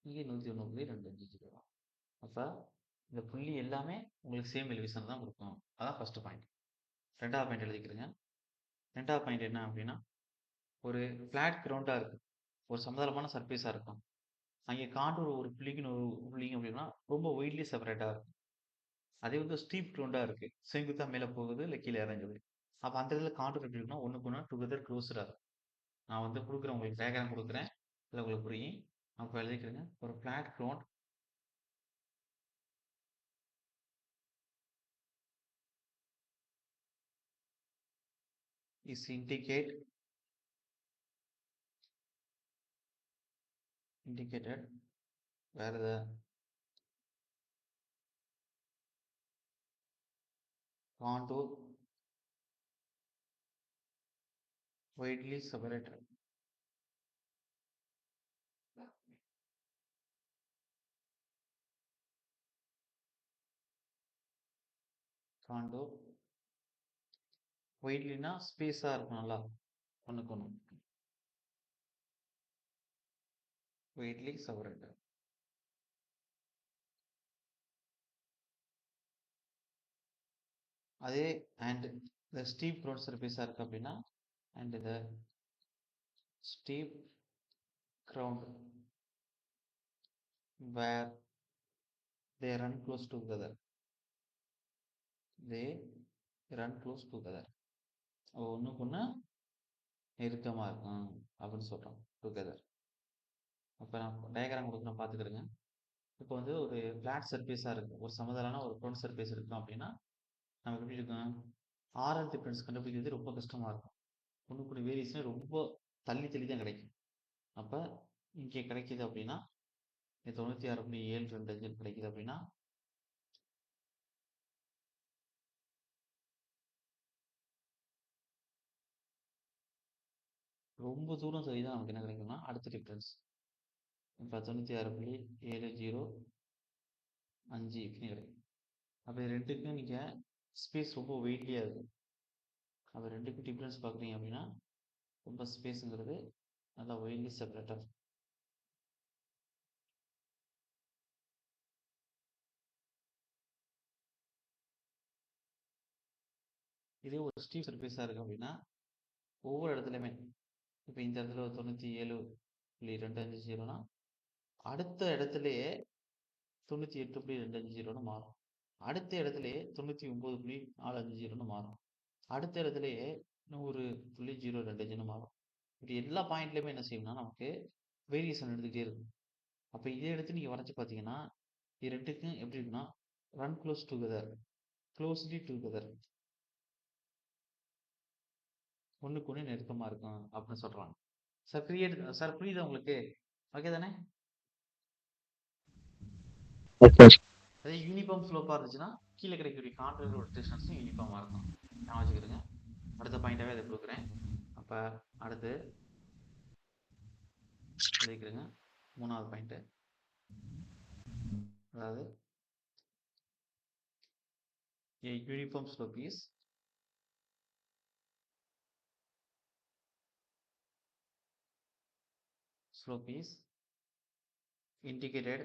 இங்கே 101.250 தான். அப்போ இந்த புள்ளி எல்லாமே உங்களுக்கு சேம் எலிவேஷன் தான் கொடுக்கும். அதான் ஃபர்ஸ்ட் பாயிண்ட். ரெண்டாவது பாயிண்ட் எழுதிக்கிறேங்க. ரெண்டாவது பாயிண்ட் என்ன அப்படின்னா ஒரு ஃப்ளாட் கிரவுண்டாக இருக்குது, ஒரு சமதளமான சர்ஃபேஸாக இருக்கும். அங்கே காண்டூர் ஒரு புள்ளிக்கு ஒரு புள்ளிங்க அப்படின்னா ரொம்ப ஒயிட்லி செப்பரேட்டாக இருக்கும். அதே வந்து ஸ்டீப் கிரவுண்டாக இருக்குது, செங்குத்தா மேலே போகுது இல்லை கீழே இறங்குது. அப்போ அந்த இடத்துல காண்டூர் எப்படி இருக்குன்னா ஒன்றுக்கு ஒன்று டுகெதர் க்ளோஸராக இருக்கும். நான் வந்து கொடுக்குறேன், உங்களுக்கு டயக்ராம் கொடுக்குறேன், இல்லை உங்களுக்கு புரியும். அப்போ எழுதிக்கிறேங்க. ஒரு flat ground is indicated where the contour widely separated. Contour widelyனா ஸ்பேஸாக இருக்கும், நல்லா ஒன்றுக்கு ஒன்று widely separated. அதே and the steep ground surface இருக்கு அப்படின்னா and the steep ground where they run close together, they run close together. ஒன்றுக்கு ஒன்று நெருக்கமாக இருக்கும் அப்படின்னு சொல்கிறோம், டுகெதர். அப்போ நான் டயக்ராம் கொடுக்குறேன், பார்த்துக்கிடுங்க. இப்போ வந்து ஒரு ஃப்ளாட் சர்ஃபேஸாக இருக்குது, ஒரு சமதளமான ஒரு க்ரௌண்ட் சர்ஃபேஸ் இருக்கும் அப்படின்னா நமக்கு எப்படி இருக்கும், ஆர்எல் டிஃப்ரென்ஸ் கண்டுபிடிக்கிறது ரொம்ப கஷ்டமாக இருக்கும். ஒன்றுக்குள்ள வேரியேஷன் ரொம்ப தள்ளி தள்ளி தான் கிடைக்கும். அப்போ இங்கே கிடைக்கிது அப்படின்னா 96.725 கிடைக்குது அப்படின்னா ரொம்ப தூரம் சரி தான் நமக்கு என்ன கிடைக்கும்னா அடுத்த டிஃப்ரென்ஸ். இப்போ 96.705 கிடைக்கும். அப்போ இது ரெண்டுக்கும் நீங்கள் ஸ்பேஸ் ரொம்ப வெயிட்லியாக இருக்கும். அப்போ ரெண்டுக்கும் டிஃப்ரென்ஸ் பார்க்குறீங்க அப்படின்னா ரொம்ப ஸ்பேஸுங்கிறது நல்லா வெயிட்லி செப்பரேட்டாக. இதே ஒரு ஸ்டீப் சர்ஃபேஸாக இருக்குது அப்படின்னா ஒவ்வொரு இடத்துலையுமே இப்போ இந்த இடத்துல ஒரு 97.250னா அடுத்த இடத்துலையே 98.250ன்னு மாறும். அடுத்த இடத்துலையே 99.450ன்னு மாறும். அடுத்த இடத்துலையே 100.025ன்னு மாறும். இப்படி எல்லா பாயிண்ட்லையுமே என்ன செய்யணும்னா நமக்கு வேரியேஷன் எடுத்துக்கிட்டே இருக்கும். அப்போ இதே எடுத்து நீங்கள் வரைச்சி பார்த்தீங்கன்னா இது ரெண்டுக்கும் எப்படி இருக்குன்னா run close together, closely together, ஒன்றுக்கு ஒன்று நெருக்கமாக இருக்கும் அப்படின்னு சொல்கிறாங்க. சார் சார் புரியுதா உங்களுக்கு? ஓகே தானே? அதே யூனிஃபார்ம் ஸ்லோப்பாக இருந்துச்சுன்னா கீழே கிடைக்கக்கூடிய கான்ட்ரோல் டிஸ்டன்ஸும் யூனிஃபார்மாக இருக்கும். நான் வச்சுக்கிறேங்க. அடுத்த பாயிண்டாகவே அதை கொடுக்குறேன். அப்போ அடுத்து எழுதிக்கிறேங்க. மூணாவது பாயிண்ட்டு, அதாவது a uniform slope is indicated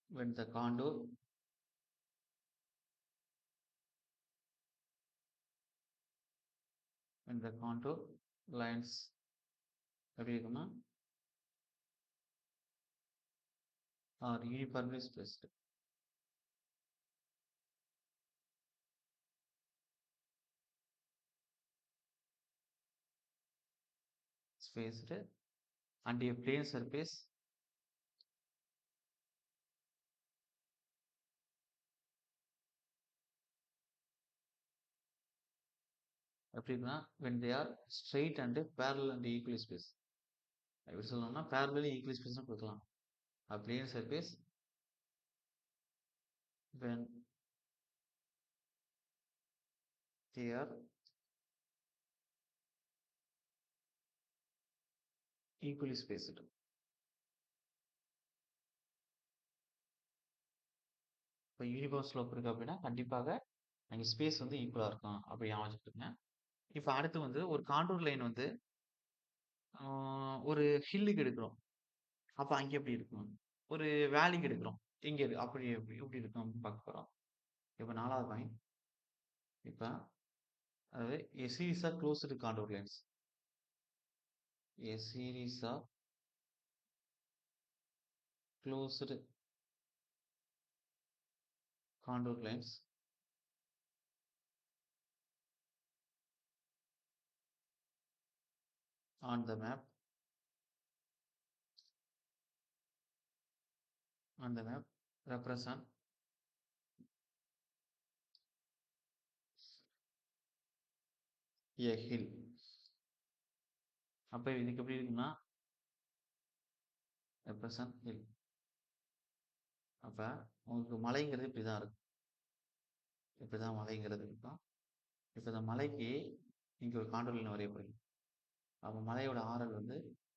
when the contour lines எப்படி இருக்குன்னா are uniformly spaced. spaced and a plane surface எப்படின்னா when they are straight and parallel and equally spaced. எப்படி சொல்லணும்னா parallel equally spaced கொடுக்கலாம். a plane surface when they are equally spaced. இப்போ uniform slope இருக்கு அப்படின்னா கண்டிப்பாக அங்கே ஸ்பேஸ் வந்து ஈக்குவலாக இருக்கும் அப்படி ஞாபகம். இப்போ அடுத்து வந்து ஒரு காண்டூர் லைன் வந்து ஒரு ஹில்லுக்கு எடுக்கிறோம். அப்போ அங்கே எப்படி இருக்கும்? ஒரு வேலிக்கு எடுக்கிறோம். எங்கே இருக்கு அப்படி எப்படி எப்படி இருக்கும் அப்படின்னு பார்க்க போகிறோம். இப்போ 4வது பாயிண்ட். இப்போ அதாவது a series of closed contour lines. A series of closed contour lines on the map represent a hill. அப்போ இதுக்கு எப்படி இருக்குன்னா represent hill. அப்போ உங்களுக்கு மலைங்கிறது இப்படி தான் இருக்கும். இப்படி தான் மலைங்கிறது இருக்கும். இப்போ இந்த மலைக்கு இங்கே ஒரு காண்டூர் லைன் வரைய போறீங்க. அப்போ மலையோட ஆரல் வந்து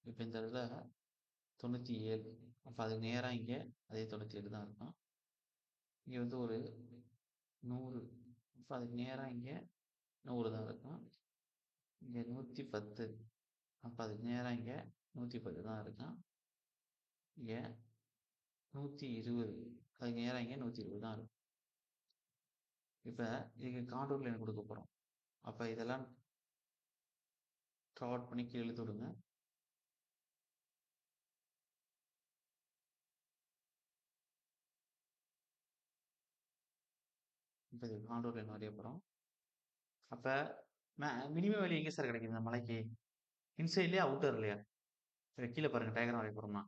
இப்போ இந்த இடத்துல 97. அப்போ அதுக்கு நேராக இங்கே அதே 97 தான் இருக்கும். இங்கே வந்து ஒரு 100. அப்போ அதுக்கு நேராக இங்கே 100 தான் இருக்கும். இங்கே 110. அப்போ அதுக்கு நேராக இங்கே 110 தான் இருக்கும். இங்கே 120. அதுக்கு நேராக இங்கே 120 தான் இருக்கும். இப்போ இதுக்கு காண்டூர் லைன் கொடுக்க போகிறோம். அப்போ இதெல்லாம் ட்ராட் பண்ணி கீழே இழுத்து விடுங்க. இப்போ இது காண்டூர் லைன் வரைய போகிறோம். அப்போ மினிமம் வேல்யூ எங்கே சார் கிடைக்குது இந்த மலைக்கு? இன்சைட்லையா அவுட்டர் இல்லையா? கீழே பாருங்க டயக்ராம் வரைய போகிறோம்னா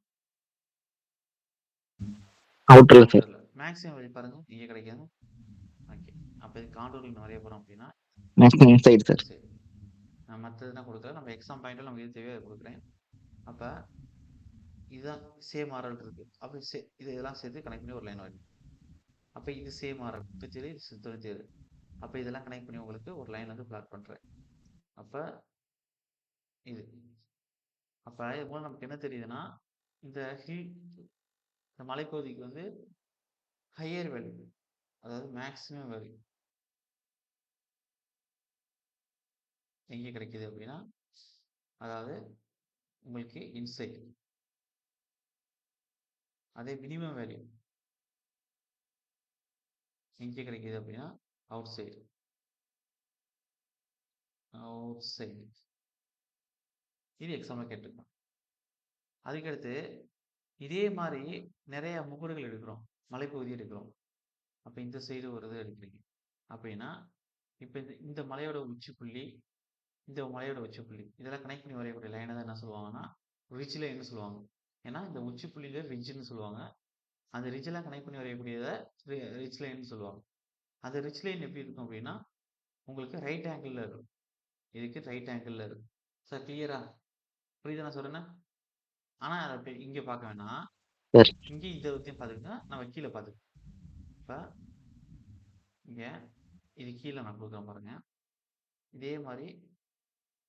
அவுட்டர்ல சார். மேக்ஸிமம் வேல்யூ பாருங்க இங்கே கிடைக்காது. ஓகே, அப்போ இது காண்டூர் லைன் வரைய போகிறோம் அப்படின்னா மேக்ஸிமம் இன்சைட் சார். சரி, நான் மற்றதுனா கொடுக்குறேன். நம்ம எக்ஸாம் பாயிண்ட்டில் நமக்கு இது தேவையாக கொடுக்குறேன். அப்போ இதுதான் சேம் ஆர்டர் இருக்குது. அப்போ இதெல்லாம் சேர்த்து கனெக்ட் பண்ணி ஒரு லைன் வரும். அப்போ இது சேம் ஆர்டர் 37, இது 97. அப்போ இதெல்லாம் கனெக்ட் பண்ணி உங்களுக்கு ஒரு லைன் வந்து பிளாட் பண்ணுறேன். அப்போ இது அப்போ இது மூலம் நமக்கு என்ன தெரியுதுன்னா இந்த ஹில் இந்த மலைப்பகுதிக்கு வந்து ஹையர் வேல்யூ, அதாவது மேக்ஸிமம் வேல்யூ எங்கே கிடைக்குது அப்படின்னா அதாவது உங்களுக்கு இன்சைட். அதே மினிமம் வேல்யூ எங்கே கிடைக்குது அப்படின்னா அவுட் சைடு. இது எக்ஸாம்பிள் கேட்டிருக்கோம். அதுக்கடுத்து இதே மாதிரி நிறைய முகடுகள் எடுக்கிறோம், மலைப்பகுதி எடுக்கிறோம். அப்போ இந்த சைடு ஒரு இது எடுக்கிறீங்க அப்படின்னா இப்போ இந்த மலையோட உச்சி புள்ளி, இந்த மலையோட உச்சி புள்ளி இதெல்லாம் கனெக்ட் பண்ணி வரையக்கூடிய லைனை தான் என்ன சொல்லுவாங்கன்னா ரிட்ஜ் லைன்னு சொல்லுவாங்க. ஏன்னா இந்த உச்சி புள்ளியில ரிட்ஜ்னு சொல்லுவாங்க. அந்த ரிட்ஜெல்லாம் கனெக்ட் பண்ணி வரையக்கூடியதை ரிட்ஜ் லைன்னு சொல்லுவாங்க. அந்த ரிட்ஜ் லைன் எப்படி இருக்கும் அப்படின்னா உங்களுக்கு ரைட் ஆங்கிளில் இருக்கும். இதுக்கு ரைட் ஆங்கிளில் இருக்கும். சார் கிளியரா புரியுதா நான் சொல்றேன்னா? ஆனால் அதை அப்படி இங்கே பார்க்க வேணாம், இங்கே இதை பற்றியும் பார்த்துக்கிட்டா நம்ம கீழே பார்த்துக்கோம். இப்போ இங்கே இது கீழே நான் கொடுக்குறேன் பாருங்க. இதே மாதிரி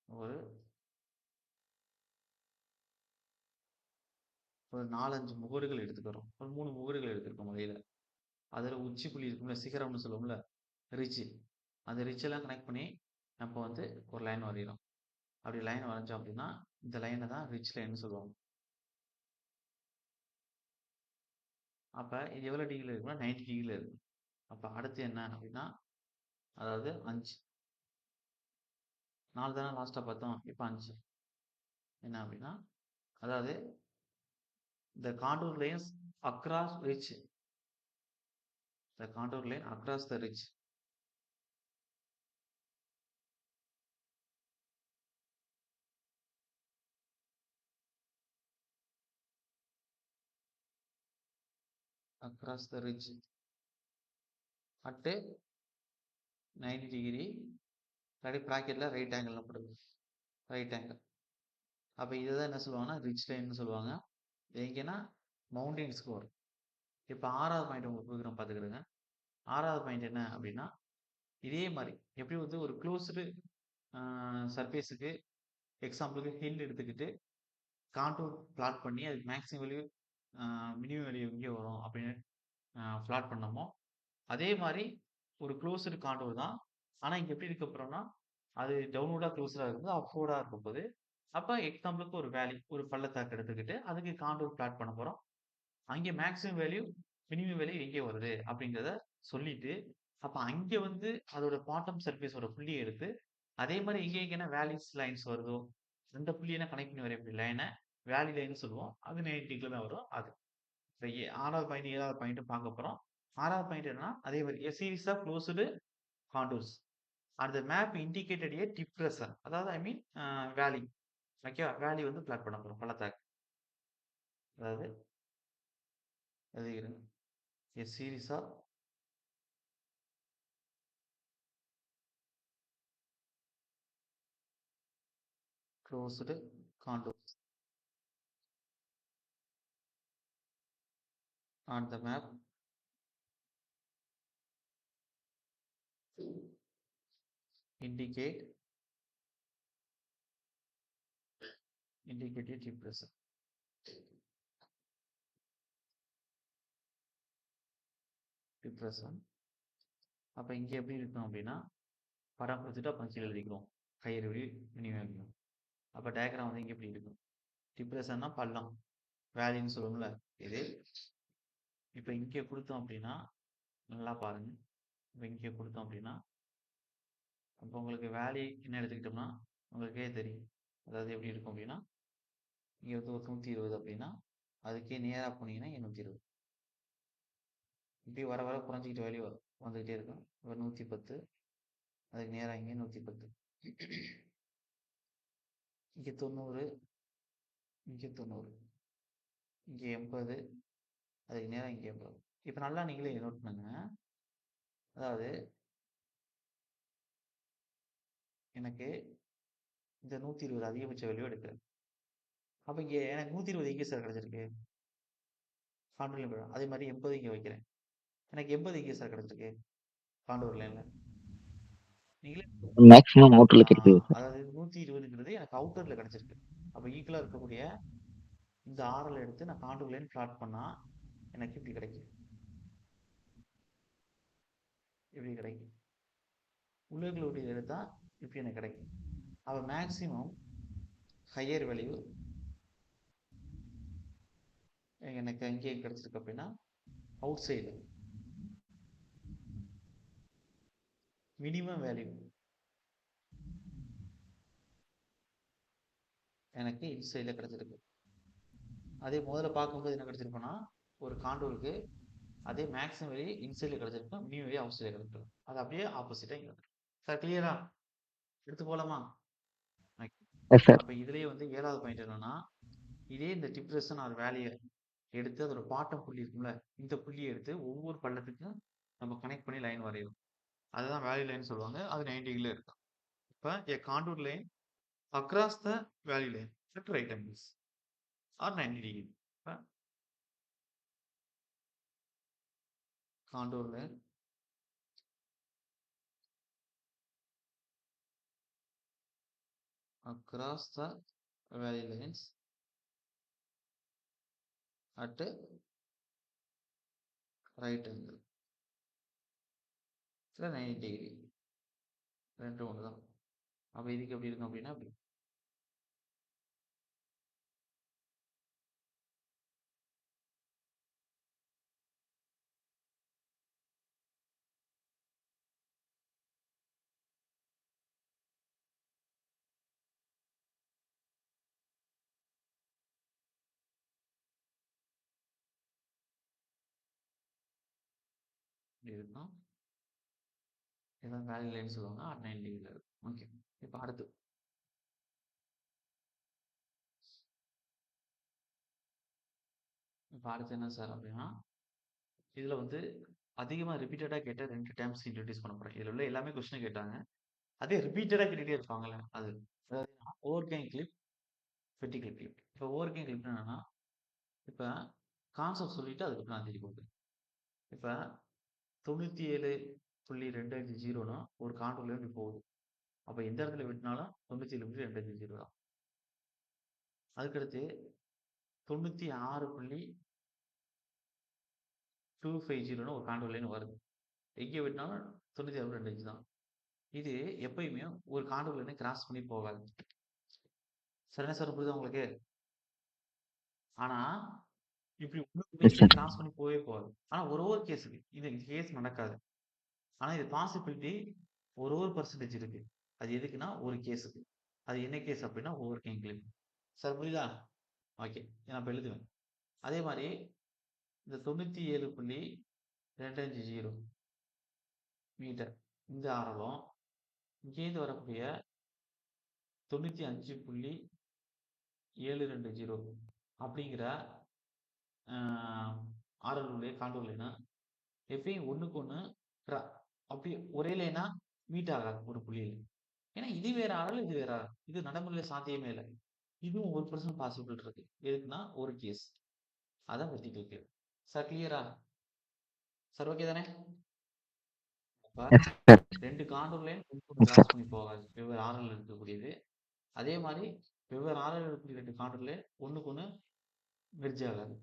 ஒரு 4-5 முகடுகள் எடுத்துக்கிறோம். ஒரு 3 முகடுகள் எடுத்துருக்கோம் மலையில. அதில் உச்சி புள்ளி இருக்கும்ல, சிகரம்னு சொல்லுவோம்ல, ரிட்ஜ். அந்த ரிட்ஜெல்லாம் கனெக்ட் பண்ணி நம்ம வந்து ஒரு லைன் வரைகிறோம். அப்படி லைன் வரைஞ்சோம் அப்படின்னா இந்த லைனை தான் ரிட்ஜ் லைன்னு சொல்லுவாங்க. அப்போ இது எவ்வளோ டிகிரியில் இருக்குன்னா 90 டிகிரியில் இருக்கும். அப்போ அடுத்து என்ன அப்படின்னா அதாவது 5 4 தானே லாஸ்ட்டாக பார்த்தோம். இப்போ 5 என்ன அப்படின்னா அதாவது the contour lines across ridge, the contour line across the ridge across the ridge at 90 degree இல்லாட்டி ப்ராக்கெட்ல ரைட் ஆங்கிள் போடுங்க. Right angle. அப்ப இதுதான் என்ன சொல்லுவாங்கன்னா ரிட்ஜ் லைன்னு சொல்லுவாங்க. இது எங்கன்னா மவுண்டெயின்ஸ்க்கு வரும். இப்ப 6வது பாயிண்ட் உங்களுக்கு குடுக்குறேன் பார்த்துக்கிடுங்க. 6வது பாயிண்ட் என்ன அப்படின்னா, இதே மாரி எப்படி வந்து ஒரு குளோஸ்டு சர்ஃபேஸுக்கு எக்ஸாம்பிளுக்கு ஹில் எடுத்துக்கிட்டு கான்டூர் பிளாட் பண்ணி அதுக்கு மேக்ஸிமம் வேல்யூ மினிமம் வேல்யூ எங்கே வரும் அப்படின்னு பிளாட் பண்ணோமோ அதே மாதிரி ஒரு க்ளோஸ்டு கான்டூர் தான். ஆனா இங்க எப்படி இருக்க போறோம்னா அது டவுன்வோர்டா க்ளோஸ்டா இருக்கும்போது அப்வோர்டா இருக்கும்போது அப்ப எக்ஸாம்பிளுக்கு ஒரு வேலி ஒரு பள்ளத்தாக்கு எடுத்துக்கிட்டு அதுக்கு கான்டூர் பிளாட் பண்ண போறோம். அங்கே மேக்ஸிமம் வேல்யூ மினிமம் வேல்யூ எங்கே வருது அப்படிங்கிறத சொல்லிட்டு அப்ப அங்க வந்து அதோட பாட்டம் சர்ஃபேஸோட புள்ளியை எடுத்து அதே மாதிரி எங்க எங்கன்னா வேலிஸ் லைன்ஸ் வருதோ அந்த புள்ளியை கனெக்ட் பண்ணி வரக்கூடிய லைனை வேலி லைன் சொல்லுவோம். அது 90 தான் வரும். அது 6வது பாயிண்ட் 7வது பாயிண்ட் பார்க்க போறோம். 6வது பாயிண்ட் என்னன்னா அதே மாதிரி a series of closed contours and the map indicated a depression அதாவது ஐ மீன் வேலி ஓகே வேலி வந்து பிளாட் பண்ண போறோம் பள்ளத்தாக்கு. அதாவது எழுதிக்கிறேன் a series of closed contours on the map indicate a depression. Depression. அப்ப இங்க எப்படி இருக்கும் அப்படின்னா படம் கொடுத்துட்டு அப்புறம் கீழே எழுதிக்கிறோம் ஹையர் வேல்யூ மினிமம் வேல்யூ. அப்ப டயக்ராம் வந்து இங்க எப்படி இருக்கும் டிப்ரெஷன்னா பள்ளம் வேலின்னு சொல்லுவோம்ல இது. இப்ப இங்க கொடுத்தோம் அப்படின்னா நல்லா பாருங்க. இப்ப இங்க கொடுத்தோம் அப்படின்னா அப்போ உங்களுக்கு வேலி என்ன எடுத்துக்கிட்டோம்னா உங்களுக்கே தெரியும். அதாவது எப்படி இருக்கும் அப்படின்னா இங்க வந்து ஒரு 120 அப்படின்னா அதுக்கே நேரா போனீங்கன்னா 820 இப்படி வர வர குறைஞ்சிக்கிட்டு வேல்யூ வந்துகிட்டே இருக்கும். ஒரு 110 அதுக்கு நேரா இங்கே 110 இங்க 90 இங்க 90 இங்க 80 அதுக்கு நேரம் இங்க 80. இப்ப நல்லா நீங்களே நோட் பண்ணுங்க. அதாவது எனக்கு இந்த 120 அதிகபட்ச வேல்யூ எடுக்கிறேன். அப்ப இங்க எனக்கு 120 எங்கே சார் கிடைச்சிருக்கு காண்டூர் லைன். அதே மாதிரி 80 இங்க வைக்கிறேன். எனக்கு 80 எங்கே சார் கிடைச்சிருக்கு காண்டூர் லைன்ல. நீங்களே மேக்ஸிமம் அவுட்டர்ல கிடைக்குது சார். அதாவது 120ங்கிறது எனக்கு அவுட்டர்ல கிடைச்சிருக்கு. அப்ப ஈக்குவலா இருக்கக்கூடிய இந்த ஆர்எல் எடுத்து நான் காண்டூர் லைன் பிளாட் பண்ணா எனக்கு இப்படி கிடைக்கும். இப்படி கிடைக்கும். உள்ளுகளுடைய எடுத்தா இப்படி எனக்கு கிடைக்கும். அப்ப மேக்சிமம் ஹையர் வேல்யூ எனக்கு எங்கே கிடைச்சிருக்கு அப்படின்னா அவுட் சைடு. மினிமம் வேல்யூ எனக்கு இன்சைடில் கிடைச்சிருக்கு. அதே முதல்ல பார்க்கும்போது என்ன கிடைச்சிருக்குன்னா ஒரு காண்டூருக்கு அதே மேக்ஸிமம் வேல்யூ இன்சைடில் கிடைச்சிருக்கும் மினிமம் வேல்யூ அவுட் சைடில் கிடைச்சிருக்கும். அது அப்படியே ஆப்போசிட்டா இங்க வந்துடும். சார் கிளியரா எடுத்து போலாமா? சார் அப்ப இதுலயே வந்து 7வது பாயிண்ட் என்னன்னா இதே இந்த டிப்ரெஷன் ஆர் வேல்யூ எடுத்து அதோட பாட்டம் புள்ளி இருக்கும்ல இந்த புள்ளியை எடுத்து ஒவ்வொரு பள்ளத்துக்கும் நம்ம கனெக்ட் பண்ணி லைன் வரையும். அதுதான் வேல்யூ லைன் சொல்லுவாங்க. அது 90 டிகிரில இருக்கும். இப்ப a contour line across the value line at right angles or 90 degree. Contour line across the value lines at right angle 90 degree. ரெண்டு ஒன்று தான். அப்ப இதுக்கு எப்படி இருக்கும் அப்படின்னா அப்படி இருக்கும். இதான் வேல்யூ லைன் சொல்லுவாங்க. 90 டிகிரில இருக்கும். ஓகே. இப்போ அடுத்து என்ன சார் அப்படின்னா இதுல வந்து அதிகமா ரிப்பீட்டடா கேட்ட 2 டெர்ம்ஸ் இன்ட்ரோடியூஸ் பண்ண போறேன். இதுல உள்ள எல்லாமே கொஸ்டின் கேட்டாங்க. அதே ரிப்பீட்டடா கேட்டுட்டே இருப்பாங்கல்ல அது. அதாவது ஓவர்ஹேங் கிளிப், வெர்டிகல் கிளிப். இப்ப ஓவர்ஹேங் கிளிப்னா என்னன்னா, இப்ப கான்செப்ட் சொல்லிட்டு அதுக்கப்புறம் நான் திருப்பி குடுக்குறேன். இப்ப 97.250னா ஒரு கான்டூர்ல இப்படி போகுது. அப்ப எந்த இடத்துல வெட்டினாலும் 97.250 தான். அதுக்கடுத்து 96.250ன்னு ஒரு கான்டூர் லைன் வருது. எங்க வெட்டினாலும் 96.25 தான். இது எப்பயுமே ஒரு கான்டூர் லைனை கிராஸ் பண்ணி போகாது. சரியா சார் புரியுதா உங்களுக்கு? ஆனா, இப்படி எஸ் சார். கிராஸ் பண்ணி போகவே போகாது. ஆனா ஒரு கேஸுக்கு இது கேஸ் நடக்காது. ஆனா இது பாசிபிலிட்டி ஒரு பெர்சன்டேஜ் இருக்கு. அது எதுக்குன்னா ஒரு கேஸுக்கு. அது என்ன கேஸ் அப்படின்னா ஓவர்ஹேங் கிளிப். சார் புரியுதா? ஓகே. நான் இப்ப எழுதுவேன். அதே மாரி இந்த 97.250 மீட்டர் இந்த ஆரலும் இங்கேருந்து வரக்கூடிய 95.720 அப்படிங்கிற ஆரலுடைய கான்டூர் லைனா எப்பயும் ஒண்ணுக்கு ஒண்ணு அப்படியே ஒரே லைனா மீட் ஆகாது ஒரு புள்ளியில. ஏன்னா இது வேற ஆரல், இது வேற ஆரல். இது நடைமுறையில சாத்தியமே இல்ல. இதுவும் 1% பாசிபிள் இருக்கு. எதுக்குன்னா ஒரு கேஸ். அதான் வெர்டிகல் கிளிப். சார் கிளியரா? சார் ஓகே தானே? அப்ப yes sir. 2 contour line yes cross sir. பண்ணி போகாது. வெவ்வேறு ஆரல் இருக்கக்கூடியது. அதே மாரி வெவ்வேறு ஆரல் இருக்கக்கூடிய 2 கான்டூர் லைன் ஒண்ணுக்கு ஒண்ணு மெர்ஜ் ஆகாது.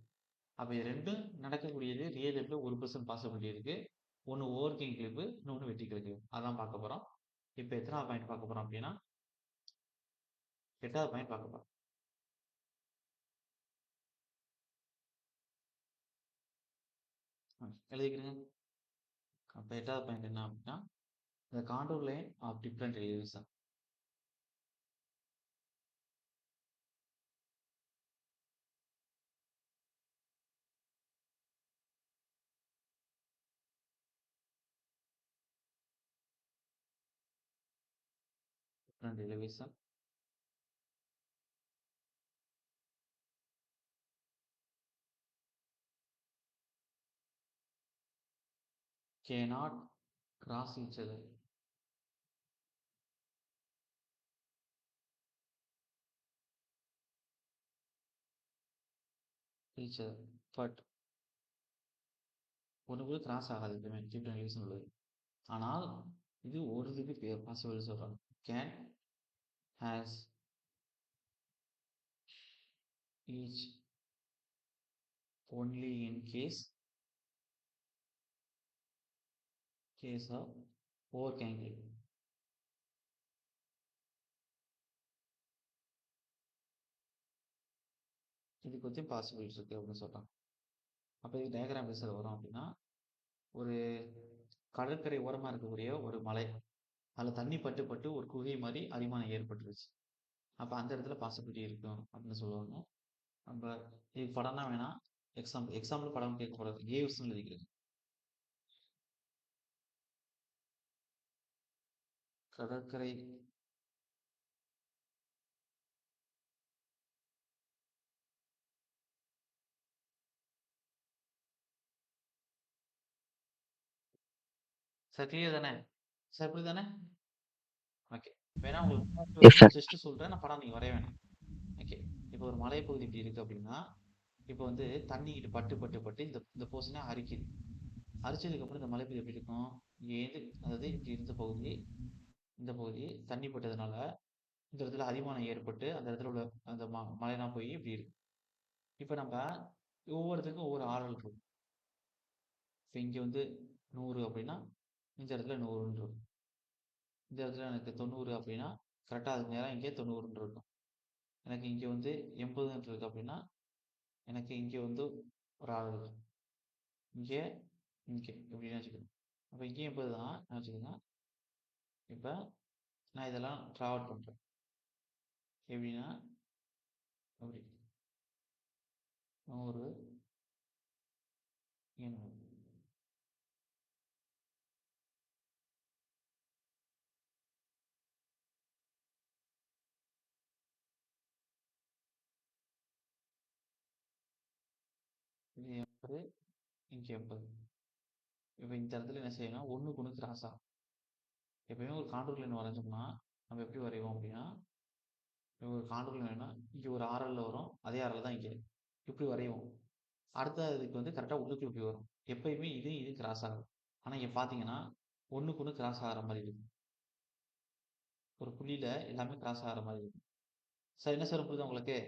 அப்ப இது 2ம் நடக்கக்கூடியது ரியல் லைஃப்ல 1% பாசிபிலிட்டி இருக்கு. ஒண்ணு ஓவர்ஹேங் கிளிப், இன்னொன்னு வெர்டிகல் கிளிப். அதான் பார்க்க போறோம். இப்ப எத்தனாவது பாயிண்ட் பார்க்க போறோம் அப்படின்னா 8வது பாயிண்ட் பார்க்க போறோம். எழுதிக்கிறேங்க. அப்ப 8வது பாயிண்ட் என்ன அப்படின்னா the contour line of different elevation. Different elevation cannot cross each other. Each other. But ஒண்ணுக்குள்ள கிராஸ் ஆகாது எப்பவுமே டிஃப்ரெண்ட் எலிவேஷன் உள்ளது. ஆனால் இது ஒரு இதுக்கு பாசிபிள் சொல்றாங்க. Can has each only in case of overhang clip. இதுக்கு வந்து பாசிபிலிட்டி இருக்கு அப்படின்னு சொல்றாங்க. அப்ப இது டயக்ராம் எப்படி சார் வரும் அப்படின்னா ஒரு கடற்கரை ஓரமா இருக்கக்கூடிய ஒரு மலை. அதுல தண்ணி பட்டு பட்டு ஒரு குகை மாதிரி அரிமானம் ஏற்பட்டுருச்சு. அப்ப அந்த இடத்துல பாசிபிலிட்டி இருக்கும் அப்படின்னு சொல்லுவாங்க. நம்ம இது படம்னா வேணாம். எக்ஸாம்பிள் படம் கேட்கக்கூடாது. கேவ்ஸ்ன்னு எழுதிக்கிறது. கடற்கரை சார் கிளியர் தானே? சார் இப்படி தானே? ஓகே. வேணா எஸ் உங்களுக்கு சார். ஜஸ்ட் சொல்றேன். நான் படம் நீங்க வரைய வேணாம். ஓகே. இப்போ ஒரு மலைப்பகுதி இப்படி இருக்கு அப்படின்னா இப்போ வந்து தண்ணி கிட்ட பட்டு பட்டு பட்டு இந்த இந்த போர்ஷனை அரிக்குது. அரிச்சதுக்கு அப்புறம் இந்த மலைப்பகுதி எப்படி இருக்கும்? ஏது அதாவது இப்படி இருந்த பகுதி இந்த பகுதி தண்ணி பட்டதுனால இந்த இடத்துல அரிமானம் ஏற்பட்டு அந்த இடத்துல உள்ள அந்த மலையெல்லாம் போய் இப்படி இருக்கு. இப்ப நம்ம ஒவ்வொருத்துக்கும் ஒவ்வொரு ஆறல் இருக்கும். இப்ப இங்க வந்து 100 அப்படின்னா இந்த இடத்துல 100ன்னு இருக்கும். இந்த இடத்துல எனக்கு 90 அப்படின்னா கரெக்டா அதுக்கு நேரா இங்கே 90ன்னு இருக்கும். எனக்கு இங்க வந்து 80ன்னு இருக்கு அப்படின்னா எனக்கு இங்க வந்து ஒரு ஆறல் இருக்கும். இங்க இங்க இப்படின்னு வச்சுக்கணும். அப்ப இங்கேயும் 80 தான் வச்சுக்கோங்க. இப்ப நான் இதெல்லாம் டிராவல் பண்றேன். எப்படின்னா அப்படி 100 200 இது 80 இங்க 80. இப்ப இந்த இடத்துல என்ன செய்யணும்? 1க்கு 1 கிராஸ் ஆகும். எப்பயுமே ஒரு கான்டூர் லைன் வரைஞ்சோம்னா, நம்ம எப்படி வரைவோம் அப்படின்னா, ஒரு கான்டூர் லைன்னா இங்க ஒரு ஆர்எல்ல வரும். அதே ஆர்எல் தான் இங்க. இப்படி வரைவோம். அடுத்த இதுக்கு வந்து கரெக்ட்டா உள்ளுக்குள்ள இப்படி வரும். எப்பயுமே இது கிராஸ் ஆகும். ஆனா இங்க பார்த்தீங்கன்னா, 1க்கு 1 கிராஸ் ஆகுற மாரி இருக்கும். ஒரு புள்ளியில எல்லாமே கிராஸ் ஆகுற மாரி இருக்கும். சார் என்ன சார் புரியுதா உங்களுக்கு?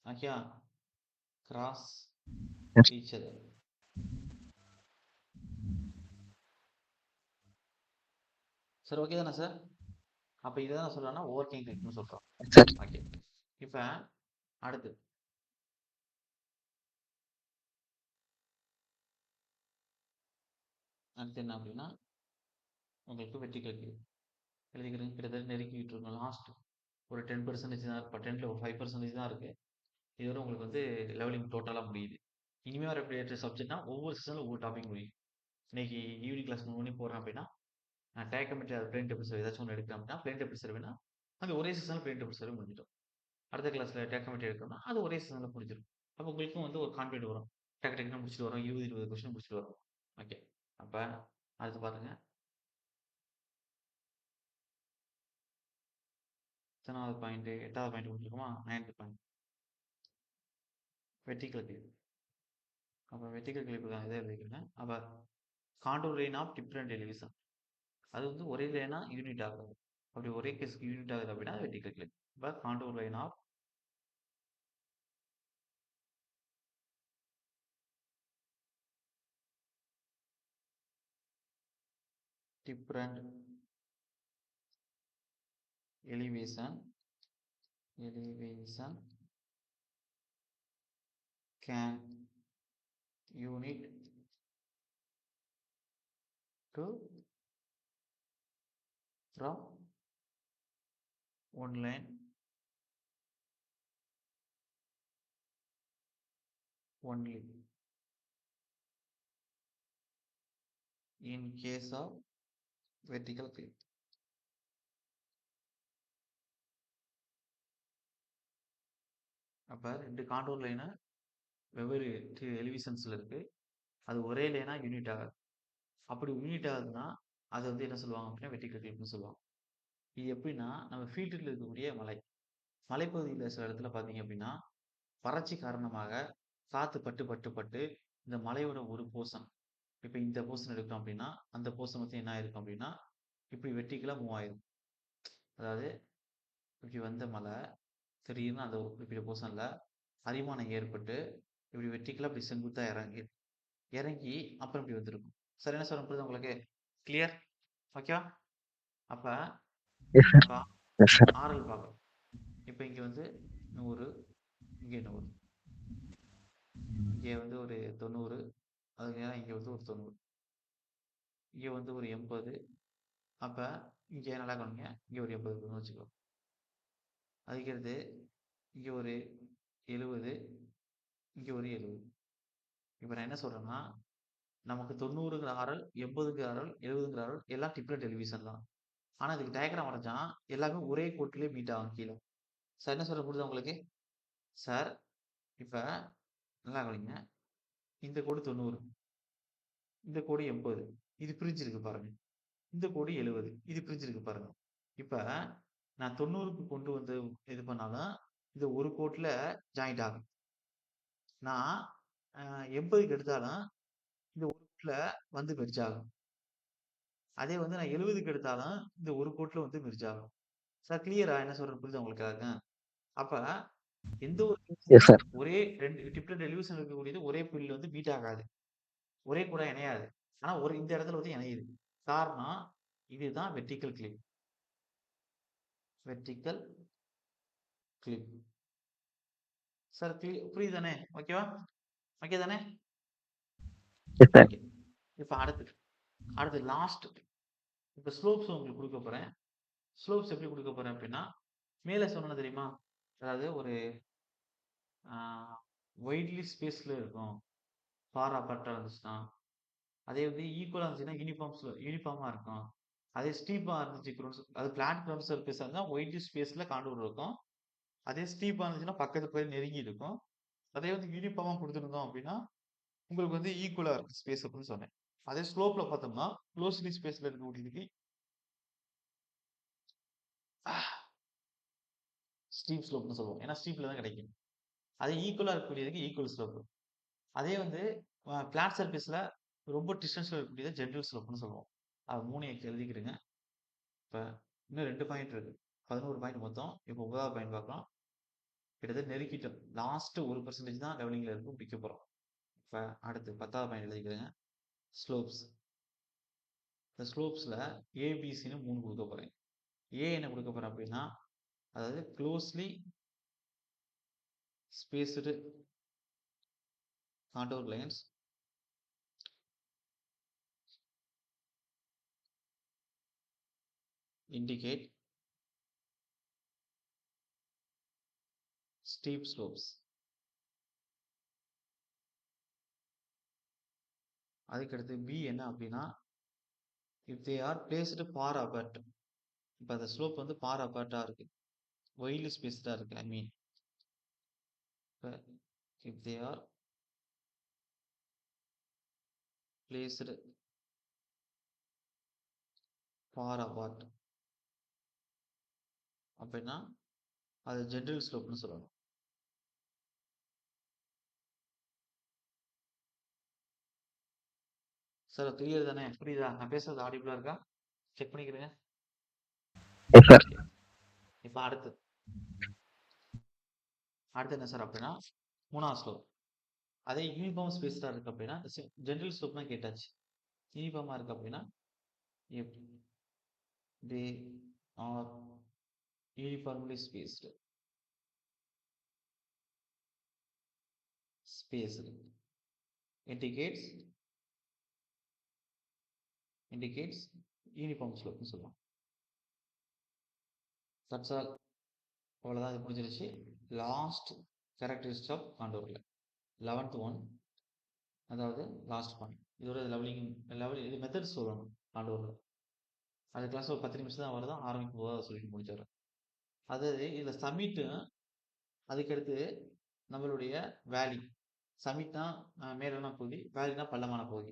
ஓகேவா? Cross Yes. Each other. Sir okay தானே சார்? அப்ப இத தான் சொல்றேன்னா ஓவர்கிங் டெக்னிக்னு சொல்றோம். Yes, sir. ஓகே. இப்ப அடுத்து அடுத்து என்ன அப்படின்னா, உங்களுக்கு வெர்டிகல் கிளிக் எழுதிக்கிறேன். கிட்டத்தட்ட நெருங்கிட்டு இருக்கோம். லாஸ்ட் ஒரு 10% தான் இப்ப 10ல ஒரு 5% தான் இருக்கு. இதோட உங்களுக்கு வந்து லெவலிங் டோட்டலா முடியுது. இனிமே வரக்கூடிய சப்ஜெக்ட்னா ஒவ்வொரு செஷன்ல ஒவ்வொரு டாபிக் முடியும். இன்னைக்கு ஈவினிங் கிளாஸ் 3 மணிக்கு போடுறேன் அப்படின்னா, நான் டேக்கமெட்ரி அது பிளேன் டேபிள் சர்வே ஏதாச்சும் ஒண்ணு எடுக்கிறேன் அப்படின்னா, பிளேன் டேபிள் சர்வேனா அது ஒரே செஷன்ல பிளேன் டேபிள் சர்வே முடிஞ்சிடும். அடுத்த கிளாஸ்ல டேக்கமெட்ரி எடுக்கிறோம்னா அது ஒரே செஷன்ல முடிஞ்சிடும். அப்போ உங்களுக்கும் வந்து ஒரு கான்ஃபிடென்ட் வரும். டக்கு டக்குன்னு முடிச்சுட்டு வரோம். 20 கொஸ்டின் முடிச்சுட்டு வரோம். ஓகே. அப்ப அடுத்து பாருங்க. எத்தனாவது பாயிண்ட்? 8வது பாயிண்ட் முடிச்சிருக்கோமா? 9th point. Vertical cliff. அப்ப வெர்டிகல் கிளிப் தான் இதை எழுதிக்கிறேன். அப்ப contour line of different elevation. அது வந்து ஒரே லைனா யூனிட் ஆகுது. அப்படி ஒரே கேஸ்க்கு யூனிட் ஆகுது அப்படின்னா வெர்டிகல் கிளிப். இப்ப contour line of different elevation can unit to from one line only in case of vertical clip. அப்ப 2 கான்டூர் லைனை வெவ்வேறு எலிவேஷன்ஸ்ல இருக்கு. அது ஒரே லைனா யூனிட் ஆகாது. அப்படி யூனிட் ஆகுதுன்னா அதை வந்து என்ன சொல்லுவாங்க அப்படின்னா வெர்டிகல் கிளிப்னு சொல்லுவாங்க. இது எப்படின்னா நம்ம ஃபீல்டில் இருக்கக்கூடிய மலைப்பகுதியில் சில இடத்துல பார்த்தீங்க அப்படின்னா வறட்சி காரணமாக காத்து பட்டு பட்டு பட்டு இந்த மலையோட ஒரு போர்ஷன் இப்போ இந்த போர்ஷன் எடுக்கிறோம் அப்படின்னா அந்த போர்ஷன் வந்து என்ன ஆயிருக்கும் அப்படின்னா இப்படி வெர்டிகலா மூவ் ஆயிரும். அதாவது இப்படி வந்த மலை திடீர்னு அந்த ஒரு குறிப்பிட்ட போர்ஷன்ல அரிமானம் ஏற்பட்டு இப்படி வெர்டிகலா இப்படி செங்குத்தா இறங்கி இறங்கி அப்புறம் இப்படி வந்திருக்கும். சார் என்ன சொல்ல புரியுது உங்களுக்கு? கிளியர்? ஓகேவா? அப்ப Yes, sir. இப்ப Yes, sir. ஆர்எல் பார்க்கலாம். இப்ப இங்க வந்து 100, இங்க 100, இங்க வந்து ஒரு 90, அதுக்கு நேரா இங்க வந்து ஒரு 90, இங்க வந்து ஒரு 80. அப்ப இங்க நல்லா கவனிங்க. இங்க ஒரு 80 இருக்குன்னு வச்சுக்கோ. அதுக்கடுத்து இங்க ஒரு 70, இங்க ஒரு 70. இப்ப நான் என்ன சொல்றேன்னா, நமக்கு 90ங்கிற ஆர்எல், 80ங்கிற ஆர்எல், 70ங்கிற ஆர்எல் எல்லாம் டிஃபரெண்ட் எலிவேஷன் தான். ஆனா இதுக்கு டயகிராம் வரைஞ்சா எல்லாமே ஒரே கோட்டிலே மீட் ஆகும் கீழ. சார் என்ன சொல்றேன் புரியுதா உங்களுக்கு? சார் இப்ப நல்லா கவனிங்க. இந்த கோடு 90, இந்த கோடு 80. இது பிரிஞ்சிருக்கு பாருங்க. இந்த கோடு 70. இது பிரிஞ்சிருக்கு பாருங்க. இப்ப நான் 90க்கு கொண்டு வந்து இது பண்ணாலும், இது ஒரு கோட்ல ஜாயிண்ட் ஆகும். நான் 80க்கு எடுத்தாலும், இந்த ஒரு கோட்ல வந்து மெர்ஜ் ஆகும். அதே வந்து நான் 70க்கு எடுத்தாலும், இந்த ஒரு கோட்ல வந்து மெர்ஜ் ஆகும். சார் கிளியரா என்ன சொல்றேன்னு புரியுதா உங்களுக்கு? அப்ப எந்த ஒரு Yes, கேஸ்லயும் sir. ஒரே 2 டிஃபரெண்ட் எலிவேஷன் இருக்கக்கூடியது ஒரே புள்ளியில வந்து மீட் ஆகாது. ஒரே கூட இணையாது. ஆனா இந்த இடத்துல வந்து இணையுது. காரணம் இதுதான் vertical clip. Vertical cliff. Sir புரியுது தானே? ஓகேவா? ஓகே தானே? Yes, sir. ஓகே. இப்ப அடுத்து லாஸ்ட். இப்ப ஸ்லோப்ஸ் உங்களுக்கு குடுக்க போறேன். ஸ்லோப்ஸ் எப்படி குடுக்க போறேன் அப்படின்னா, மேல சொன்னேன் தெரியுமா? அதாவது ஒரு ஆ வைட்லி ஸ்பேஸ்ல இருக்கும். ஃபார் அபார்ட்டா இருந்துச்சுன்னா, அதே வந்து ஈக்குவலா இருந்துச்சுன்னா யூனிஃபார்மா இருக்கும். அதே ஸ்டீப்பா இருந்துச்சு அது பிளாட் கிரவுண்ட் சர்ஃபேஸா இருந்தா வைட்லி ஸ்பேஸ்ல கான்டூர் இருக்கும். அதே ஸ்டீப்பா இருந்துச்சுன்னா பக்கத்து போய் நெருங்கி இருக்கும். அதே வந்து யூனிஃபார்மா குடுத்திருந்தோம் அப்படின்னா, உங்களுக்கு வந்து ஈக்குவலா இருக்கு ஸ்பேஸ் அப்படின்னு சொன்னேன். அதே ஸ்லோப்ல பார்த்தோம்னா, க்ளோஸ்லி ஸ்பேஸ்ல இருக்கக்கூடியதுக்கு ஸ்டீப் ஸ்லோப்னு சொல்லுவோம். ஏன்னா ஸ்டீப்ல தான் கிடைக்கும். அதே ஈக்குவலா இருக்கக்கூடியதுக்கு ஈக்குவல் ஸ்லோப். அதே வந்து பிளாட் சர்ஃபேஸ்ல ரொம்ப டிஸ்டன்ஸ்ல இருக்கக்கூடியது ஜென்ரல் ஸ்லோப்னு சொல்லுவோம். அது 3 எழுதிக்கிடுங்க. இப்ப இன்னும் 2 பாயிண்ட் இருக்கு. 11 பாயிண்ட் மொத்தம். இப்போ 9வது பாயிண்ட் பார்க்கலாம். கிட்டத்தட்ட நெருக்கிட்டோம். லாஸ்ட் 1% தான் லெவலிங்ல இருக்கு முடிக்க போறோம். இப்ப அடுத்து 10வது பாயிண்ட் எழுதிக்கிறேங்க. ஸ்லோப்ஸ். இந்த ஸ்லோப்ஸ்ல ஏபிசின்னு 3 குடுக்க போறேன். ஏ என்ன குடுக்க போறேன் அப்படின்னா, அதாவது closely spaced contour lines indicate steep slopes. அதுக்கடுத்து பி என்ன அப்படின்னா, if they are placed far apart. இப்ப அந்த ஸ்லோப் வந்து far apart-ஆ இருக்கு. widely spaced-ஆ இருக்கு. I mean, இப்ப if they are placed far apart அப்படின்னா அது ஜென்ரல் ஸ்லோப்னு சொல்லணும். சார் கிளியர் தானே? புரியுதா? நான் பேசுறது ஆடிபிளா இருக்கா? செக் பண்ணிக்கிறேங்க. Yes, sir. ஓகே. இப்ப அடுத்து என்ன சார் அப்படின்னா 3வது ஸ்லோப். அதே யூனிஃபார்ம் ஸ்பேஸ்டா இருக்கு அப்படின்னா ஜென்ரல் ஸ்லோப்னா கேட்டாச்சு. யூனிஃபார்மா இருக்கு அப்படின்னா if they are uniformly spaced indicates uniform ஸ்லோப்னு சொல்லலாம். That's all. அவ்வளோதான், இது முடிஞ்சிருச்சு. லாஸ்ட் கேரக்டரிஸ்டிக் ஆஃப் காண்டோர்ல 11th ஒன், அதாவது லாஸ்ட் பாயிண்ட். இதோட லெவல் இது மெத்தட் சொல்லணும் காண்டோர்ல. அது கிளாஸ் ஒரு 10 நிமிஷம் தான் வருதான், ஆரம்பிக்கும் போது அதை சொல்லிட்டு முடிச்சிடுறேன். அதாவது இதில் சமிட்டு, அதுக்கடுத்து நம்மளுடைய வேலி. சமிட்னா மேலான பகுதி, வேலினா பள்ளமான பகுதி.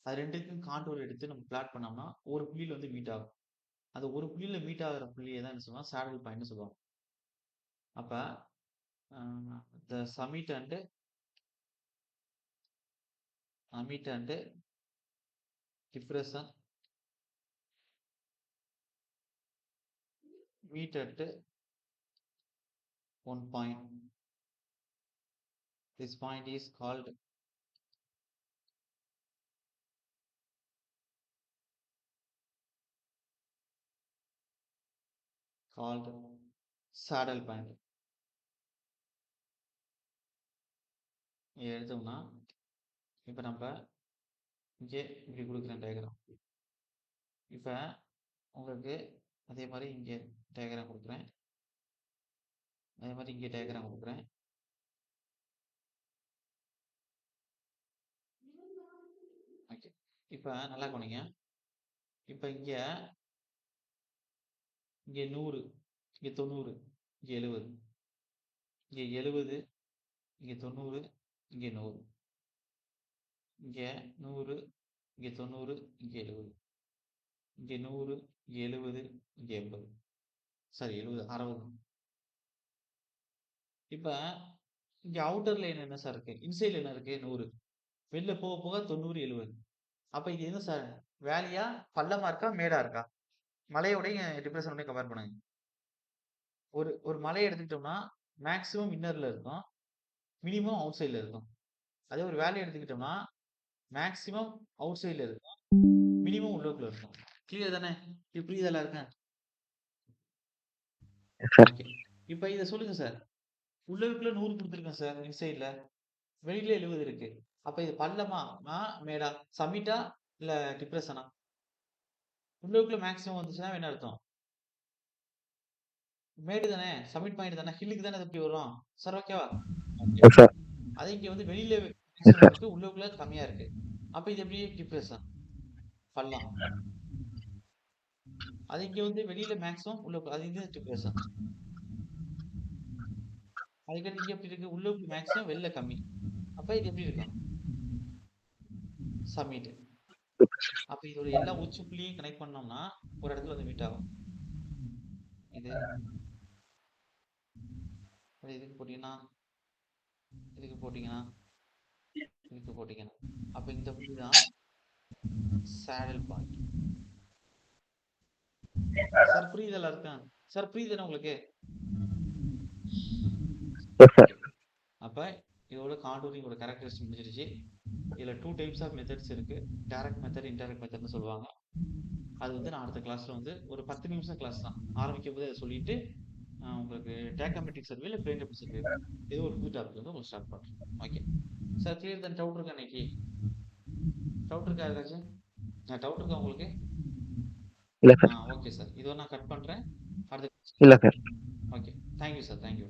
அது ரெண்டுக்கும் காண்டோர் எடுத்து நம்ம பிளாட் பண்ணோம்னா ஒரு புள்ளியில் வந்து மீட் ஆகும். அது ஒரு புள்ளியில் மீட் ஆகிற புள்ளியை தான் என்ன சொல்லுவாங்க, சேடல் பாயிண்ட்னு சொல்லுவாங்க. அப்போ the summit and depression meet at one point. This point is called saddle point. எழுதோம்னா இப்போ நம்ம இங்கே இப்படி கொடுக்குறேன் டயக்ராம். இப்போ உங்களுக்கு அதே மாதிரி இங்கே டயக்ராம் கொடுக்குறேன், அதே மாதிரி இங்கே டயக்ராம் கொடுக்குறேன். ஓகே, இப்போ நல்லா கவனிங்க. இப்போ இங்கே 100, இங்கே 90, இங்கே 70, இங்கே 70, இங்கே 90, இங்கே 100, இங்கே 100, இங்கே 90, இங்கே 70, இங்கே 100, இங்கே 70, இங்கே 80, சாரி 70, 60. இப்போ இங்கே அவுட்டர் லைன் என்ன சார் இருக்கு, இன்சைட்ல என்ன இருக்கு 100, வெளில போக போக 90, 70. அப்போ இது என்ன சார், வேலியா பள்ளமா இருக்கா மேடா இருக்கா? மலையோடைய டிப்ரெஷனோட கம்பேர் பண்ணுங்க. ஒரு மலையை எடுத்துக்கிட்டோம்னா மேக்ஸிமம் இன்னர்ல இருக்கும், மினிமம் அவுட் சைட்ல இருக்கும். அதே ஒரு வேலையை எடுத்துக்கிட்டோம்னா மேக்ஸிமம் அவுட் சைட்ல இருக்கும், மினிமம் உள்ளுக்குள்ள இருக்கும். கிளியர் தானே? இது புரியுதா இருக்கேன்? Yes, sir. ஓகே. இப்போ இதை சொல்லுங்க சார், உள்ளுக்குள்ள 100 கொடுத்துருக்கேன் சார், இன்சைட்ல வெளியில 70 இருக்கு. அப்ப இது பள்ளமா மேடா, சமிட்டா இல்ல டிப்ரெஷனா? உள்ளுக்குள்ள மேக்ஸிமம் வந்துச்சுன்னா என்ன அர்த்தம்? மேடு தானே, சமிட் பாயிண்ட் தானே, ஹில்லுக்கு தானே எப்படி வரும் சார்? ஓகேவா? Yes, sir. அது இங்க வந்து வெளியில Yes, மேக்ஸிமம் sir. இருக்கு, உள்ளுக்குள்ள கம்மியா இருக்கு. அப்ப இது எப்படி டிப்ரெஷன், பள்ளம். அது இங்க வந்து வெளியில மேக்ஸிமம், உள்ளுக்குள்ள அது இங்க டிப்ரெஷன். அதுக்கடுத்து இங்க எப்படி இருக்கு, உள்ளுக்குள்ள மேக்ஸிமம் வெளில கம்மி. அப்ப இது எப்படி இருக்கும்? சப்மிட். அப்ப இதோட எல்லா உச்சி புள்ளியும் கனெக்ட் பண்ணோம்னா ஒரு இடத்துல வந்து மீட் ஆகும். இது இதுக்கு போட்டீங்கன்னா இதுக்கு போட்டீங்கன்னா இதுக்கு போட்டீங்கன்னா அப்ப இந்த புள்ளி தான் சேடல் பாயிண்ட். சார் புரியுதல்ல இருக்கேன் சார், புரியுதுன்னு உங்களுக்கு? Yes, sir. ஓகே. அப்ப இதோட காண்டூரிங்கோட கேரக்டரிஸ்டிக் முடிஞ்சிருச்சு. இதுல 2 டைப்ஸ் ஆஃப் மெத்தட்ஸ் இருக்கு. டைரக்ட் மெத்தட், இன்டைரக்ட் மெத்தட்னு சொல்லுவாங்க. அது வந்து நான் அடுத்த கிளாஸ்ல வந்து ஒரு 10 நிமிஷம் கிளாஸ் தான். ஆரம்பிக்கும் போது அதை சொல்லிட்டு உங்களுக்கு டேக்கமெட்ரிக் சர்வே இல்லை பிளேன் சர்வே ஏதோ ஒரு புது டாபிக் வந்து உங்களுக்கு ஸ்டார்ட் பண்ணுறேன். ஓகே சார், கிளியர் தான்? டவுட் இருக்கா இன்னைக்கு? டவுட் இருக்கா யாருக்காச்சும்? டவுட் இருக்கா உங்களுக்கு? இல்ல சார். ஓகே சார், இதோ நான் கட் பண்ணுறேன். அடுத்த இல்ல sir. Okay, thank you sir, thank you.